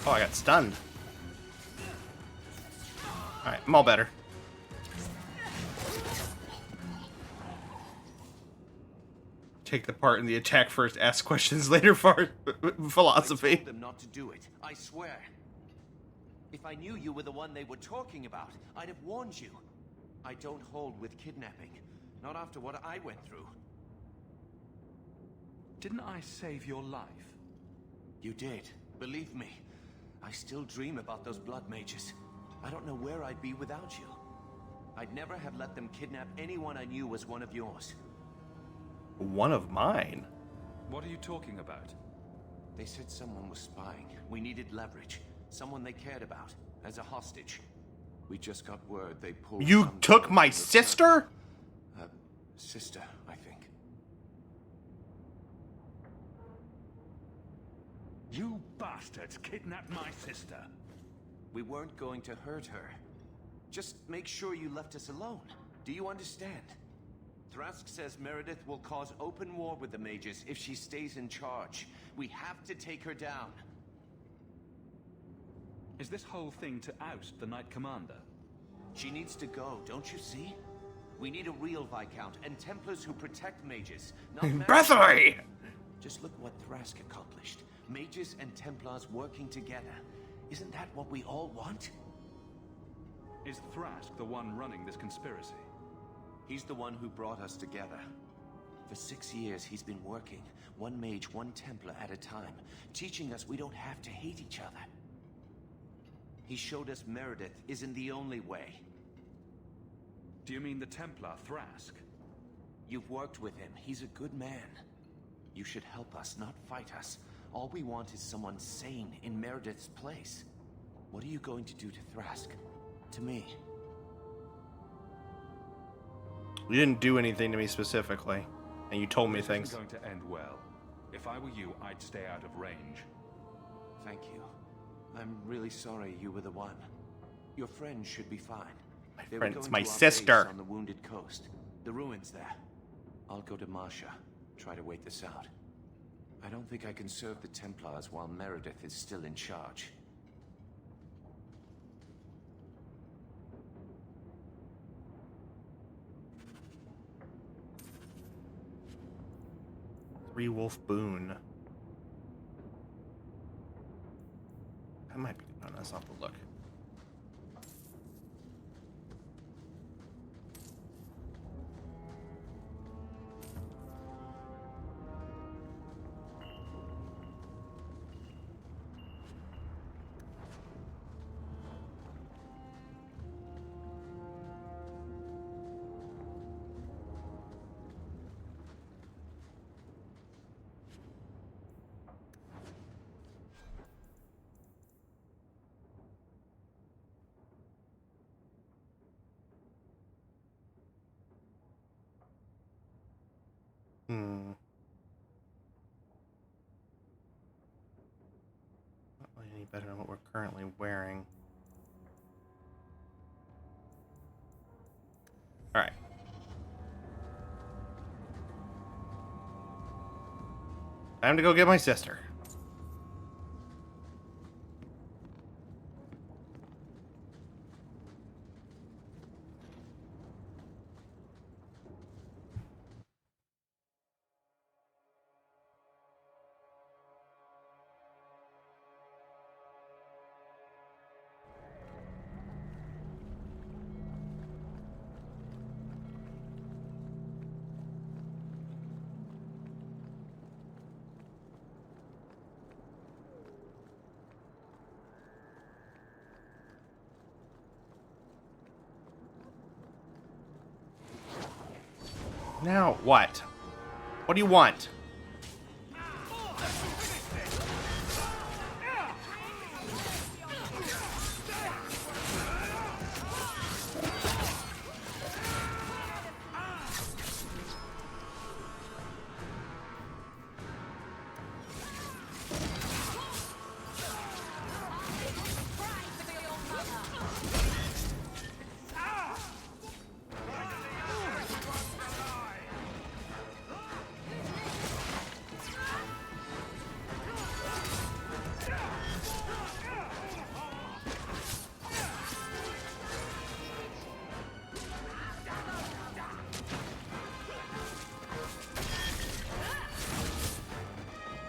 Oh, I got stunned. Alright, I'm all better. Take the part in the attack first, ask questions later for philosophy. I told them not to do it. I swear. If I knew you were the one they were talking about, I'd have warned you. I don't hold with kidnapping. Not after what I went through. Didn't I save your life? You did. Believe me. I still dream about those blood mages. I don't know where I'd be without you. I'd never have let them kidnap anyone I knew was one of yours. One of mine? What are you talking about? They said someone was spying. We needed leverage. Someone they cared about. As a hostage. We just got word they pulled. You took my sister? sister, I think. You bastards kidnapped my sister. We weren't going to hurt her. Just make sure you left us alone. Do you understand? Thrask says Meredith will cause open war with the mages if she stays in charge. We have to take her down. Is this whole thing to oust the Knight Commander? She needs to go, don't you see? We need a real Viscount and Templars who protect mages, not Breath away! Just look what Thrask accomplished. Mages and Templars working together. Isn't that what we all want? Is Thrask the one running this conspiracy? He's the one who brought us together. For 6 years, he's been working, one mage, one Templar at a time, teaching us we don't have to hate each other. He showed us Meredith isn't the only way. Do you mean the Templar, Thrask? You've worked with him. He's a good man. You should help us, not fight us. All we want is someone sane in Meredith's place. What are you going to do to Thrask? To me? You didn't do anything to me specifically, and you told me This things. isn't going to end well. If I were you, I'd stay out of range. Thank you. I'm really sorry you were the one. Your friend should be fine. They were friend, going it's my to our sister. base on the Wounded Coast. The ruins there. I'll go to Marsha. Try to wait this out. I don't think I can serve the Templars while Meredith is still in charge. Three Wolf Boon. That might be good on us. I'll have to look. Not really any better than what we're currently wearing. Alright. Time to go get my sister. Now what? What do you want?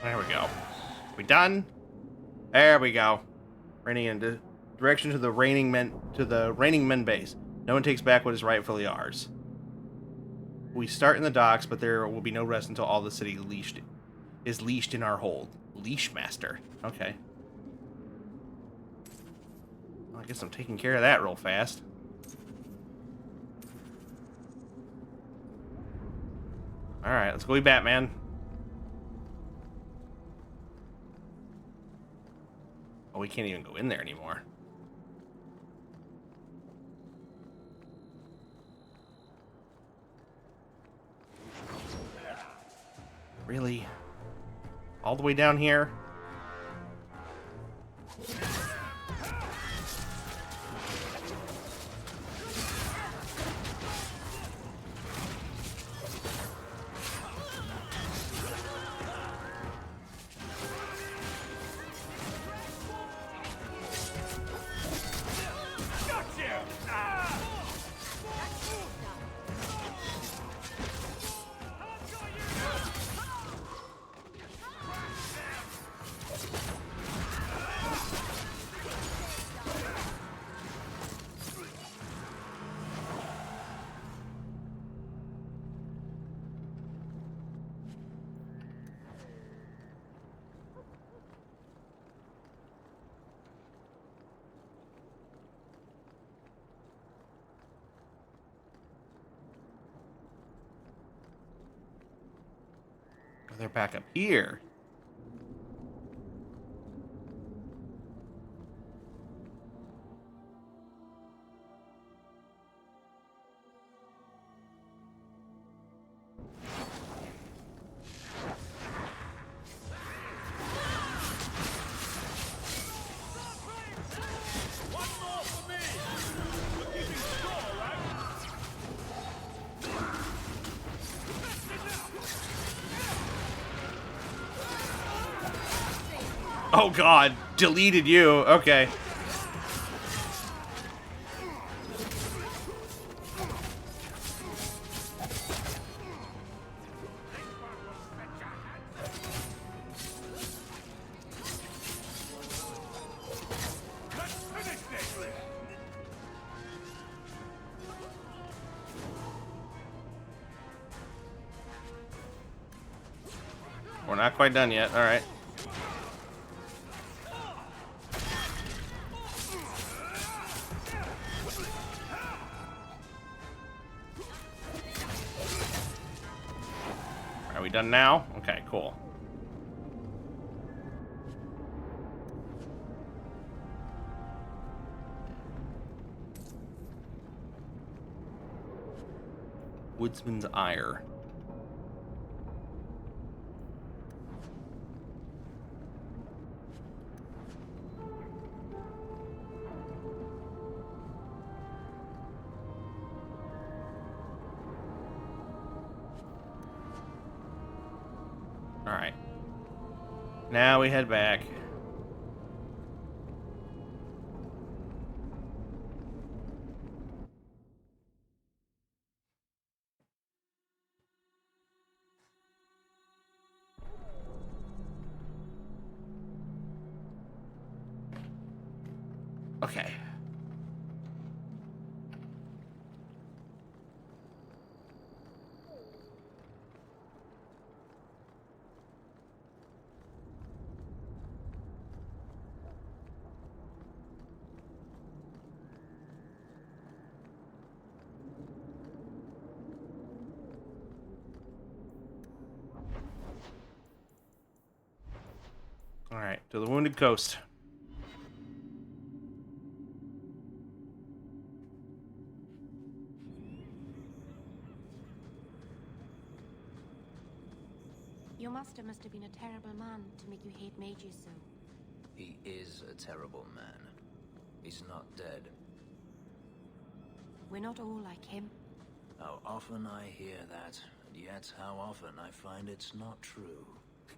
There we go. We done? There we go. Raining in direction to the reigning men base. No one takes back what is rightfully ours. We start in the docks, but there will be no rest until all the city is leashed in our hold. Leash master. Okay. Well, I guess I'm taking care of that real fast. Alright, let's go be Batman. Oh, we can't even go in there anymore. Really? All the way down here? Oh, they're back up here. Oh god, deleted you. Okay. We're not quite done yet. All right. Are we done now? Okay, cool. Woodsman's Ire. Alright. Now we head back. Okay. Alright, to the Wounded Coast. Your master must have been a terrible man to make you hate mages so. He is a terrible man. He's not dead. We're not all like him. How often I hear that, and yet how often I find it's not true.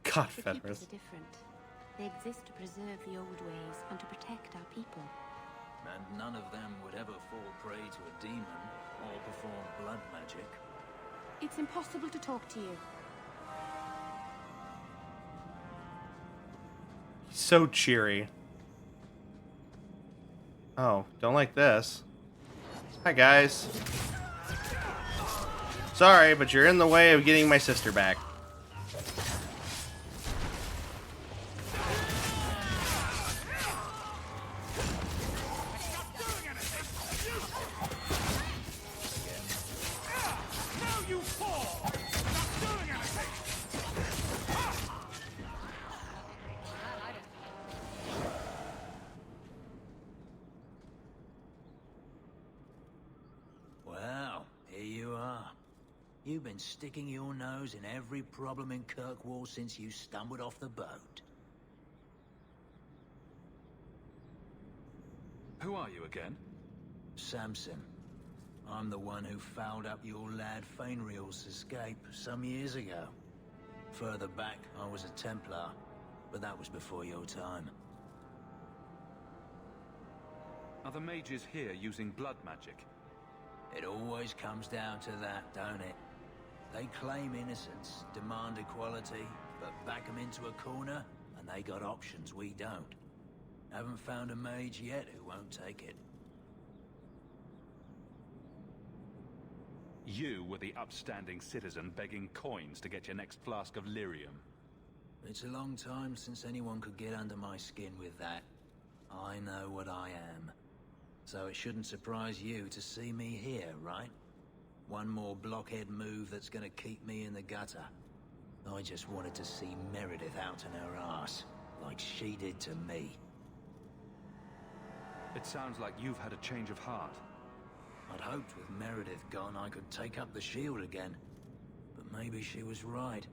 God, The Fenris. keepers are different. They exist to preserve the old ways and to protect our people. And none of them would ever fall prey to a demon or perform blood magic. It's impossible to talk to you. He's so cheery. Oh, don't like this. Hi, guys. Sorry, but you're in the way of getting my sister back. Well, here you are. You've been sticking your nose in every problem in Kirkwall since you stumbled off the boat. Who are you again? Samson. I'm the one who fouled up your lad Fainreal's escape some years ago. Further back, I was a Templar, but that was before your time. Are the mages here using blood magic? It always comes down to that, don't it? They claim innocence, demand equality, but back them into a corner, and they got options we don't. Haven't found a mage yet who won't take it. You were the upstanding citizen begging coins to get your next flask of lyrium. It's a long time since anyone could get under my skin with that. I know what I am. So it shouldn't surprise you to see me here, right? One more blockhead move that's gonna keep me in the gutter. I just wanted to see Meredith out in her ass, like she did to me. It sounds like you've had a change of heart. I'd hoped with Meredith gone I could take up the shield again. But maybe she was right.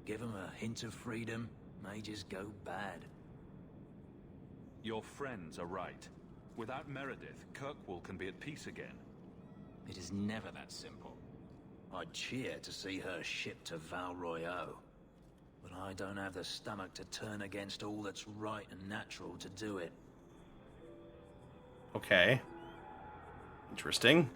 Give them a hint of freedom, mages go bad. Your friends are right. Without Meredith, Kirkwall can be at peace again. It is never that simple. I'd cheer to see her shipped to Val Royeaux. But I don't have the stomach to turn against all that's right and natural to do it. Okay. Interesting.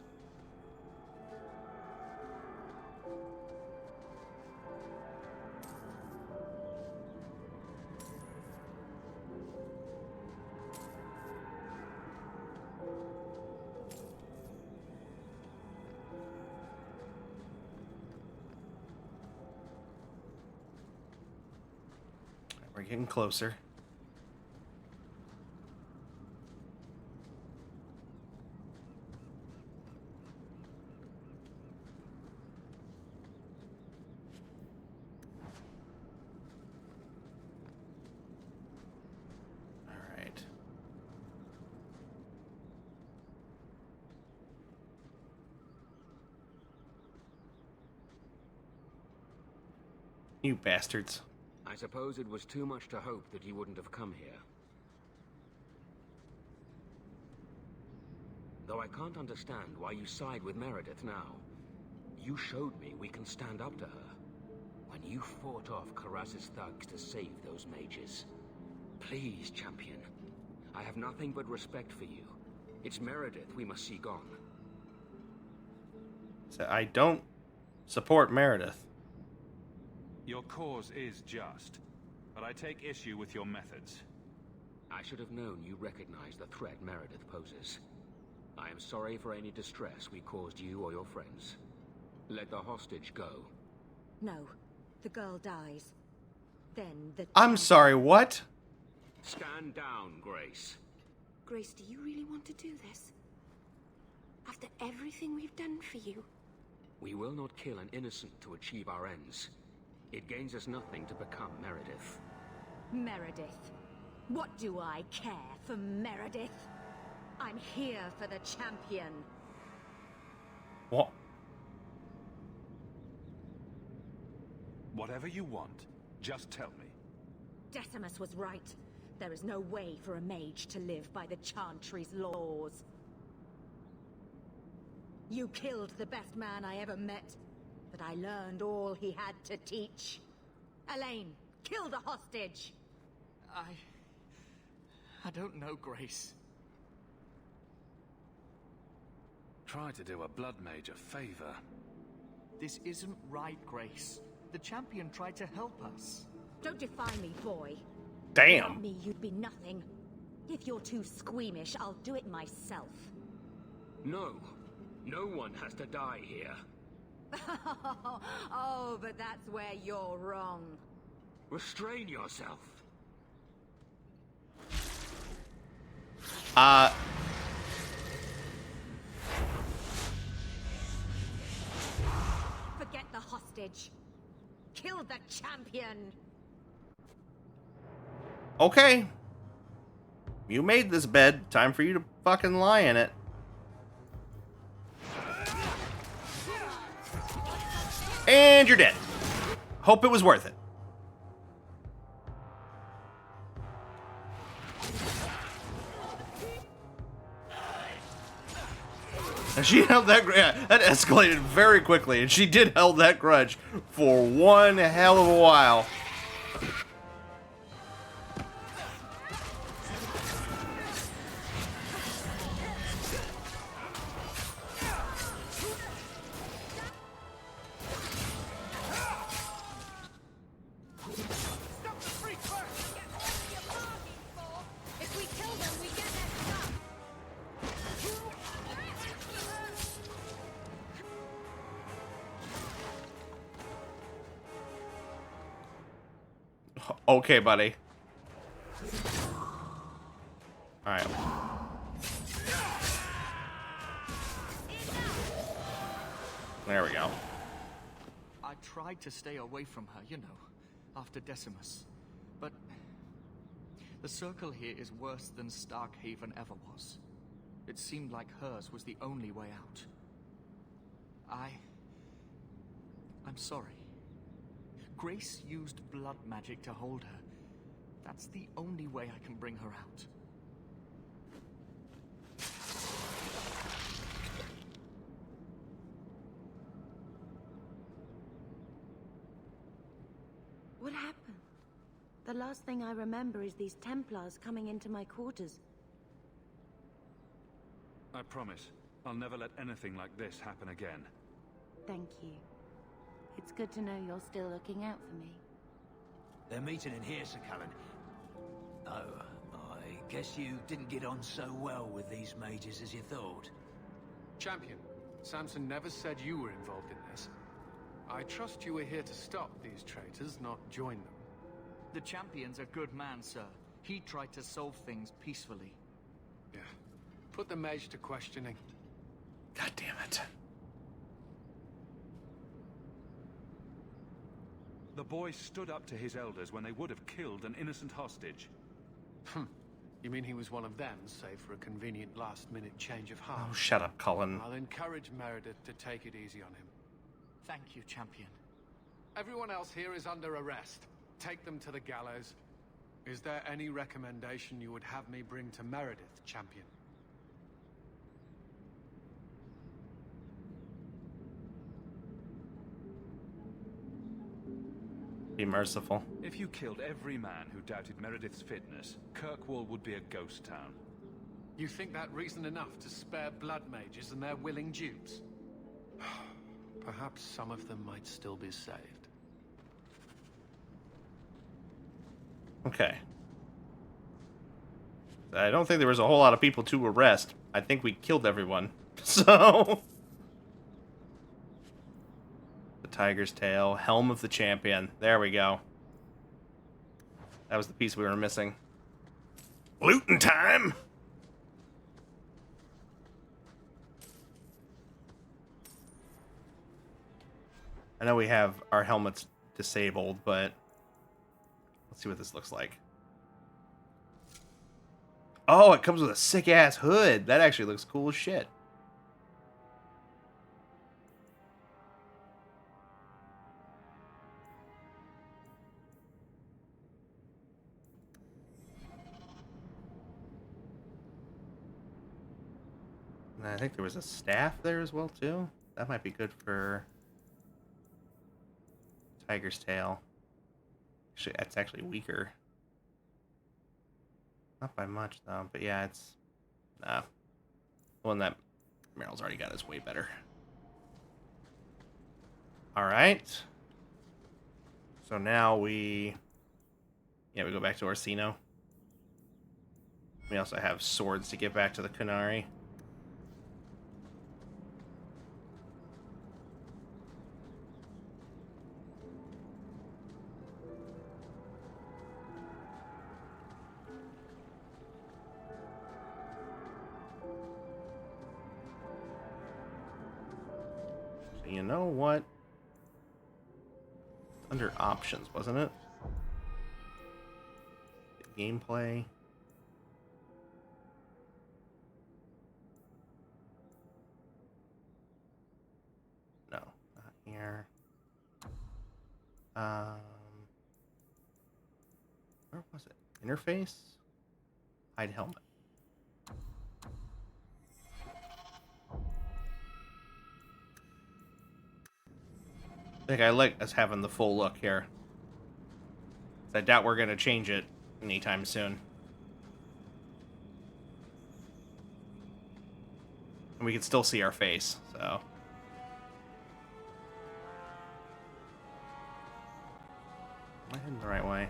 We're getting closer. You bastards. I suppose it was too much to hope that you wouldn't have come here. Though I can't understand why you side with Meredith now. You showed me we can stand up to her. When you fought off Karas's thugs to save those mages. Please, champion. I have nothing but respect for you. It's Meredith we must see gone. So I don't support Meredith. Your cause is just, but I take issue with your methods. I should have known you recognized the threat Meredith poses. I am sorry for any distress we caused you or your friends. Let the hostage go. No, the girl dies. Then the... I'm sorry, what? Stand down, Grace. Grace, do you really want to do this? After everything we've done for you? We will not kill an innocent to achieve our ends. It gains us nothing to become Meredith. Meredith? What do I care for Meredith? I'm here for the champion. What? Whatever you want, just tell me. Decimus was right. There is no way for a mage to live by the Chantry's laws. You killed the best man I ever met, but I learned all he had to teach. Elaine, kill the hostage! I don't know, Grace. Try to do a blood mage a favor. This isn't right, Grace. The champion tried to help us. Don't defy me, boy. Damn. Without me, you'd be nothing. If you're too squeamish, I'll do it myself. No. No one has to die here. Oh, but that's where you're wrong. Restrain yourself. Forget the hostage. Kill the champion. Okay. You made this bed. Time for you to fucking lie in it. And you're dead. Hope it was worth it. And she held that, yeah, that escalated very quickly, and she did hold that grudge for one hell of a while. Okay, buddy. Alright. There we go. I tried to stay away from her, you know, after Decimus. But the circle here is worse than Starkhaven ever was. It seemed like hers was the only way out. I'm sorry. Grace used blood magic to hold her. That's the only way I can bring her out. What happened? The last thing I remember is these Templars coming into my quarters. I promise, I'll never let anything like this happen again. Thank you. It's good to know you're still looking out for me. They're meeting in here, Sir Callan. Oh, I guess you didn't get on so well with these mages as you thought. Champion, Samson never said you were involved in this. I trust you were here to stop these traitors, not join them. The Champion's a good man, sir. He tried to solve things peacefully. Yeah. Put the mage to questioning. God damn it. The boy stood up to his elders when they would have killed an innocent hostage. You mean he was one of them, save for a convenient last-minute change of heart? Oh, shut up, Cullen. I'll encourage Meredith to take it easy on him. Thank you, Champion. Everyone else here is under arrest. Take them to the gallows. Is there any recommendation you would have me bring to Meredith, Champion? Be merciful. If you killed every man who doubted Meredith's fitness, Kirkwall would be a ghost town. You think that reason enough to spare blood mages and their willing dupes? Perhaps some of them might still be saved. Okay. I don't think there was a whole lot of people to arrest. I think we killed everyone. So... the Tiger's Tail, Helm of the Champion. There we go. That was the piece we were missing. Looting time! I know we have our helmets disabled, but let's see what this looks like. Oh, it comes with a sick-ass hood. That actually looks cool as shit. And I think there was a staff there as well, too. That might be good for Tiger's Tail. Actually, it's actually weaker. Not by much, though. But yeah, it's... Nah. The one that Meryl's already got is way better. Alright. So now we... Yeah, we go back to Orsino. We also have swords to get back to the Kunari. You know what? Under options, wasn't it? Gameplay. No, not here. Where was it? Interface? Hide helmet. I think I like us having the full look here. I doubt we're gonna change it anytime soon. And we can still see our face, so. Am I heading the right way?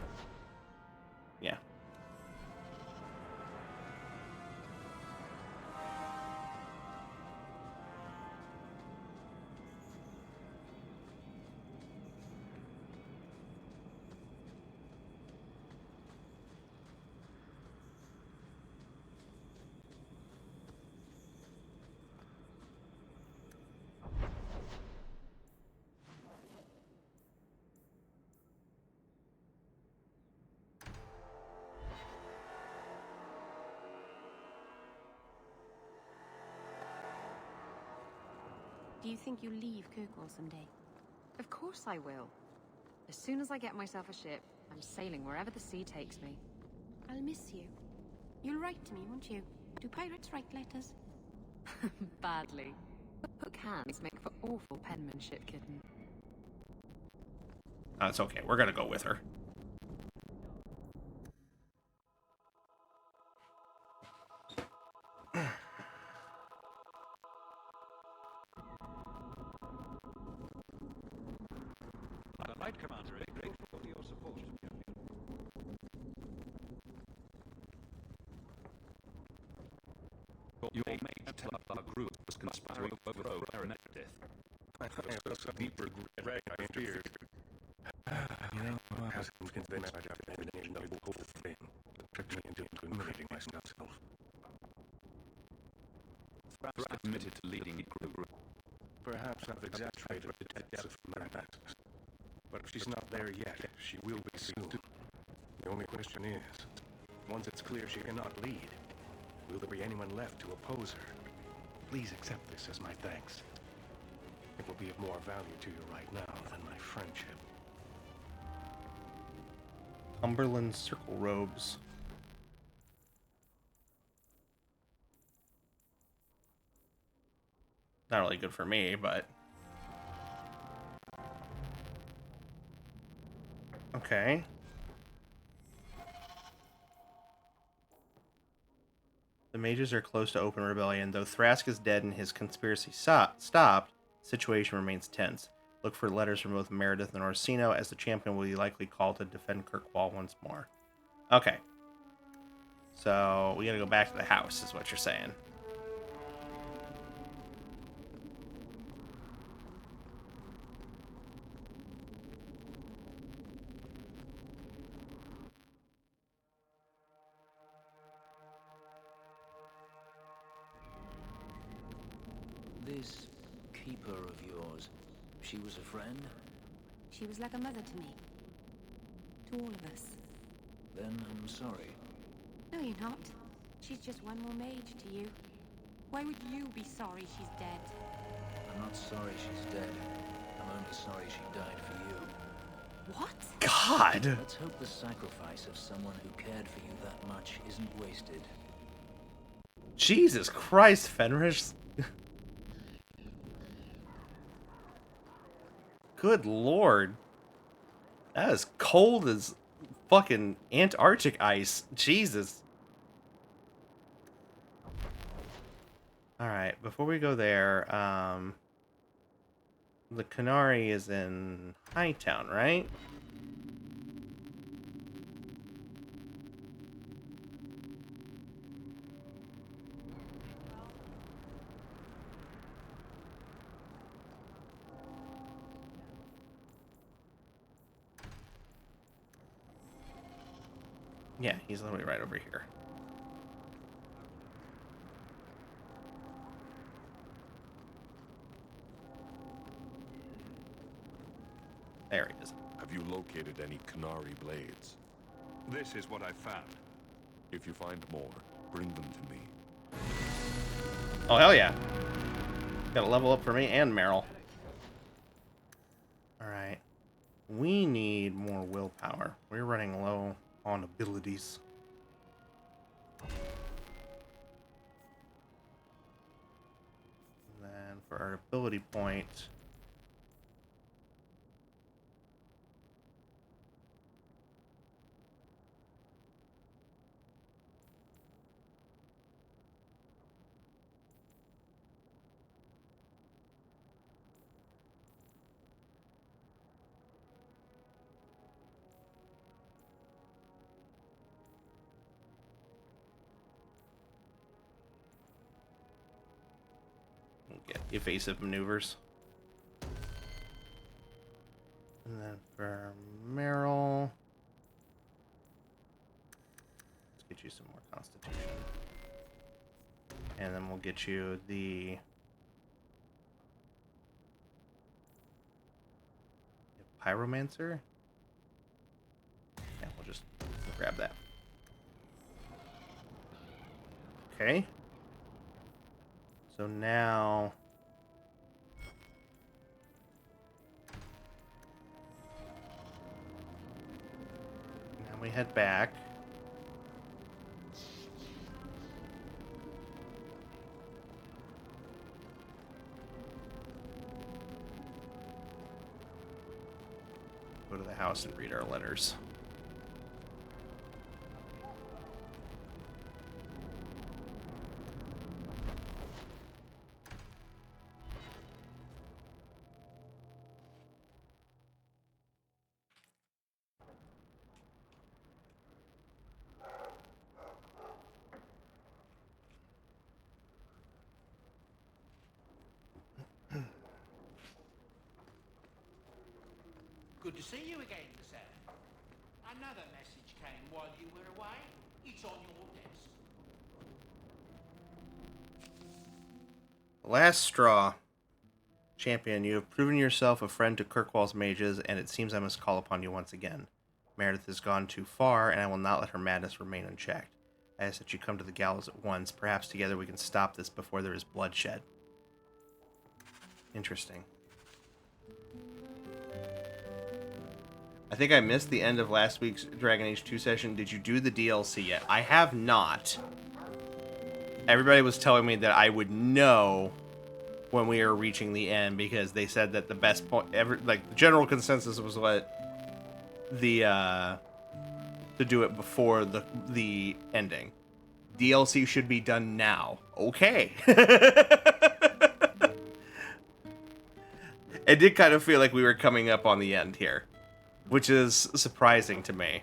Yeah. Do you think you'll leave Kirkwall someday? Of course I will. As soon as I get myself a ship, I'm sailing wherever the sea takes me. I'll miss you. You'll write to me, won't you? Do pirates write letters? Badly. Hook hands make for awful penmanship, kitten. It's okay. We're gonna go with her. Right, Commander. Grateful for your support. Your mate tell up our group was conspiring to overthrow Meredith. I have some deeper regret I feared. You know, I was convinced I'd have been a noble whole thing that tricked me into incriminating myself. Perhaps I admitted to leading a group. Perhaps I've exaggerated the depths of madness. But if she's not there yet, she will be soon. The only question is, once it's clear she cannot lead, will there be anyone left to oppose her? Please accept this as my thanks. It will be of more value to you right now than my friendship. Cumberland circle robes. Not really good for me, but... Okay. The mages are close to open rebellion. Though Thrask is dead and his conspiracy stopped, the situation remains tense. Look for letters from both Meredith and Orsino, as the champion will be likely called to defend Kirkwall once more. Okay. So, we gotta go back to the house, is what you're saying. This keeper of yours, she was a friend? She was like a mother to me. To all of us. Then I'm sorry. No, you're not. She's just one more mage to you. Why would you be sorry she's dead? I'm not sorry she's dead. I'm only sorry she died for you. What? God! Let's hope the sacrifice of someone who cared for you that much isn't wasted. Jesus Christ, Fenris. Good lord. That is cold as fucking Antarctic ice. Jesus. Alright, before we go there, the Canary is in Hightown, right? Yeah, he's literally right over here. There he is. Have you located any Canary blades? This is what I found. If you find more, bring them to me. Oh, hell yeah. Got a level up for me and Meryl. Alright. We need more willpower. We're running low on abilities. And then for our ability point, we'll get evasive maneuvers. And then for Meryl, let's get you some more constitution. And then we'll get you the Pyromancer. Yeah, we'll just grab that. Okay. So now we head back. Go to the house and read our letters. Good to see you again, sir. Another message came while you were away. It's on your desk. Last straw. Champion, you have proven yourself a friend to Kirkwall's mages, and it seems I must call upon you once again. Meredith has gone too far, and I will not let her madness remain unchecked. I ask that you come to the gallows at once. Perhaps together we can stop this before there is bloodshed. Interesting. I think I missed the end of last week's Dragon Age 2 session. Did you do the DLC yet? I have not. Everybody was telling me that I would know when we were reaching the end, because they said that the best point ever, like the general consensus was what the to do it before the ending. DLC should be done now. Okay. It did kind of feel like we were coming up on the end here, which is surprising to me.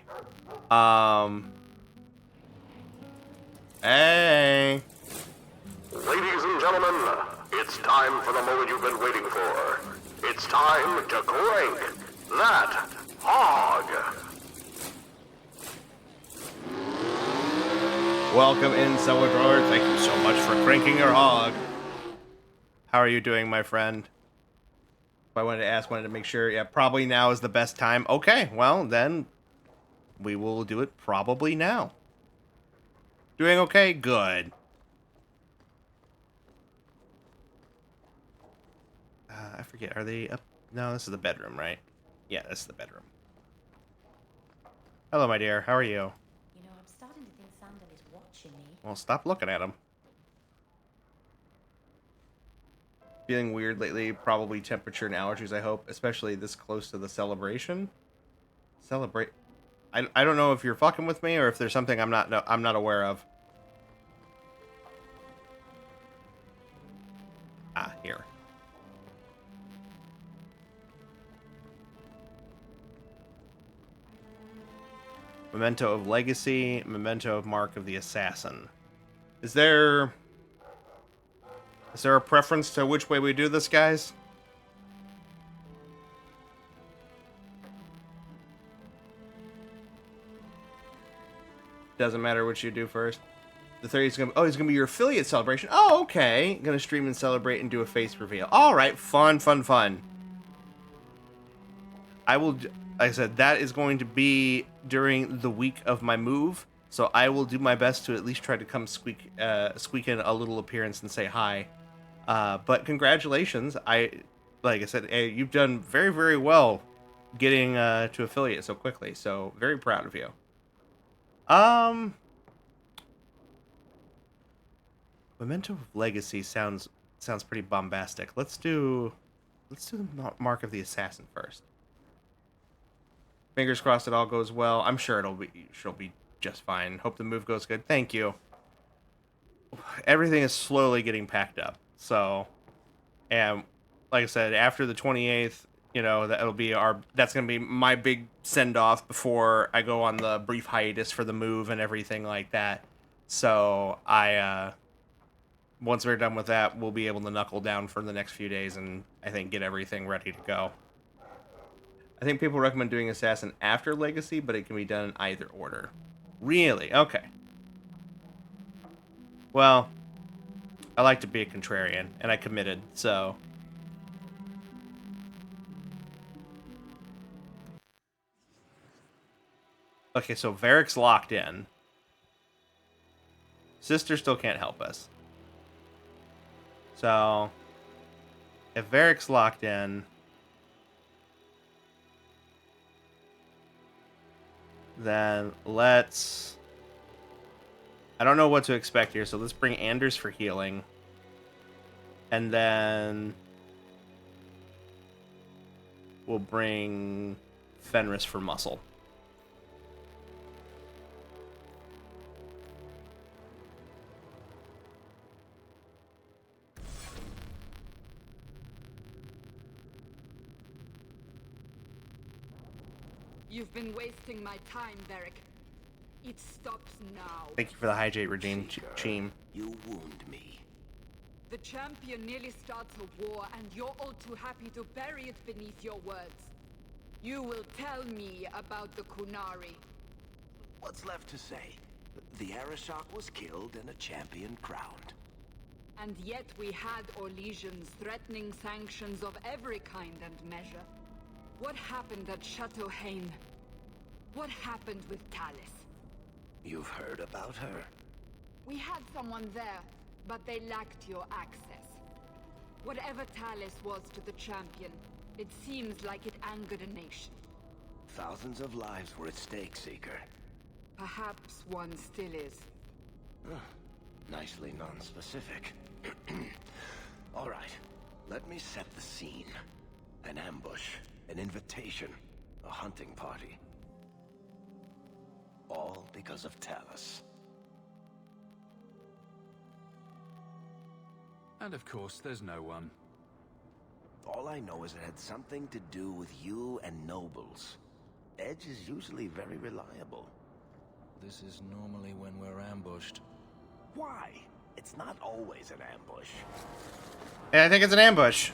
Hey. Ladies and gentlemen, it's time for the moment you've been waiting for. It's time to crank that hog. Welcome in, Celador. Thank you so much for cranking your hog. How are you doing, my friend? I wanted to make sure. Yeah, probably now is the best time. Okay, well, then we will do it probably now. Doing okay? Good. I forget. Are they up? No, this is the bedroom, right? Yeah, this is the bedroom. Hello, my dear. How are you? You know, I'm starting to think Sandal is watching me. Well, stop looking at him. Feeling weird lately, probably temperature and allergies, I hope, especially this close to the celebration. Celebrate. I don't know if you're fucking with me or if there's something I'm not aware of. Ah, here. Memento of Legacy, Memento of Mark of the Assassin. Is there a preference to which way we do this, guys? Doesn't matter what you do first. The 30th is gonna. Oh, he's gonna be your affiliate celebration. Oh, okay. Gonna stream and celebrate and do a face reveal. All right, fun. I will. Like I said, that is going to be during the week of my move, so I will do my best to at least try to come squeak in a little appearance and say hi. But congratulations! Like I said, you've done very, very well getting to affiliate so quickly. So very proud of you. Memento of Legacy sounds pretty bombastic. Let's do the Mark of the Assassin first. Fingers crossed it all goes well. I'm sure she'll be just fine. Hope the move goes good. Thank you. Everything is slowly getting packed up. So, and like I said, after the 28th, you know, that's going to be my big send-off before I go on the brief hiatus for the move and everything like that. So, once we're done with that, we'll be able to knuckle down for the next few days and I think get everything ready to go. I think people recommend doing Assassin after Legacy, but it can be done in either order. Really? Okay. Well, I like to be a contrarian, and I committed, so... Okay, so Varric's locked in. Sister still can't help us. So... if Varric's locked in... then let's... I don't know what to expect here, so let's bring Anders for healing. And then... we'll bring Fenris for muscle. You've been wasting my time, Varric. It stops now. Thank you for the hydrate regime, Cheem. You wound me. The champion nearly starts a war, and you're all too happy to bury it beneath your words. You will tell me about the Kunari. What's left to say? The Arishok was killed and a champion crowned. And yet we had Orlesians threatening sanctions of every kind and measure. What happened at Chateau Hain? What happened with Talis? You've heard about her? We had someone there, but they lacked your access. Whatever Talis was to the champion, it seems like it angered a nation. Thousands of lives were at stake, Seeker. Perhaps one still is. Nicely non-specific. All right, let me set the scene. An ambush, an invitation, a hunting party. All because of Talis. And of course, there's no one. All I know is it had something to do with you and nobles. Edge is usually very reliable. This is normally when we're ambushed. Why? It's not always an ambush. Yeah, I think it's an ambush.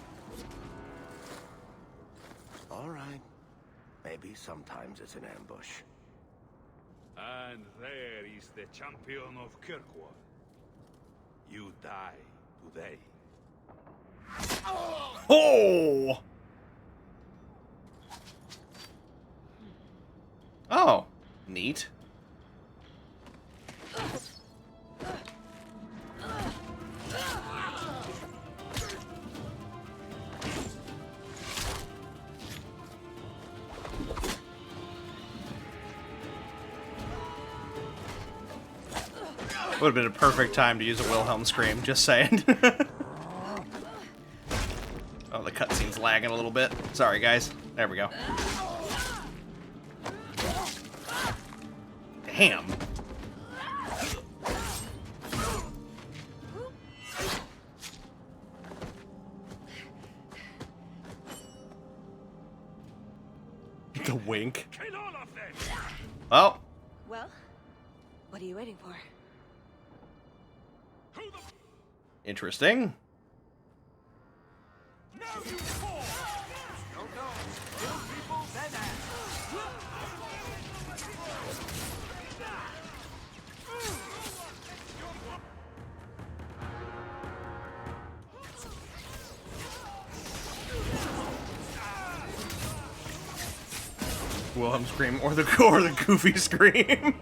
All right. Maybe sometimes it's an ambush. And there is the champion of Kirkwall. You die today. Oh! Oh, neat. Would have been a perfect time to use a Wilhelm scream, just saying. Oh, the cutscene's lagging a little bit. Sorry, guys. There we go. Damn. The wink. Kill all of them. Oh. Well, what are you waiting for? Interesting. Now you fall. Don't know. Kill people, then act. Wilhelm scream or the goofy scream.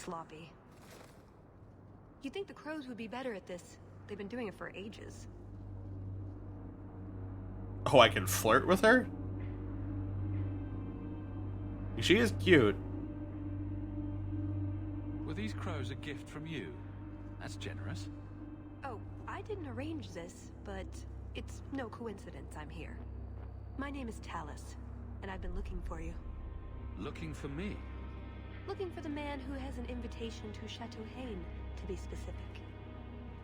sloppy. You'd think the crows would be better at this. They've been doing it for ages. Oh, I can flirt with her? She is cute. Were these crows a gift from you? That's generous. Oh, I didn't arrange this, but it's no coincidence I'm here. My name is Talus, and I've been looking for you. Looking for me? Looking for the man who has an invitation to Chateau Haine, to be specific.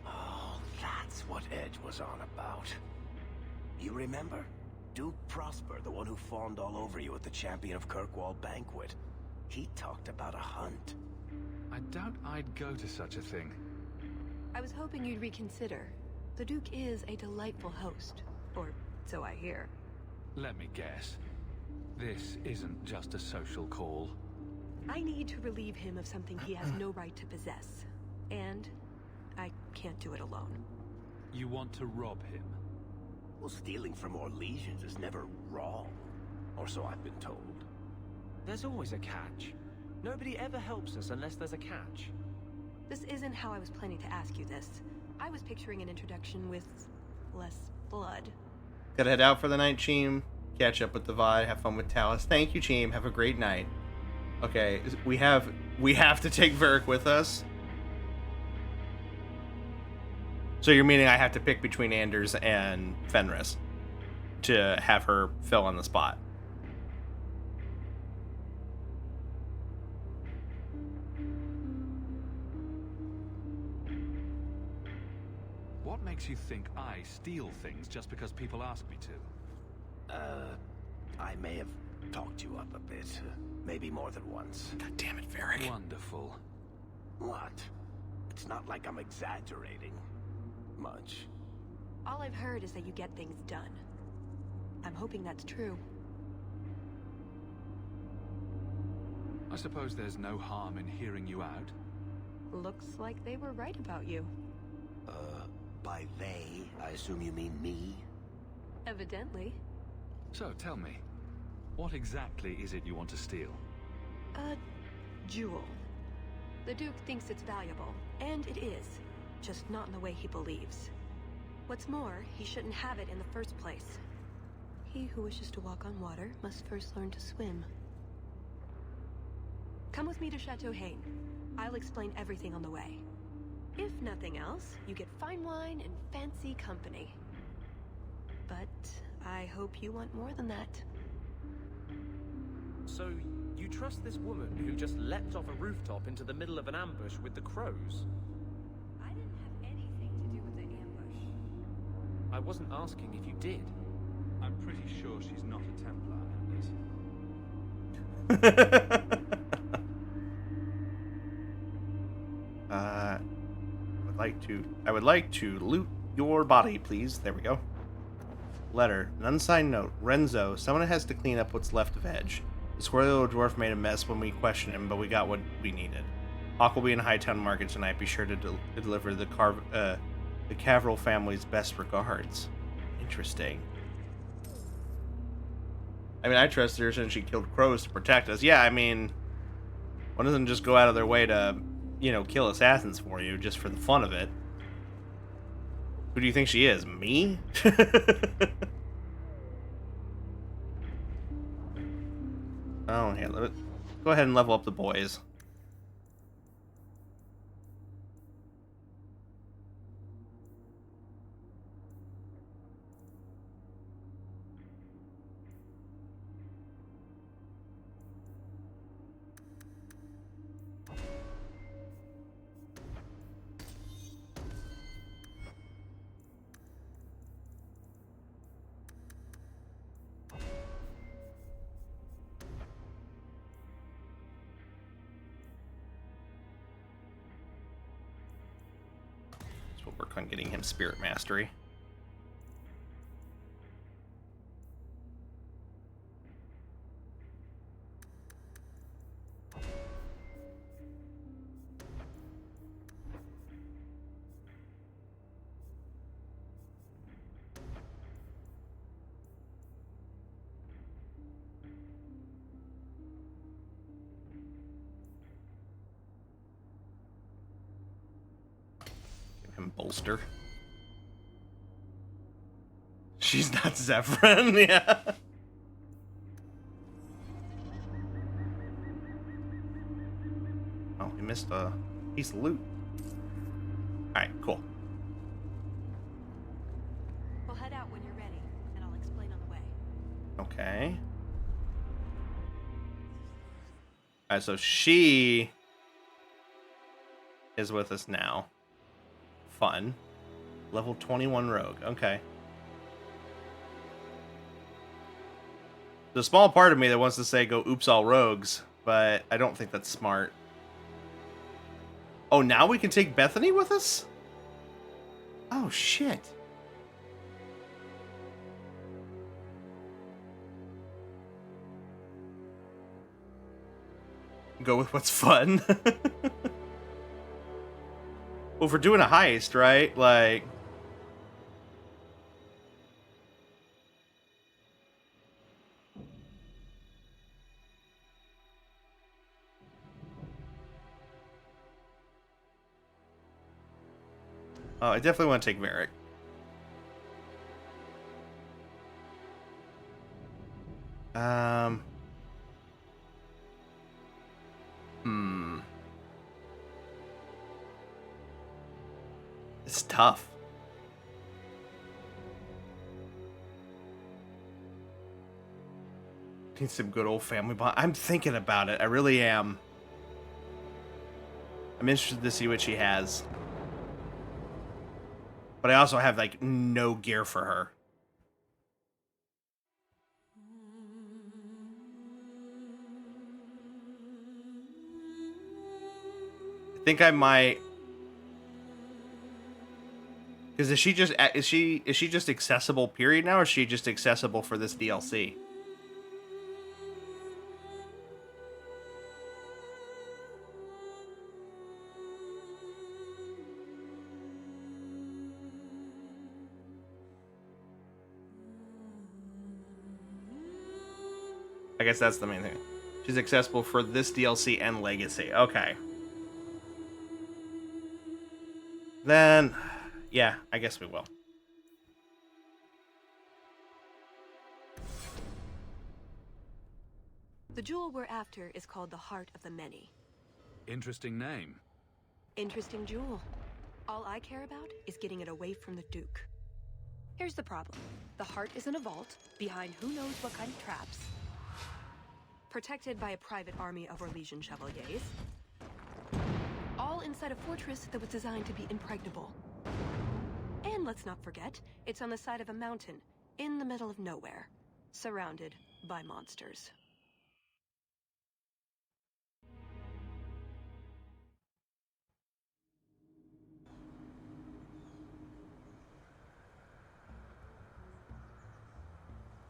Oh, that's what Edge was on about. You remember? Duke Prosper, the one who fawned all over you at the Champion of Kirkwall banquet. He talked about a hunt. I doubt I'd go to such a thing. I was hoping you'd reconsider. The Duke is a delightful host, or so I hear. Let me guess. This isn't just a social call. I need to relieve him of something he has no right to possess. And I can't do it alone. You want to rob him? Well, stealing from Orlesians is never wrong. Or so I've been told. There's always a catch. Nobody ever helps us unless there's a catch. This isn't how I was planning to ask you this. I was picturing an introduction with less blood. Gotta head out for the night, Cheem. Catch up with the VOD. Have fun with Talus. Thank you, Cheem. Have a great night. Okay, we have to take Varric with us. So you're meaning I have to pick between Anders and Fenris to have her fill on the spot. What makes you think I steal things just because people ask me to? I may have talked you up a bit. Maybe more than once. God damn it, Varric. Wonderful. What? It's not like I'm exaggerating. Much. All I've heard is that you get things done. I'm hoping that's true. I suppose there's no harm in hearing you out. Looks like they were right about you. By they, I assume you mean me? Evidently. So, tell me, what exactly is it you want to steal? A jewel. The Duke thinks it's valuable, and it is. Just not in the way he believes. What's more, he shouldn't have it in the first place. He who wishes to walk on water must first learn to swim. Come with me to Chateau Haine. I'll explain everything on the way. If nothing else, you get fine wine and fancy company. But I hope you want more than that. So, you trust this woman who just leapt off a rooftop into the middle of an ambush with the crows? I didn't have anything to do with the ambush. I wasn't asking if you did. I'm pretty sure she's not a Templar, Anders. I would like to loot your body, please. There we go. Letter. An unsigned note. Renzo, someone has to clean up what's left of Edge. The squirrely little dwarf made a mess when we questioned him, but we got what we needed. Hawk will be in Hightown Market tonight. Be sure to deliver the Caverill family's best regards. Interesting. I mean, I trust her since she killed crows to protect us. Yeah, I mean, one doesn't just go out of their way to, you know, kill assassins for you just for the fun of it. Who do you think she is? Me? Oh, yeah. Go ahead and level up the boys. We'll work on getting him Spirit Mastery. bolster. She's not Zephyrin, yeah. Oh, we missed a piece of loot. Alright, cool. We'll head out when you're ready, and I'll explain on the way. Okay. Alright, so she is with us now. Fun. Level 21 rogue. Okay. There's a small part of me that wants to say go oops all rogues, but I don't think that's smart. Oh, now we can take Bethany with us? Oh, shit. Go with what's fun. Well, if we're doing a heist, right? Like... Oh, I definitely want to take Merrick. It's tough. Need some good old family bond. I'm thinking about it. I really am. I'm interested to see what she has. But I also have, like, no gear for her. I think I might... Because is she just accessible period now, or is she just accessible for this DLC? I guess that's the main thing. She's accessible for this DLC and Legacy. Okay. Then, yeah, I guess we will. The jewel we're after is called the Heart of the Many. Interesting name. Interesting jewel. All I care about is getting it away from the Duke. Here's the problem. The heart is in a vault, behind who knows what kind of traps. Protected by a private army of Orlesian chevaliers. All inside a fortress that was designed to be impregnable. And let's not forget, it's on the side of a mountain, in the middle of nowhere, surrounded by monsters.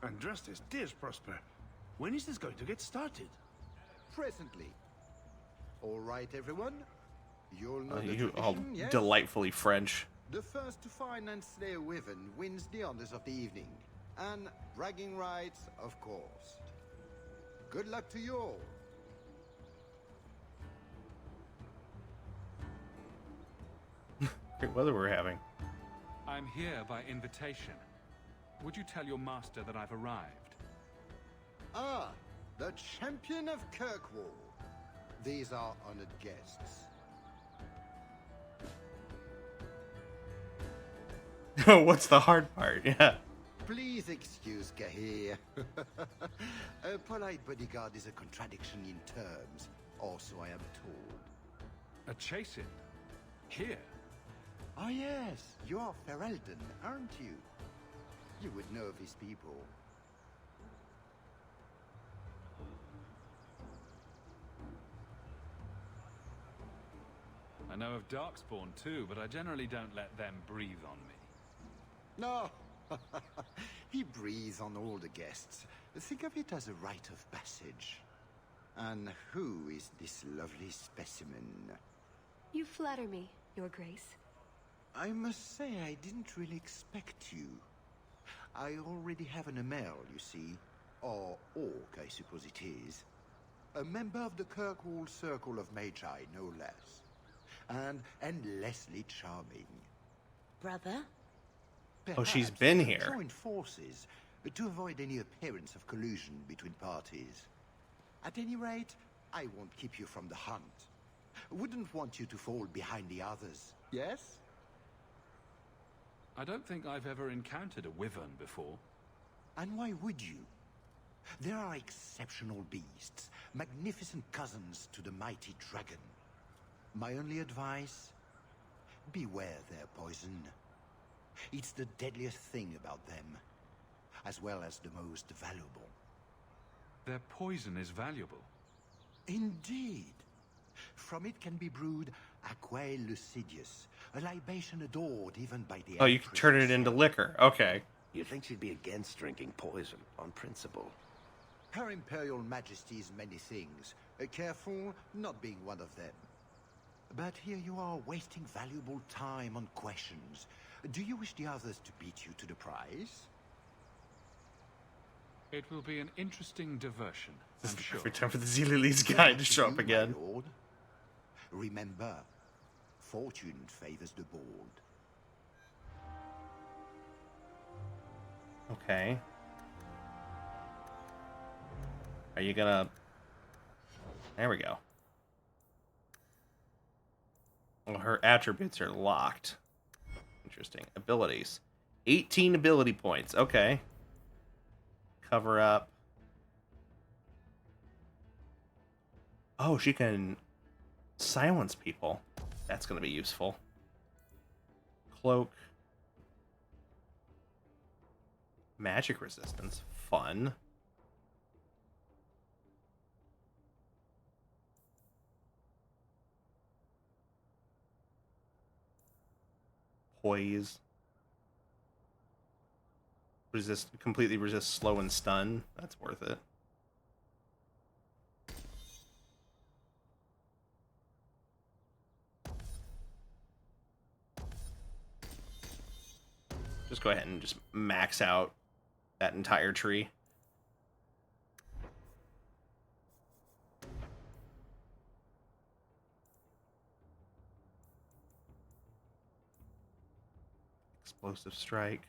Andrastes, dears Prosper, when is this going to get started? Presently. All right, everyone. You'll know the You all tradition, yes? delightfully French. The first to find and slay a wyvern wins the honors of the evening. And bragging rights, of course. Good luck to you all. Great weather we're having. I'm here by invitation. Would you tell your master that I've arrived? Ah, the champion of Kirkwall. These are honored guests. What's the hard part? Yeah. Please excuse Gahir. A polite bodyguard is a contradiction in terms. Also, I am told. A chase-in? Here? Ah, yes. You are Ferelden, aren't you? You would know of his people. I know of Darkspawn too, but I generally don't let them breathe on me. No. He breathes on all the guests. Think of it as a rite of passage. And who is this lovely specimen? You flatter me, Your Grace. I must say I didn't really expect you. I already have an Amel, you see. Or Orc, I suppose it is. A member of the Kirkwall Circle of Magi, no less. And endlessly charming. brother? Oh, she's Perhaps been you here. joined forces to avoid any appearance of collusion between parties. At any rate, I won't keep you from the hunt. Wouldn't want you to fall behind the others, yes? I don't think I've ever encountered a wyvern before. And why would you? There are exceptional beasts, magnificent cousins to the mighty dragon. My only advice? Beware their poison. It's the deadliest thing about them, as well as the most valuable. Their poison is valuable. Indeed. From it can be brewed Aquae Lucidius, a libation adored even by the Oh, you can turn it into liquor. Okay. You'd think she'd be against drinking poison, on principle. Her Imperial Majesty's many things. Careful not being one of them. But here you are wasting valuable time on questions. Do you wish the others to beat you to the prize? It will be an interesting diversion, I'm sure. Every time for the Zealous guy to show up again. Lord. Remember, fortune favors the bold. Okay. Are you gonna... There we go. Well, her attributes are locked. Interesting. Abilities. 18 ability points. Okay. Cover up. Oh, she can silence people. That's going to be useful. Cloak. Magic resistance. Fun. Poise. Completely resist slow and stun. That's worth it. Just go ahead and just max out that entire tree. Explosive strike.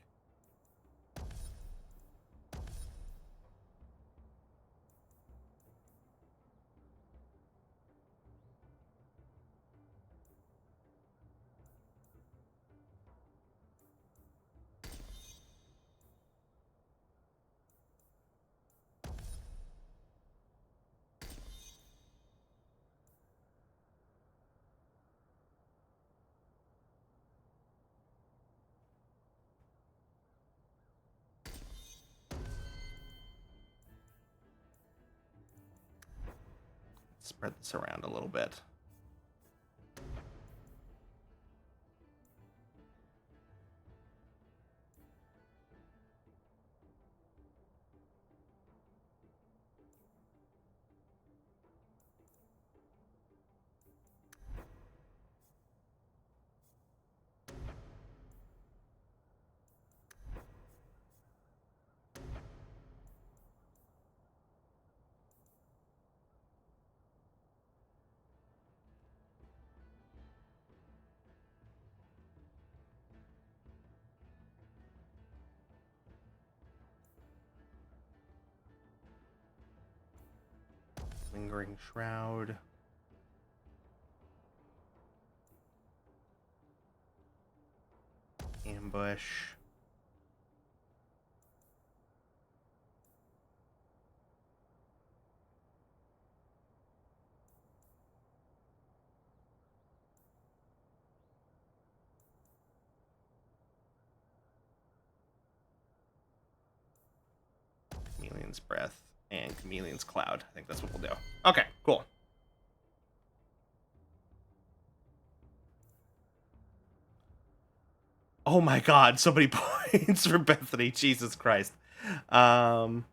Spread this around a little bit. Lingering Shroud. Ambush. Chameleon's Breath and Chameleon's Cloud. I think that's what we'll do. Okay, cool. Oh my god, so many points for Bethany. Jesus Christ. Let's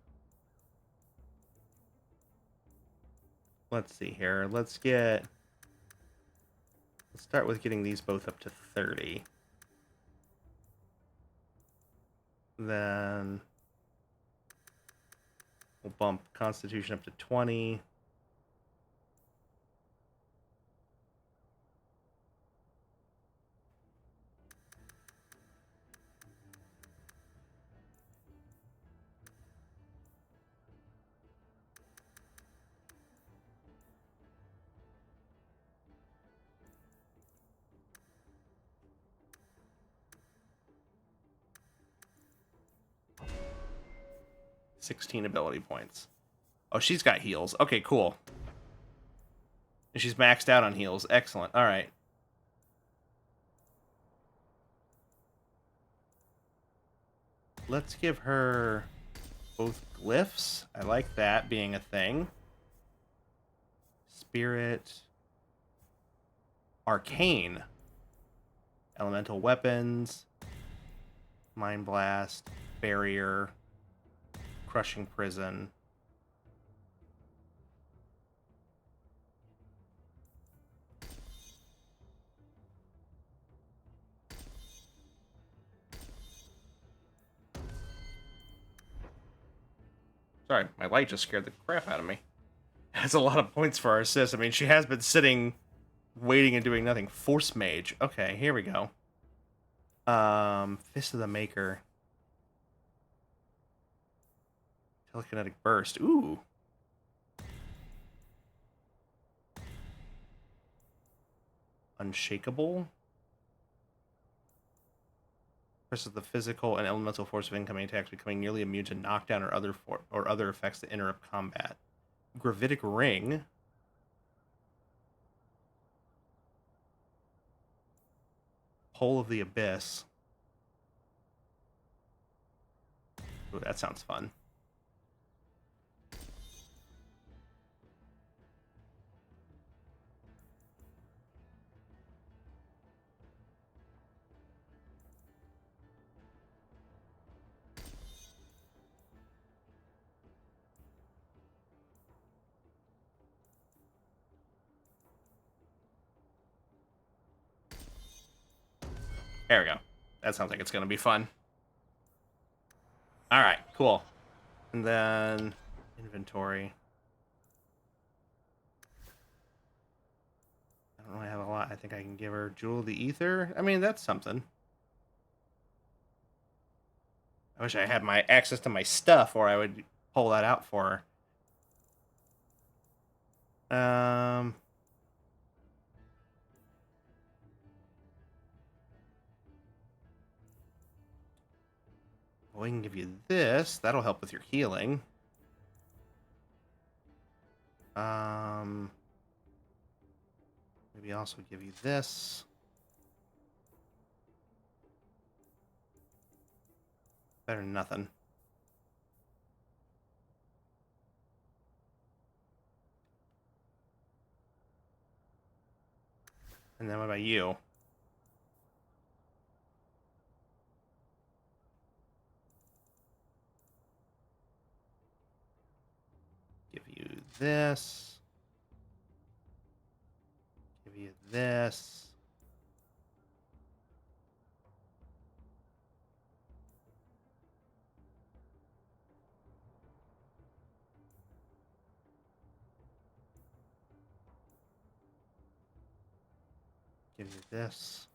see here. Let's start with getting these both up to 30. Then we'll bump Constitution up to 20. 16 ability points. Oh, she's got heals. Okay, cool. And she's maxed out on heals. Excellent. All right. Let's give her both glyphs. I like that being a thing. Spirit. Arcane. Elemental weapons. Mind Blast. Barrier. Crushing Prison. Sorry, my light just scared the crap out of me. That's a lot of points for our sis. I mean, she has been sitting, waiting and doing nothing. Force Mage. Okay, here we go. Fist of the Maker. Telekinetic Burst. Ooh. Unshakable. Versus the physical and elemental force of incoming attacks, becoming nearly immune to knockdown or other effects that interrupt combat. Gravitic Ring. Pole of the Abyss. Ooh, that sounds fun. There we go. That sounds like it's going to be fun. All right, cool. And then inventory. I don't really have a lot. I think I can give her Jewel of the Ether. I mean, that's something. I wish I had my access to my stuff, or I would pull that out for her. We can give you this. That'll help with your healing. Maybe also give you this. Better than nothing. And then what about you? Give you this. Give you this. Give you this.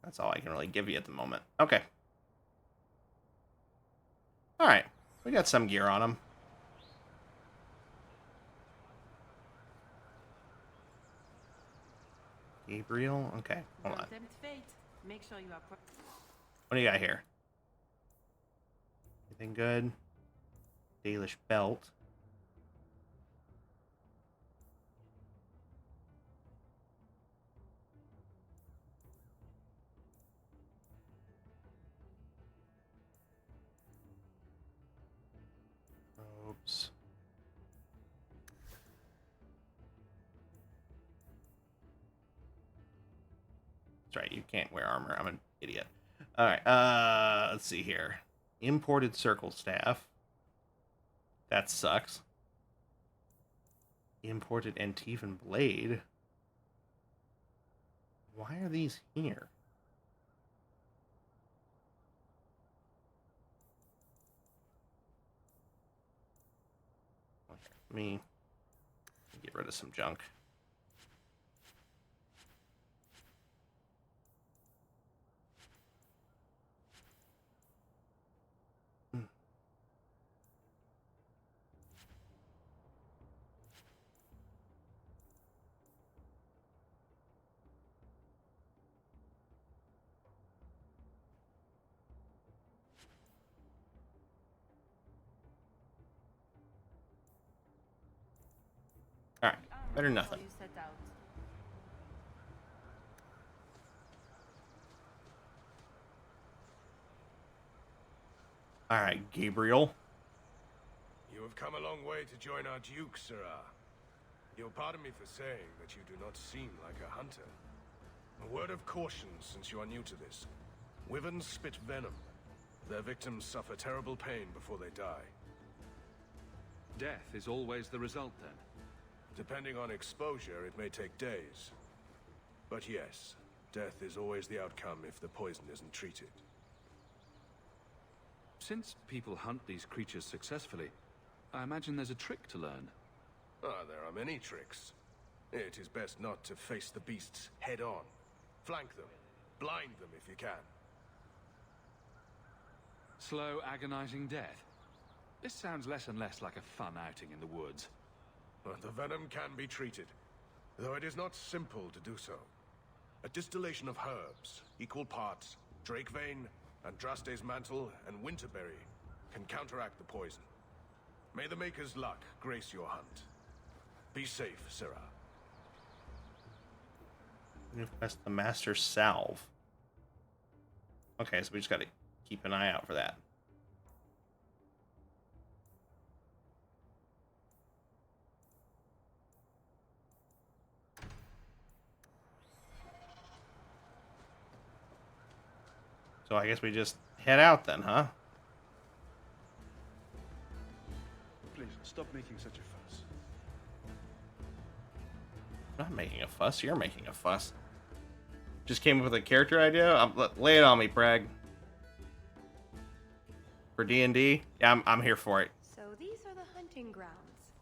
That's all I can really give you at the moment. Okay. All right. We got some gear on him. Gabriel? Okay, hold on. What do you got here? Anything good? Dalish Belt. Oops. That's right, you can't wear armor. I'm an idiot. Alright, let's see here. Imported circle staff. That sucks. Imported Antivan blade. Why are these here? Let me get rid of some junk. Better nothing. You set out. All right, Gabriel. You have come a long way to join our Duke, Sirrah. You'll pardon me for saying that you do not seem like a hunter. A word of caution since you are new to this. Wyverns spit venom. Their victims suffer terrible pain before they die. Death is always the result, then? Depending on exposure, it may take days. But yes, death is always the outcome if the poison isn't treated. Since people hunt these creatures successfully, I imagine there's a trick to learn. Ah, there are many tricks. It is best not to face the beasts head-on. Flank them. Blind them if you can. Slow, agonizing death? This sounds less and less like a fun outing in the woods. The venom can be treated, though it is not simple to do so. A distillation of herbs, equal parts Drakevane, Andraste's mantle, and Winterberry, can counteract the poison. May the Maker's luck grace your hunt. Be safe, Sirrah. Request the Master Salve. Okay, so we just gotta keep an eye out for that. So I guess we just head out then, huh? Please, stop making such a fuss. I'm not making a fuss. You're making a fuss. Just came up with a character idea? Lay it on me, Prag. For D&D? Yeah, I'm here for it. So these are the hunting grounds.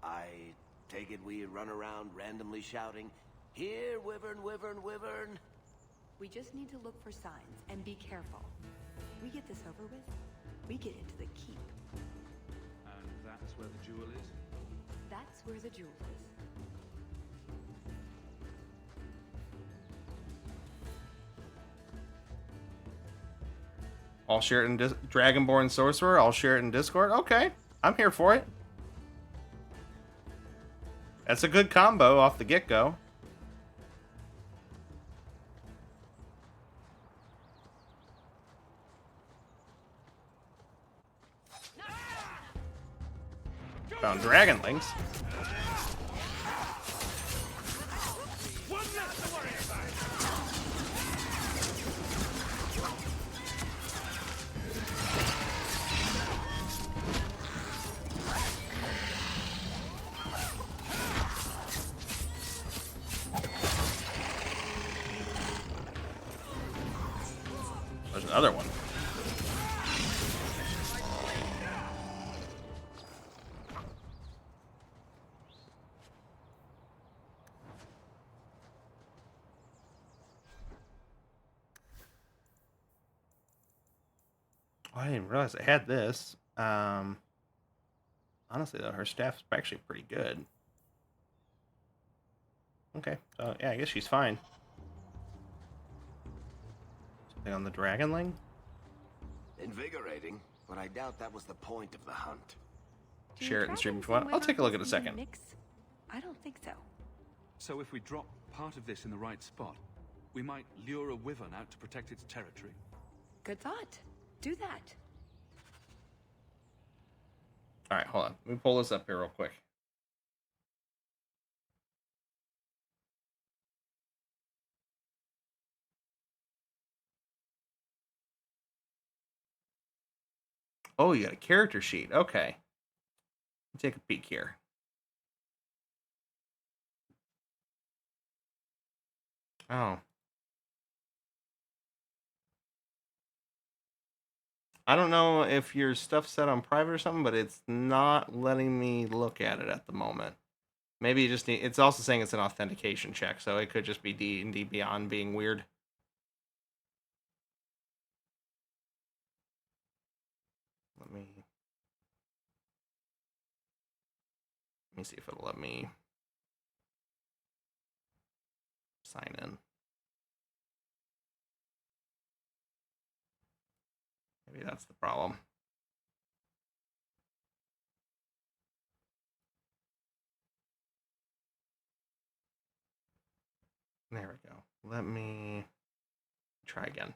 I take it we run around randomly shouting, "Here, Wyvern, Wyvern, Wyvern." We just need to look for signs and be careful. We get this over with, we get into the keep. And that's where the jewel is? That's where the jewel is. I'll share it in Dragonborn Sorcerer. I'll share it in Discord. Okay, I'm here for it. That's a good combo off the get-go. Found dragonlings. There's another one. Oh, I didn't realize I had this. Honestly, though, her staff's actually pretty good. Okay, so yeah, I guess she's fine. Something on the dragonling? Invigorating, but I doubt that was the point of the hunt. Share it and stream if you want. I'll take a look in a second. I don't think so. So if we drop part of this in the right spot, we might lure a wyvern out to protect its territory. Good thought. Do that. All right, hold on. Let me pull this up here real quick. Oh, you got a character sheet. Okay. Let's take a peek here. Oh. I don't know if your stuff's set on private or something, but it's not letting me look at it at the moment. Maybe you just need... It's also saying it's an authentication check, so it could just be D&D Beyond being weird. Let me see if it'll let me sign in. Maybe that's the problem. There we go. Let me try again.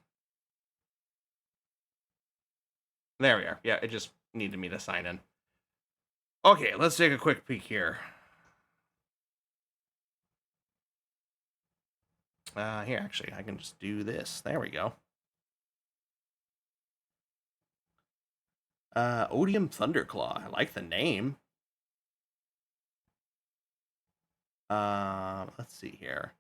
There we are. Yeah, it just needed me to sign in. Okay, let's take a quick peek here. Here, actually, I can just do this. There we go. Odium Thunderclaw. I like the name. Let's see here.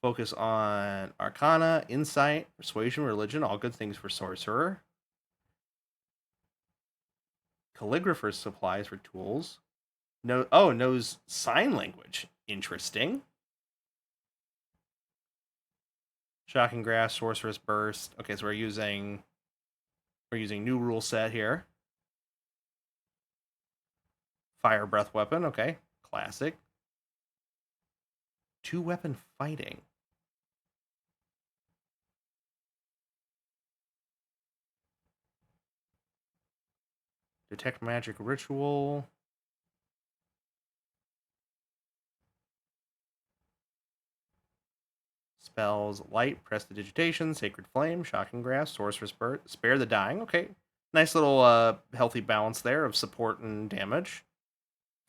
Focus on Arcana, Insight, Persuasion, Religion, all good things for Sorcerer. Calligrapher's supplies for tools. Knows sign language. Interesting. Shocking Grasp, Sorceress Burst. Okay, so we're using new rule set here. Fire Breath Weapon, okay. Classic. 2-weapon fighting. Detect Magic Ritual. Spells Light, Prestidigitation, Sacred Flame, Shocking Grasp, Sorcerer's Burst, Spare the Dying. Okay. Nice little healthy balance there of support and damage.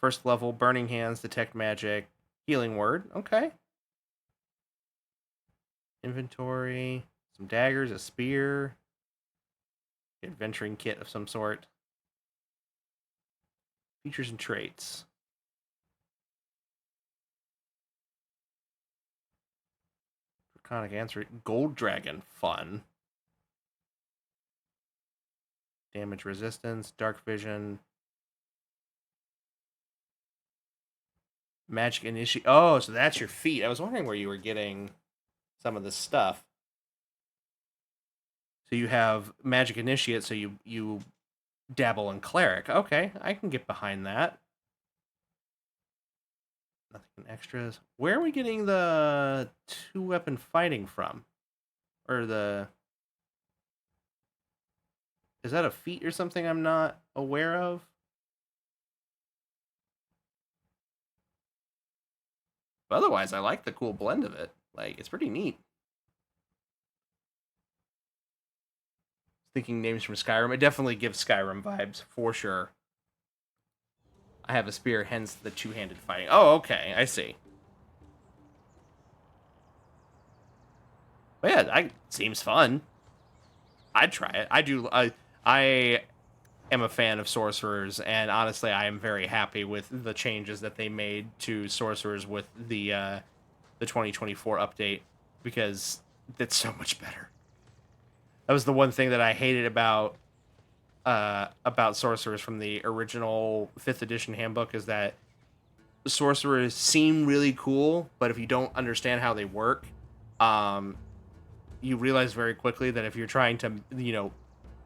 First level, Burning Hands, Detect Magic, Healing Word. Okay. Inventory, some daggers, a spear, adventuring kit of some sort. Features and traits. Draconic Answer, Gold Dragon, fun. Damage resistance, dark vision. Magic Initiate. Oh, so that's your feat. I was wondering where you were getting some of this stuff. So you have Magic Initiate, so you dabble in Cleric. Okay, I can get behind that. Nothing extras. Where are we getting the 2-weapon fighting from? Or the... Is that a feat or something I'm not aware of? But otherwise, I like the cool blend of it. Like, it's pretty neat. Thinking names from Skyrim. It definitely gives Skyrim vibes, for sure. I have a spear, hence the 2-handed fighting. Oh, okay. I see. But yeah, seems fun. I'd try it. I am a fan of sorcerers, and honestly, I am very happy with the changes that they made to sorcerers with the 2024 update, because it's so much better. That was the one thing that I hated about sorcerers from the original 5th edition handbook, is that sorcerers seem really cool, but if you don't understand how they work, you realize very quickly that if you're trying to,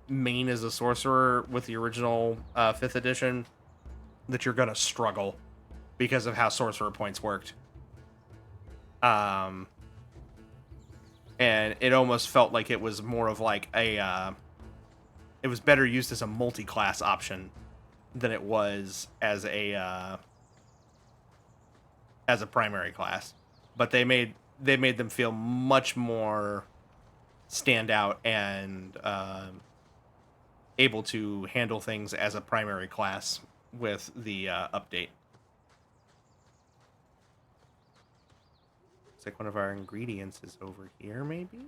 main as a sorcerer with the original 5th edition, that you're gonna struggle because of how sorcerer points worked. And it almost felt like it was more of like a it was better used as a multi-class option than it was as a primary class. But they made them feel much more stand out and able to handle things as a primary class with the update. Looks like one of our ingredients is over here, maybe?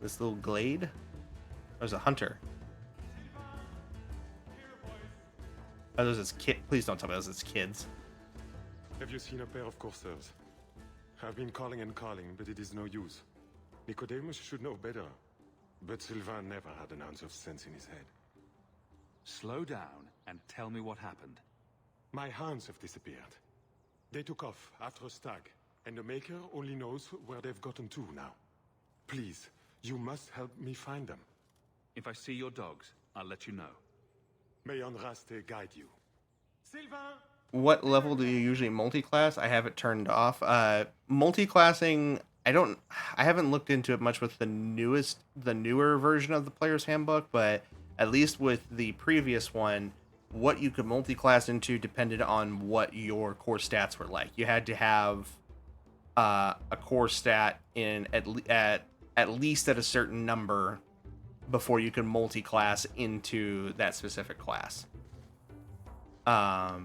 This little glade? There's a hunter. Oh, those is kid. Please don't tell me those is kids. Have you seen a pair of coursers? I've been calling and calling, but it is no use. Nicodemus should know better. But Sylvain never had an ounce of sense in his head. Slow down and tell me what happened. My hounds have disappeared. They took off after a stag, and the Maker only knows where they've gotten to now. Please, you must help me find them. If I see your dogs, I'll let you know. May Andraste guide you. Sylvain! What level do you usually multi-class? I have it turned off. Multi-classing, I haven't looked into it much with the newer version of the Player's Handbook, but at least with the previous one, what you could multi-class into depended on what your core stats were like. You had to have a core stat in at least at a certain number before you can multi-class into that specific class. I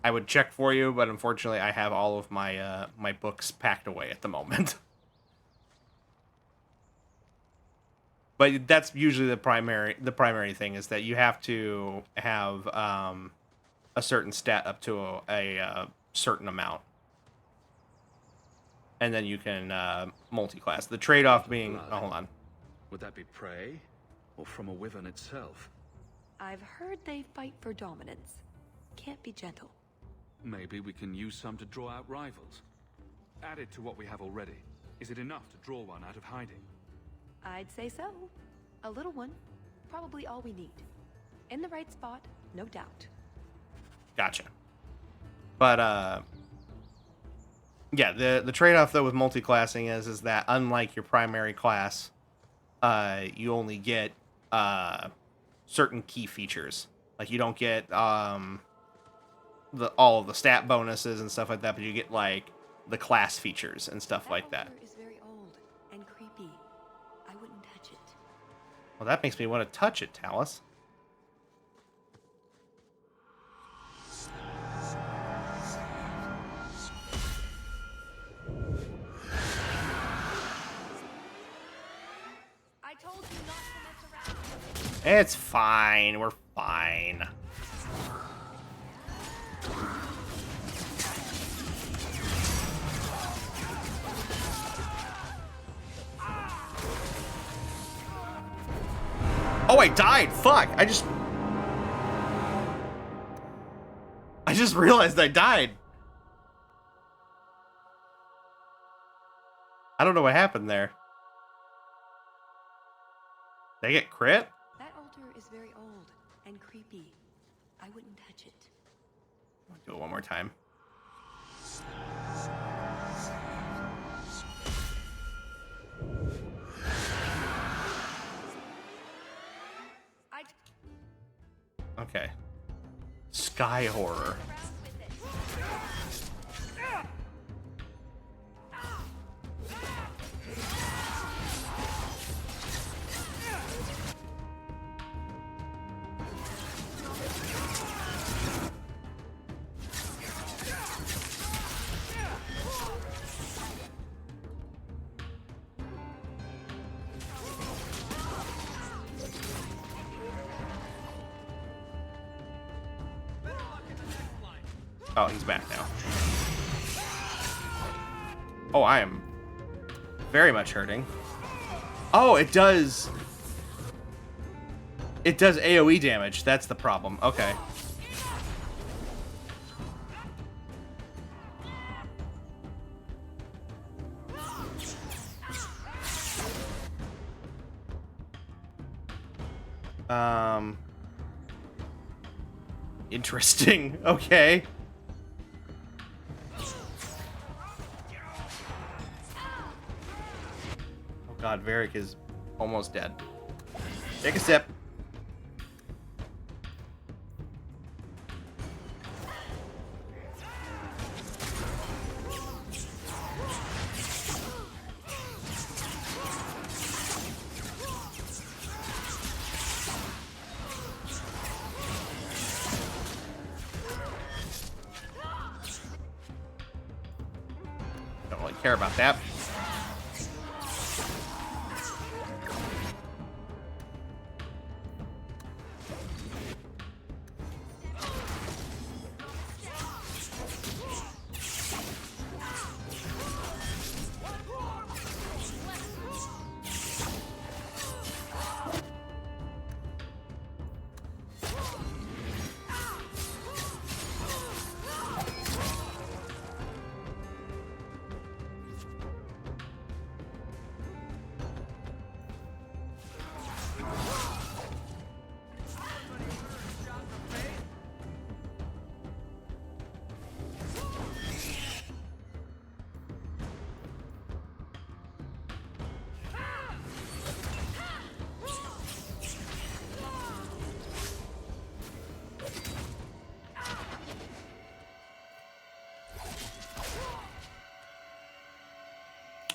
would check for you, but unfortunately I have all of my my books packed away at the moment. But that's usually the primary thing, is that you have to have a certain stat up to a certain amount. And then you can multi-class. The trade-off being... Oh, hold on. Would that be prey? Or from a wyvern itself? I've heard they fight for dominance. Can't be gentle. Maybe we can use some to draw out rivals. Added to what we have already. Is it enough to draw one out of hiding? I'd say so. A little one. Probably all we need. In the right spot, no doubt. Gotcha. But, yeah, the trade-off, though, with multi-classing is that unlike your primary class, you only get certain key features. Like, you don't get all of the stat bonuses and stuff like that, but you get, like, the class features and stuff like that. Is very old and creepy. I wouldn't touch it. Well, that makes me want to touch it, Talus. I told you not to mess around. It's fine. We're fine. Oh, I died. Fuck. I just realized I died. I don't know what happened there. Did I get crit? That altar is very old and creepy. I wouldn't touch it. I'll do it one more time. Okay. Sky horror. Oh, he's back now. Oh, I am very much hurting. Oh, it does... It does AoE damage. That's the problem. Okay. Interesting. Okay. God, Varric is almost dead. Take a sip. Don't really care about that.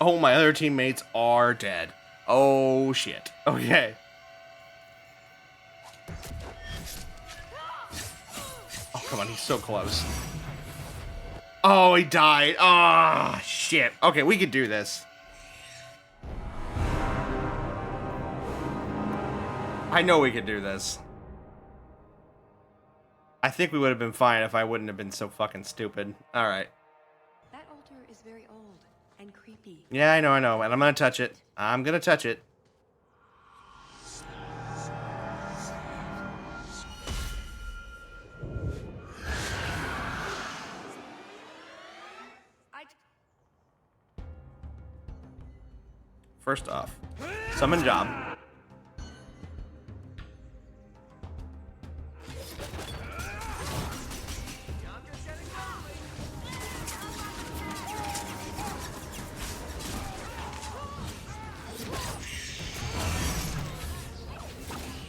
Oh, my other teammates are dead. Oh, shit. Okay. Oh, come on. He's so close. Oh, he died. Oh, shit. Okay, we could do this. I know we could do this. I think we would have been fine if I wouldn't have been so fucking stupid. All right. That altar is very old and creepy. Yeah, I know. And I'm gonna touch it. I'm gonna touch it. First off, summon job.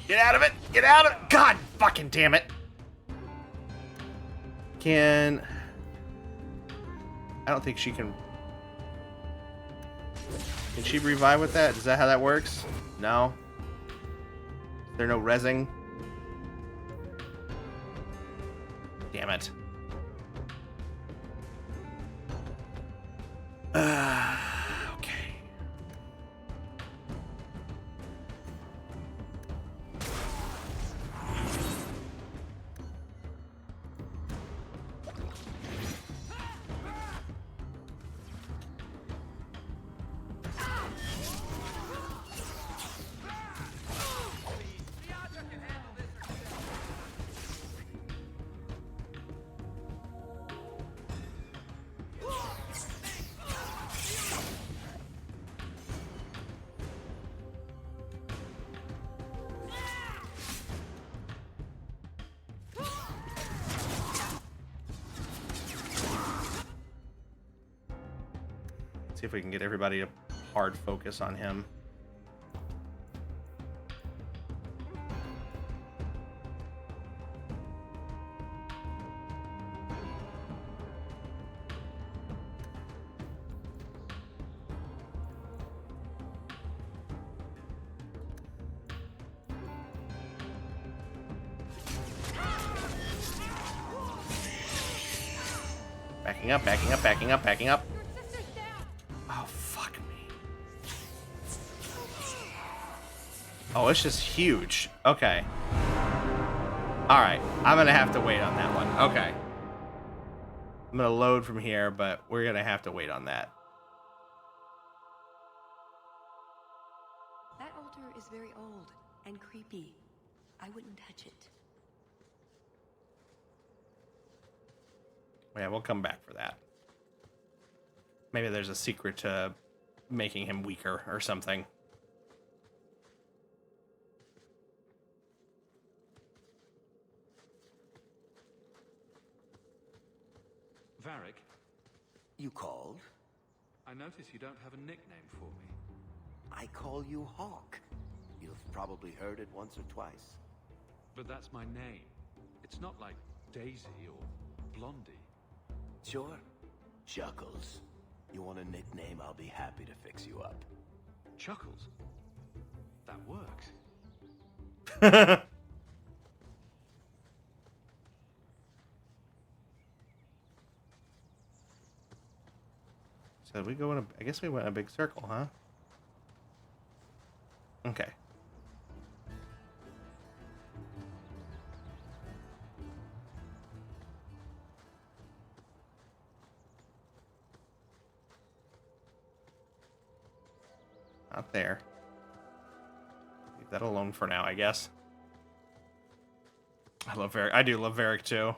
Get out of it! Get out of it! God fucking damn it! I don't think she can... Can she revive with that? Is that how that works? No? Is there no rezzing? Damn it. Okay. See if we can get everybody to hard focus on him. Backing up, backing up, backing up, backing up. Oh, fuck me. Oh, it's just huge. Okay. Alright, I'm gonna have to wait on that one. Okay. I'm gonna load from here, but we're gonna have to wait on that. That altar is very old and creepy. I wouldn't touch it. Yeah, we'll come back for that. Maybe there's a secret to making him weaker or something. Varric? You called? I notice you don't have a nickname for me. I call you Hawk. You've probably heard it once or twice. But that's my name. It's not like Daisy or Blondie. Sure. Chuckles. You want a nickname, I'll be happy to fix you up. Chuckles? That works. So we go in a... I guess we went in a big circle, huh? Okay. Not there. Leave that alone for now, I guess. I love Varric. I do love Varric too.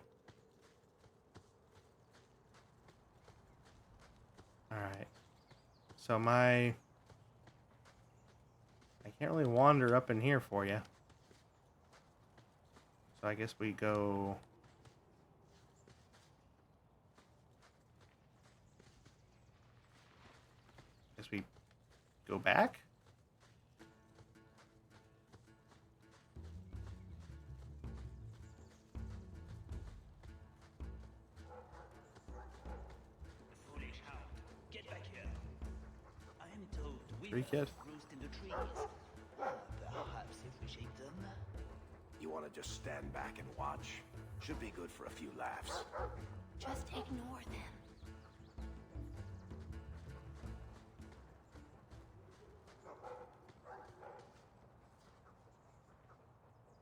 Alright. So I can't really wander up in here for you. So I guess we go... Guess we go back? Foolish hound, get back here. Free kid. Roost into trees. Perhaps if we shake them. You want to just stand back and watch? Should be good for a few laughs. Just ignore them.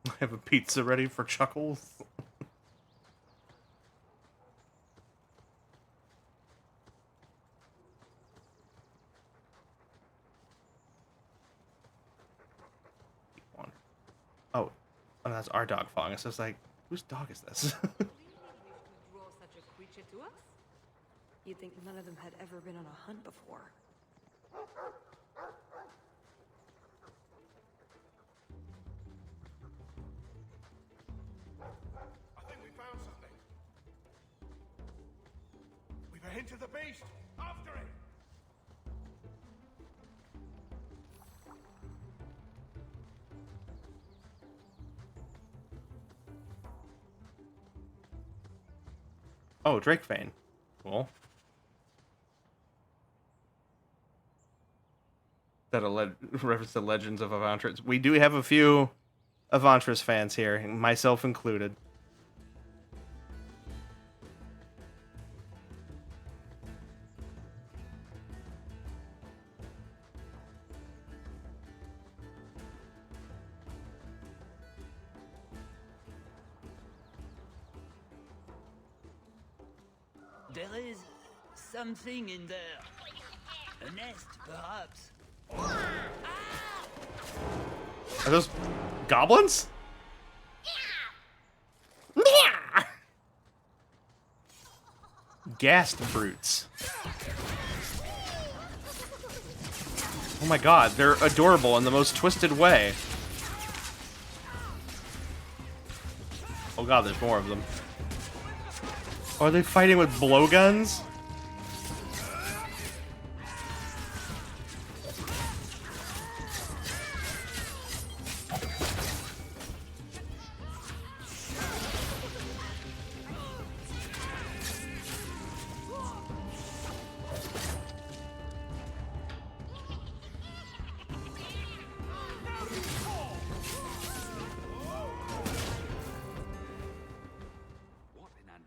I have a pizza ready for Chuckles. Oh, that's our dog following us. I was like, whose dog is this? Draw such a creature to us? You'd think none of them had ever been on a hunt before. I think we found something. We've a hint of the beast. After it. Oh, Drake Fane. Cool. That a reference to Legends of Avantras. We do have a few Avantras fans here, myself included. There is something in there. A nest, perhaps. Are those goblins? Ghast brutes. Oh my god, they're adorable in the most twisted way. Oh god, there's more of them. Are they fighting with blowguns?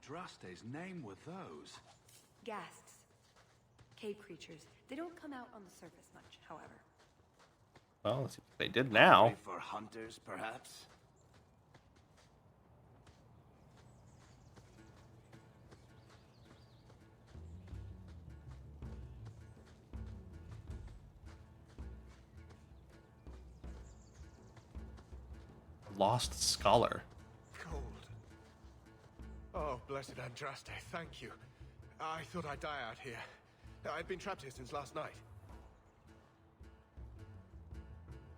Andraste's name were those? Ghasts. Cave creatures. They don't come out on the surface much, however. Well, let's see what they did now. Ready for hunters, perhaps? Lost Scholar. Cold. Oh, blessed Andraste, thank you. I thought I'd die out here. I've been trapped here since last night.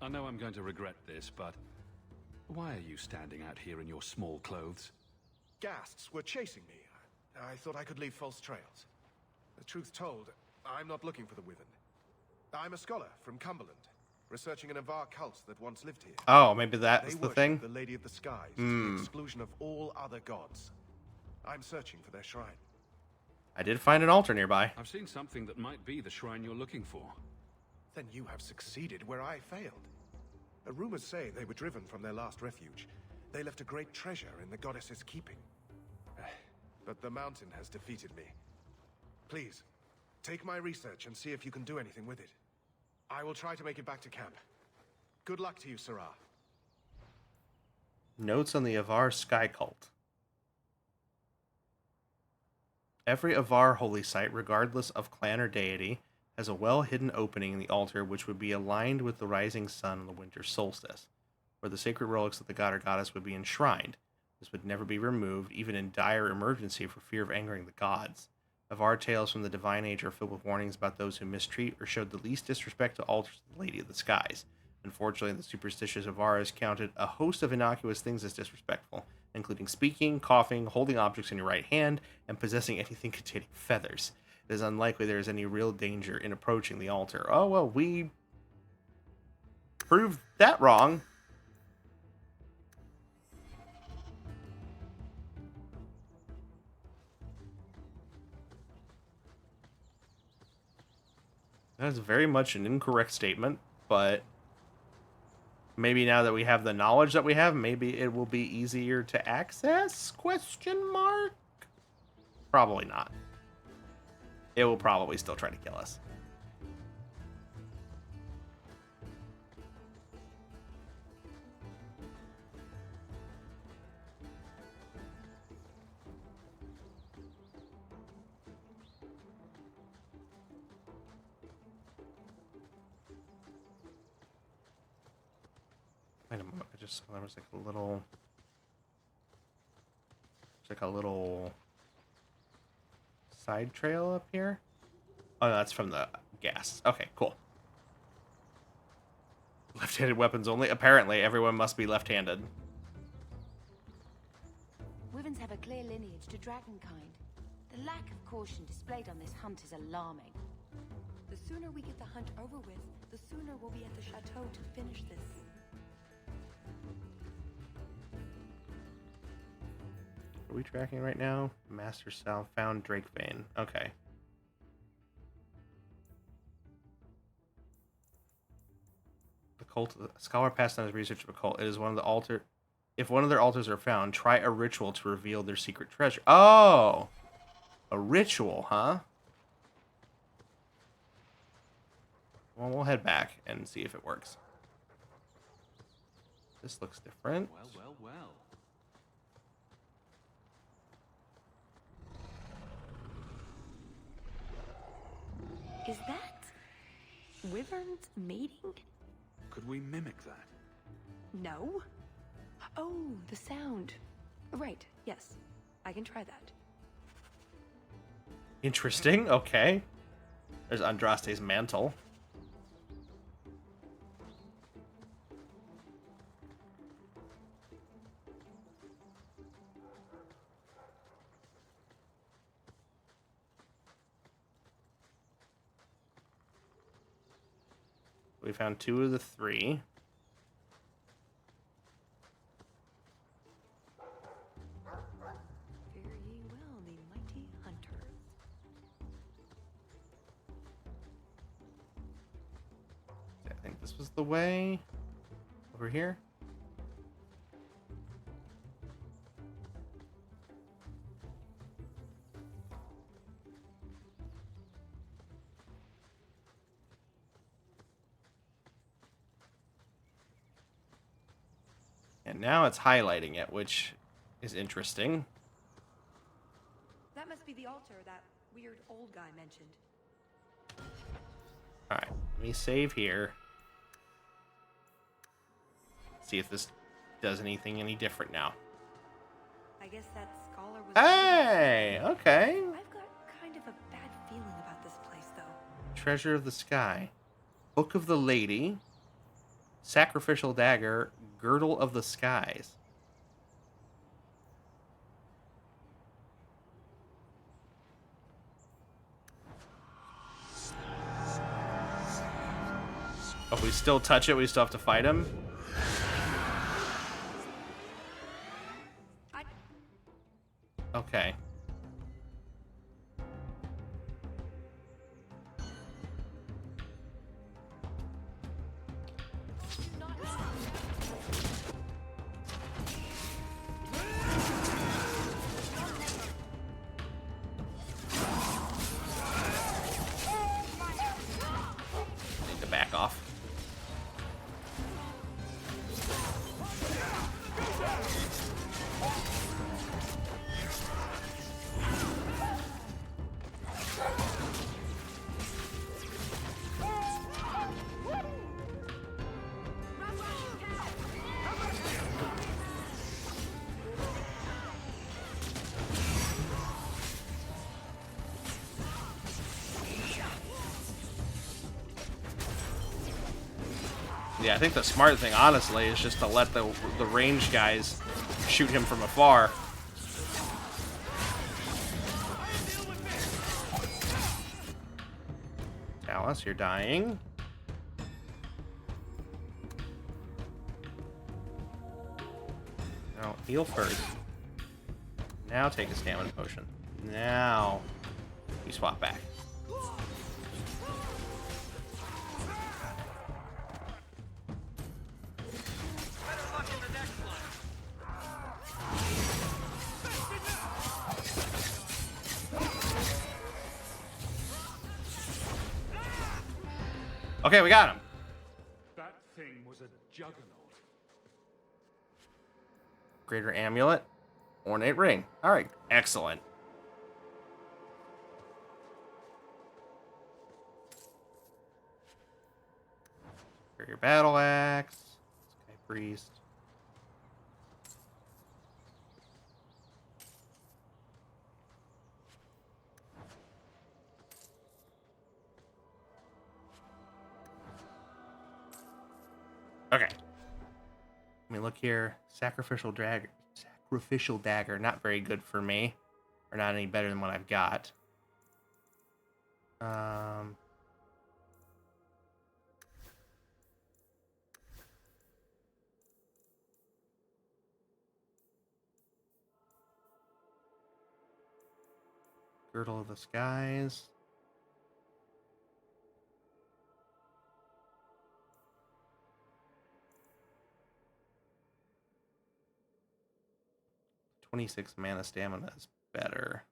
I know I'm going to regret this, but why are you standing out here in your small clothes? Ghasts were chasing me. I thought I could leave false trails. The truth told, I'm not looking for the Wyvern. I'm a scholar from Cumberland, researching an Avar cult that once lived here. Oh, maybe that's the worship thing? The Lady of the Skies, to the exclusion of all other gods. I'm searching for their shrine. I did find an altar nearby. I've seen something that might be the shrine you're looking for. Then you have succeeded where I failed. Rumors say they were driven from their last refuge. They left a great treasure in the goddess's keeping. But the mountain has defeated me. Please, take my research and see if you can do anything with it. I will try to make it back to camp. Good luck to you, Sarah. Notes on the Avar Sky Cult. Every Avar holy site, regardless of clan or deity, has a well-hidden opening in the altar which would be aligned with the rising sun on the winter solstice, where the sacred relics of the god or goddess would be enshrined. This would never be removed, even in dire emergency for fear of angering the gods. Avar tales from the Divine Age are filled with warnings about those who mistreat or showed the least disrespect to altars of the Lady of the Skies. Unfortunately, the superstitious Avaras counted a host of innocuous things as disrespectful, including speaking, coughing, holding objects in your right hand, and possessing anything containing feathers. It is unlikely there is any real danger in approaching the altar. Oh, well, we proved that wrong. That's very much an incorrect statement, but maybe now that we have the knowledge that we have, maybe it will be easier to access? Question mark? Probably not. It will probably still try to kill us. Wait a moment, there was like a little... There's like a little side trail up here. Oh, no, that's from the gas. Okay, cool. Left-handed weapons only. Apparently, everyone must be left-handed. Wyverns have a clear lineage to dragonkind. The lack of caution displayed on this hunt is alarming. The sooner we get the hunt over with, the sooner we'll be at the chateau to finish this. Are we tracking right now? Master South found Drake Vein. Okay. The cult. The scholar passed on his research of a cult. It is one of the altar. If one of their altars are found, try a ritual to reveal their secret treasure. Oh, a ritual, huh? Well, we'll head back and see if it works. This looks different. Well, well, well. Is that wyverns mating? Could we mimic that? No. Oh, the sound. Right, yes. I can try that. Interesting, okay. There's Andraste's mantle. We found 2 of the 3. Fare ye well, the mighty hunters. I think this was the way. Over here. And now it's highlighting it, which is interesting. That must be the altar that weird old guy mentioned. Alright, let me save here. See if this does anything any different now. I guess that scholar was... Hey! Okay. I've got kind of a bad feeling about this place, though. Treasure of the Sky. Book of the Lady. Sacrificial Dagger. Girdle of the Skies. Oh, if we still touch it, we still have to fight him? Okay. Need to back off. Yeah, I think the smart thing, honestly, is just to let the range guys shoot him from afar. Talus, you're dying. Now, heal first. Now take a stamina potion. Now, you swap back. Okay, we got him. That thing was a juggernaut. Greater amulet. Ornate ring. All right, excellent. Your battle axe. Sky priest. Okay. Let me look here. Sacrificial dagger. Sacrificial dagger. Not very good for me. Or not any better than what I've got. Girdle of the Skies. "26 mana stamina is better.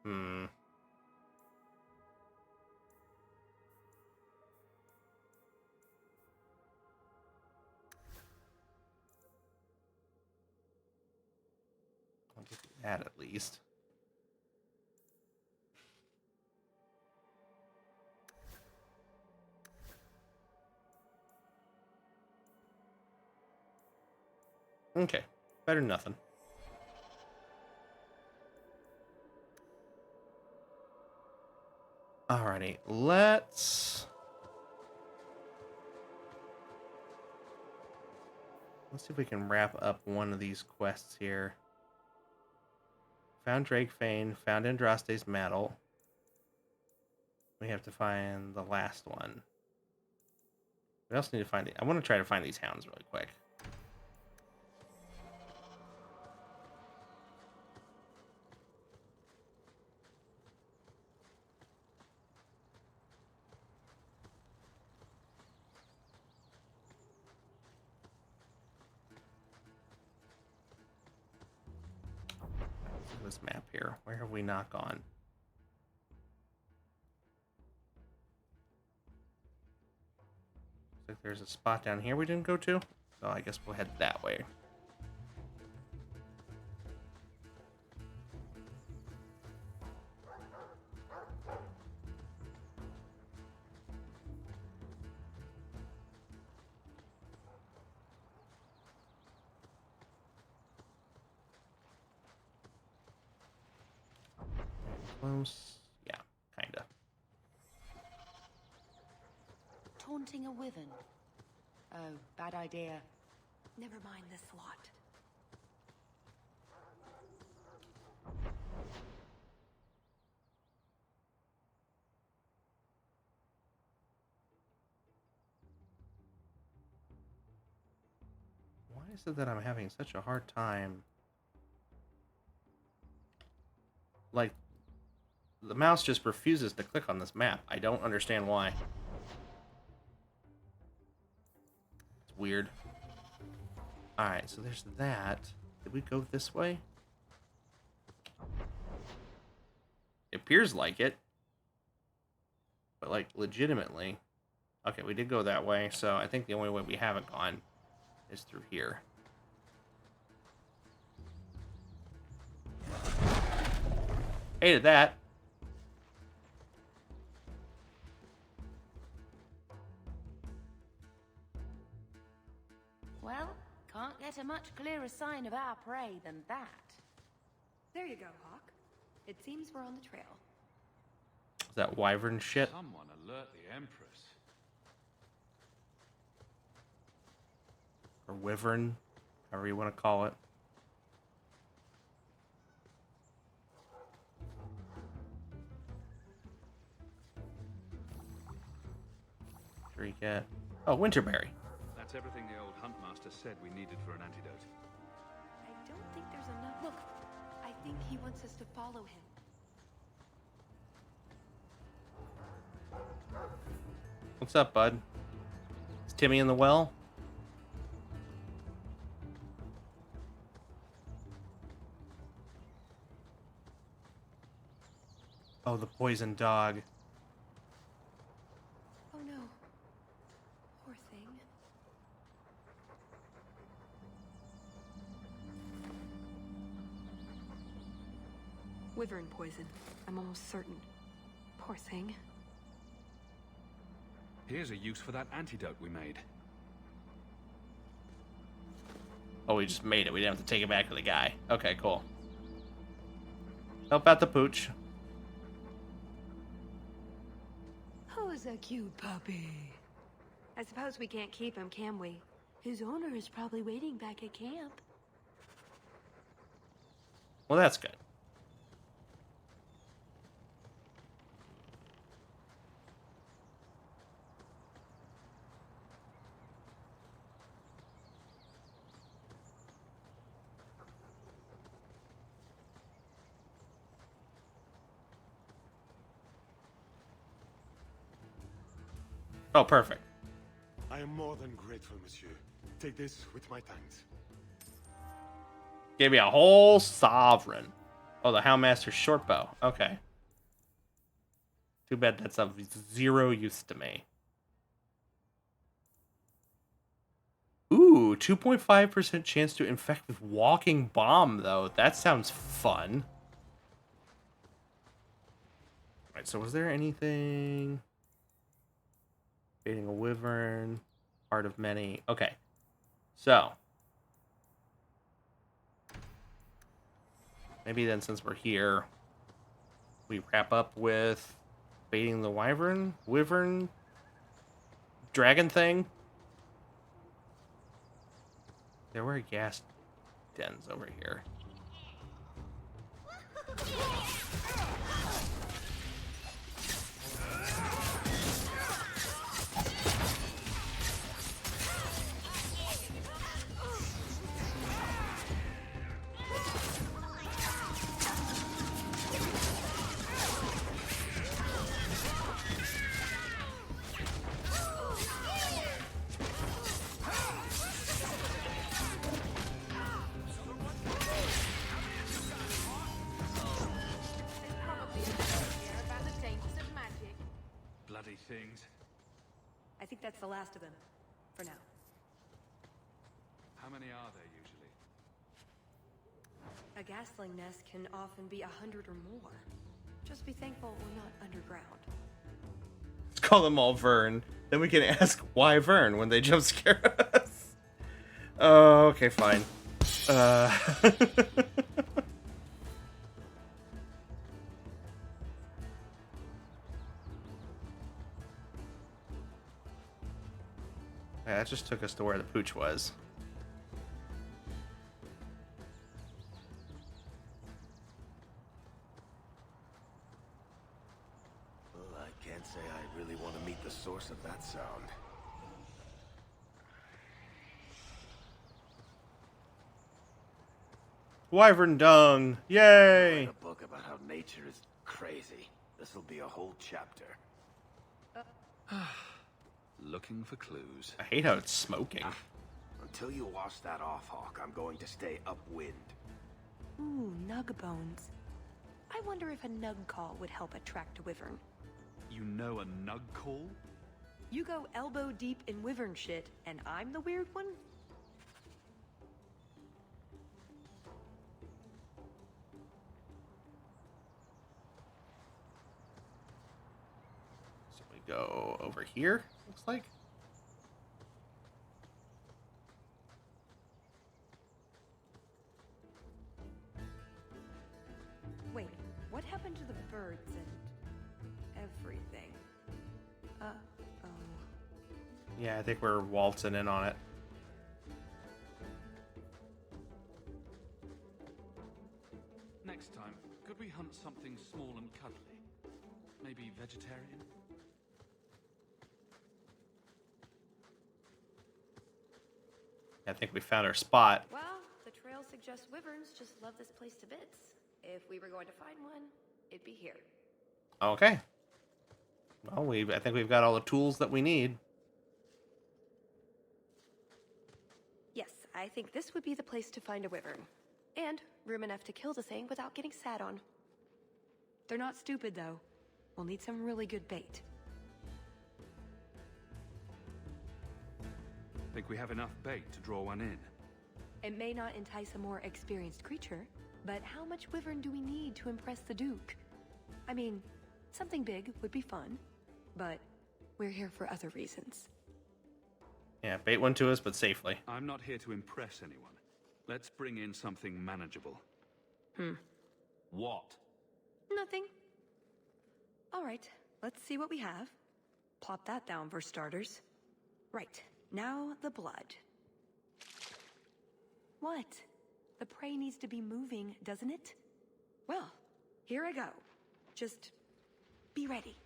Hmm. I'll get that at least. Okay. Better than nothing. Alrighty, let's see if we can wrap up one of these quests here. Found Drake Fane, found Andraste's medal. We have to find the last one. We also need to find I want to try to find these hounds really quick. This map here. Where have we not gone? Looks like there's a spot down here we didn't go to. So I guess we'll head that way. Close. Yeah, kinda. Taunting a wyvern? Oh, bad idea. Never mind this lot. Why is it that I'm having such a hard time? Like, the mouse just refuses to click on this map. I don't understand why. It's weird. Alright, so there's that. Did we go this way? It appears like it. But, like, legitimately. Okay, we did go that way, so I think the only way we haven't gone is through here. Hated that. Well, can't get a much clearer sign of our prey than that. There you go, Hawk. It seems we're on the trail. Is that wyvern shit? Someone alert the Empress. Or wyvern, however you want to call it. Sure you get. Oh, Winterberry. That's everything the old Huntmaster said we needed for an antidote. I don't think there's enough. Look, I think he wants us to follow him. What's up, bud? Is Timmy in the well? Oh, the poison dog. Oh no. Poor thing. Wyvern poison. I'm almost certain. Poor thing. Here's a use for that antidote we made. Oh, we just made it. We didn't have to take it back to the guy. Okay, cool. Help out the pooch. Who's a cute puppy? I suppose we can't keep him, can we? His owner is probably waiting back at camp. Well, that's good. Oh, perfect. I am more than grateful, monsieur. Take this with my thanks. Gave me a whole sovereign. Oh, the Houndmaster's short bow. Okay. Too bad that's of zero use to me. Ooh, 2.5% chance to infect with walking bomb, though. That sounds fun. Alright, so was there anything... Baiting a wyvern, part of many. Okay, so maybe then, since we're here, we wrap up with baiting the wyvern, dragon thing. There were gas dens over here. Bloody things. I think that's the last of them. For now. How many are there usually? A gasling nest can often be 100 or more. Just be thankful we're not underground. Let's call them all Vern. Then we can ask why Vern when they jump scare us. Oh, okay, fine. Yeah, that just took us to where the pooch was. Well, I can't say I really want to meet the source of that sound. Wyvern dung! Yay! Write a book about how nature is crazy. This'll be a whole chapter. Looking for clues. I hate how it's smoking. Until you wash that off, Hawk, I'm going to stay upwind. Ooh, nug bones. I wonder if a nug call would help attract a wyvern. You know a nug call? You go elbow deep in wyvern shit, and I'm the weird one? So we go over here, looks like. Wait, what happened to the birds and everything? Uh-oh. Yeah, I think we're waltzing in on it. Next time, could we hunt something small and cuddly? Maybe vegetarian? I think we found our spot. Well, the trail suggests wyverns just love this place to bits. If we were going to find one, it'd be here. Okay. Well, I think we've got all the tools that we need. Yes, I think this would be the place to find a wyvern. And room enough to kill the thing without getting sat on. They're not stupid, though. We'll need some really good bait. Think we have enough bait to draw one in? It may not entice a more experienced creature, but how much wyvern do we need to impress the Duke? I mean, something big would be fun, but we're here for other reasons. Yeah, bait one to us, but safely. I'm not here to impress anyone. Let's bring in something manageable. What? Nothing. All right, let's see what we have. Plop that down for starters. Right, now the blood. What? The prey needs to be moving, doesn't it? Well, here I go. Just be ready.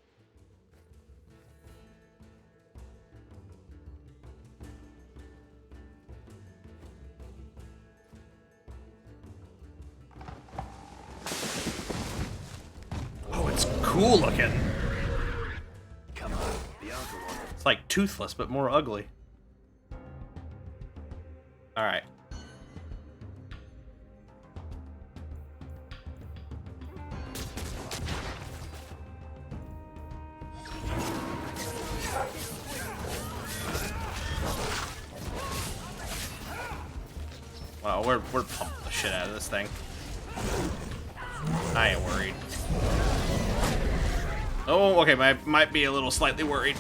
Oh, it's cool looking. Come on, Bianca won. It's like Toothless, but more ugly. Alright. Wow, we're pumping the shit out of this thing. I ain't worried. Oh, okay, might be a little slightly worried.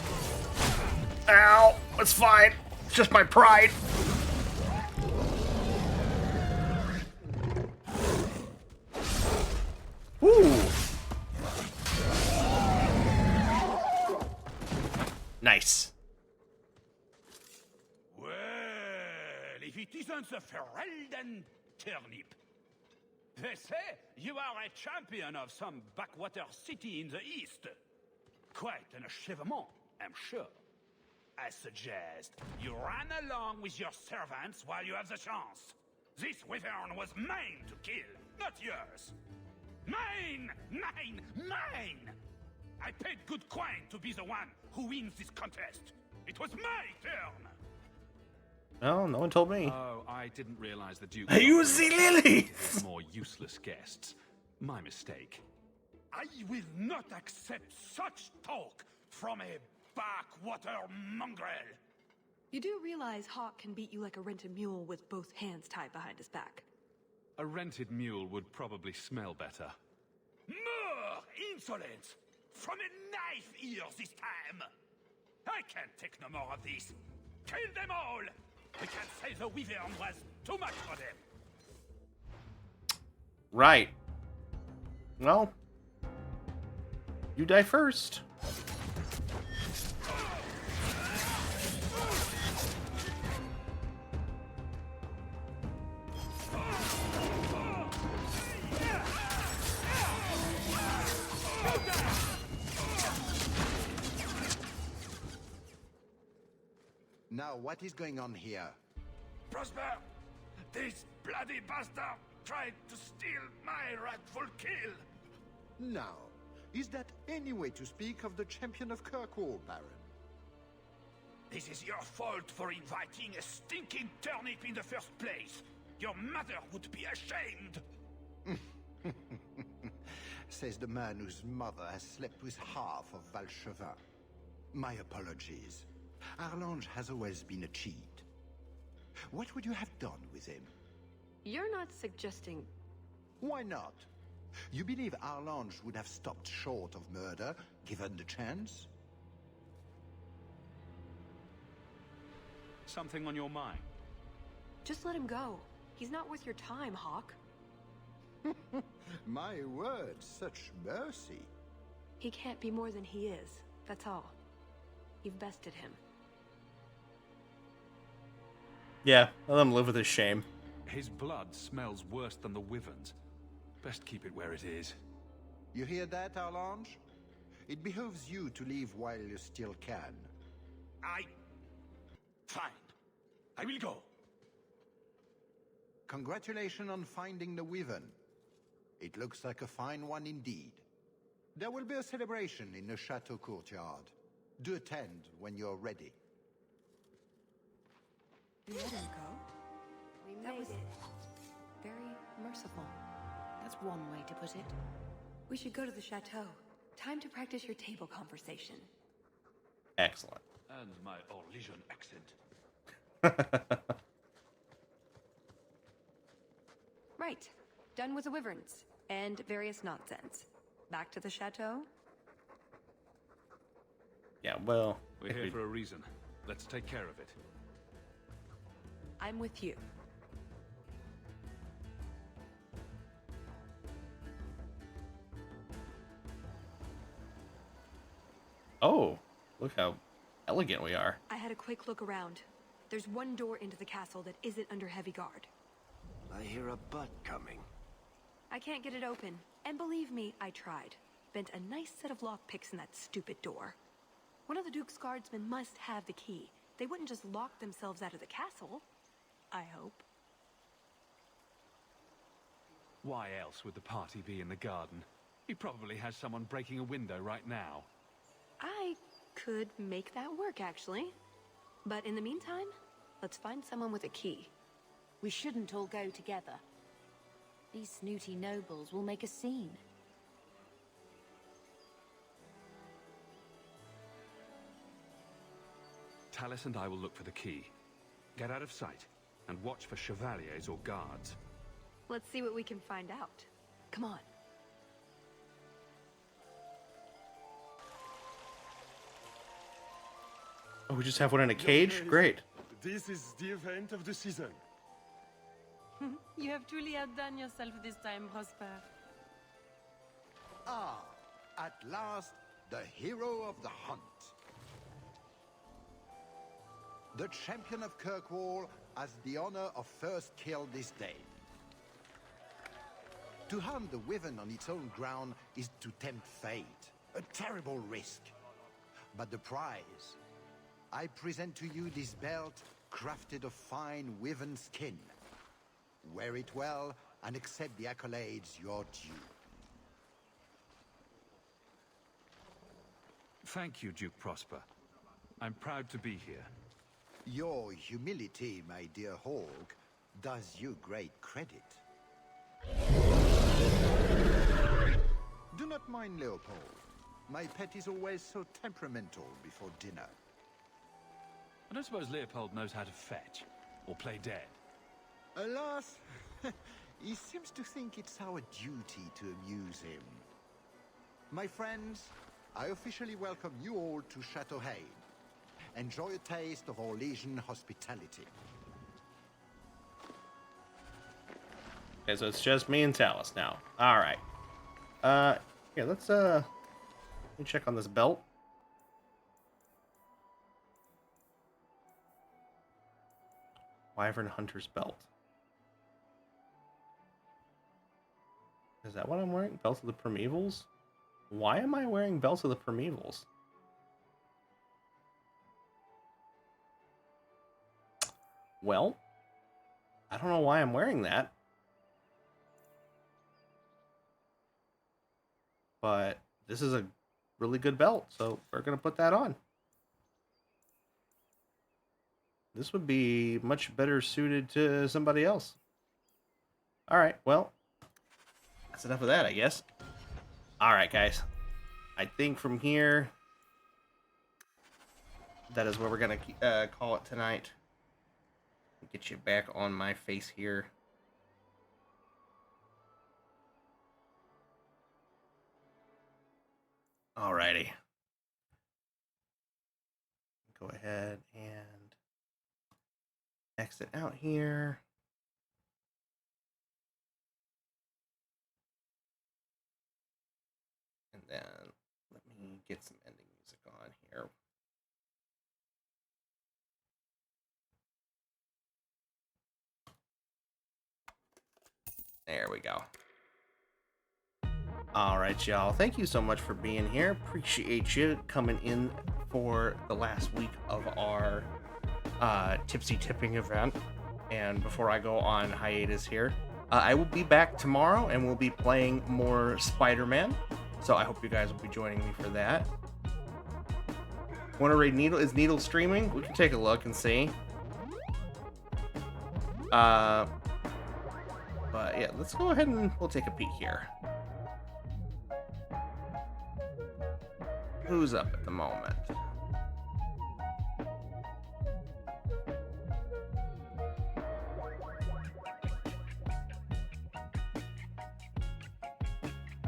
Ow! It's fine. It's just my pride. Woo! Nice. Well, if it isn't the Ferelden turnip. They say you are a champion of some backwater city in the east. Quite an achievement, I'm sure. I suggest you run along with your servants while you have the chance. This wyvern was mine to kill, not yours. Mine! Mine! Mine! I paid good coin to be the one who wins this contest. It was my turn! Well, no one told me. Oh, I didn't realize the Duke... You see lilies! ...more useless guests. My mistake. I will not accept such talk from a backwater mongrel. You do realize Hawk can beat you like a rented mule with both hands tied behind his back. A rented mule would probably smell better. More insolence! From a knife ear this time! I can't take no more of this. Kill them all! We can't say the wyvern was too much for them. Right. Well, you die first. Now, what is going on here? Prosper, this bloody bastard tried to steal my rightful kill. Now, is that any way to speak of the champion of Kirkwall, Baron? This is your fault for inviting a stinking turnip in the first place. Your mother would be ashamed. Says the man whose mother has slept with half of Valchevin. My apologies. Arlange has always been a cheat. What would you have done with him? You're not suggesting... Why not? You believe Arlange would have stopped short of murder, given the chance? Something on your mind? Just let him go. He's not worth your time, Hawk. My word, such mercy. He can't be more than he is, that's all. You've bested him. Yeah, let him live with his shame. His blood smells worse than the wyvern's. Best keep it where it is. You hear that, Arlange? It behooves you to leave while you still can. Fine. I will go. Congratulations on finding the wyvern. It looks like a fine one indeed. There will be a celebration in the chateau courtyard. Do attend when you're ready. You let him go? That was very merciful. That's one way to put it. We should go to the chateau. Time to practice your table conversation. Excellent. And my Orlean accent. Right. Done with the wyverns and various nonsense. Back to the chateau? Yeah, well... We're here for a reason. Let's take care of it. I'm with you. Oh, look how elegant we are. I had a quick look around. There's one door into the castle that isn't under heavy guard. I hear a butt coming. I can't get it open. And believe me, I tried. Bent a nice set of lockpicks in that stupid door. One of the Duke's guardsmen must have the key. They wouldn't just lock themselves out of the castle. I hope. Why else would the party be in the garden? He probably has someone breaking a window right now. I could make that work, actually. But in the meantime, let's find someone with a key. We shouldn't all go together. These snooty nobles will make a scene. Tallis and I will look for the key. Get out of sight, and watch for chevaliers or guards. Let's see what we can find out. Come on. Oh, we just have one in a cage? Great. This is the event of the season. You have truly outdone yourself this time, Prosper. Ah, at last, the hero of the hunt. The champion of Kirkwall has the honor of first kill this day. To hunt the wyvern on its own ground is to tempt fate, a terrible risk. But the prize, I present to you this belt crafted of fine wyvern skin. Wear it well and accept the accolades you're due. Thank you, Duke Prosper. I'm proud to be here. Your humility, my dear Hawk, does you great credit. Do not mind Leopold. My pet is always so temperamental before dinner. I don't suppose Leopold knows how to fetch, or play dead. Alas, he seems to think it's our duty to amuse him. My friends, I officially welcome you all to Chateau Hain. Enjoy a taste of Orlean hospitality. Okay, so it's just me and Tallis now. Alright. Yeah, let's let me check on this belt. Wyvern Hunter's belt. Is that what I'm wearing? Belt of the Primevals? Why am I wearing Belt of the Primevals? Well, I don't know why I'm wearing that. But this is a really good belt, so we're going to put that on. This would be much better suited to somebody else. Alright, well, that's enough of that, I guess. Alright, guys. I think from here, that is where we're going to call it tonight. Get you back on my face here. Alrighty. Go ahead and exit out here. And then let me get some ending music on here. There we go. All right, y'all. Thank you so much for being here. Appreciate you coming in for the last week of our Tipsy Tipping event. And before I go on hiatus here, I will be back tomorrow and we'll be playing more Spider-Man. So I hope you guys will be joining me for that. Want to raid Needle? Is Needle streaming? We can take a look and see. But yeah, let's go ahead and we'll take a peek here. Who's up at the moment?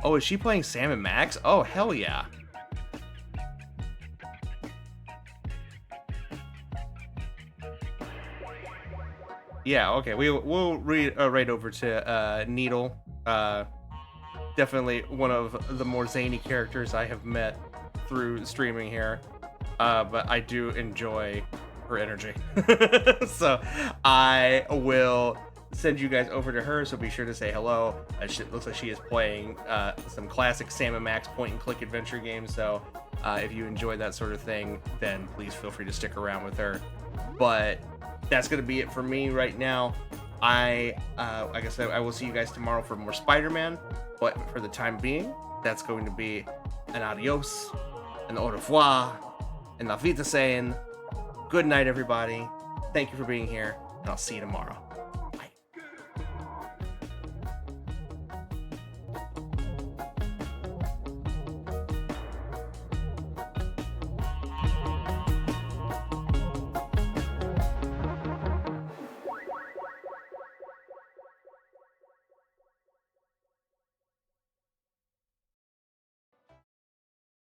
Oh, is she playing Sam and Max? Oh, hell yeah. Yeah, okay. We'll read right over to Needle. Definitely one of the more zany characters I have met through streaming here. But I do enjoy her energy. So I will send you guys over to her, so be sure to say hello. It looks like she is playing some classic Sam and Max point-and-click adventure games, so if you enjoy that sort of thing, then please feel free to stick around with her. But that's going to be it for me right now. Like I said, I will see you guys tomorrow for more Spider-Man, but for the time being, that's going to be an adios, an au revoir, and auf Wiedersehen. Good night, everybody. Thank you for being here, and I'll see you tomorrow.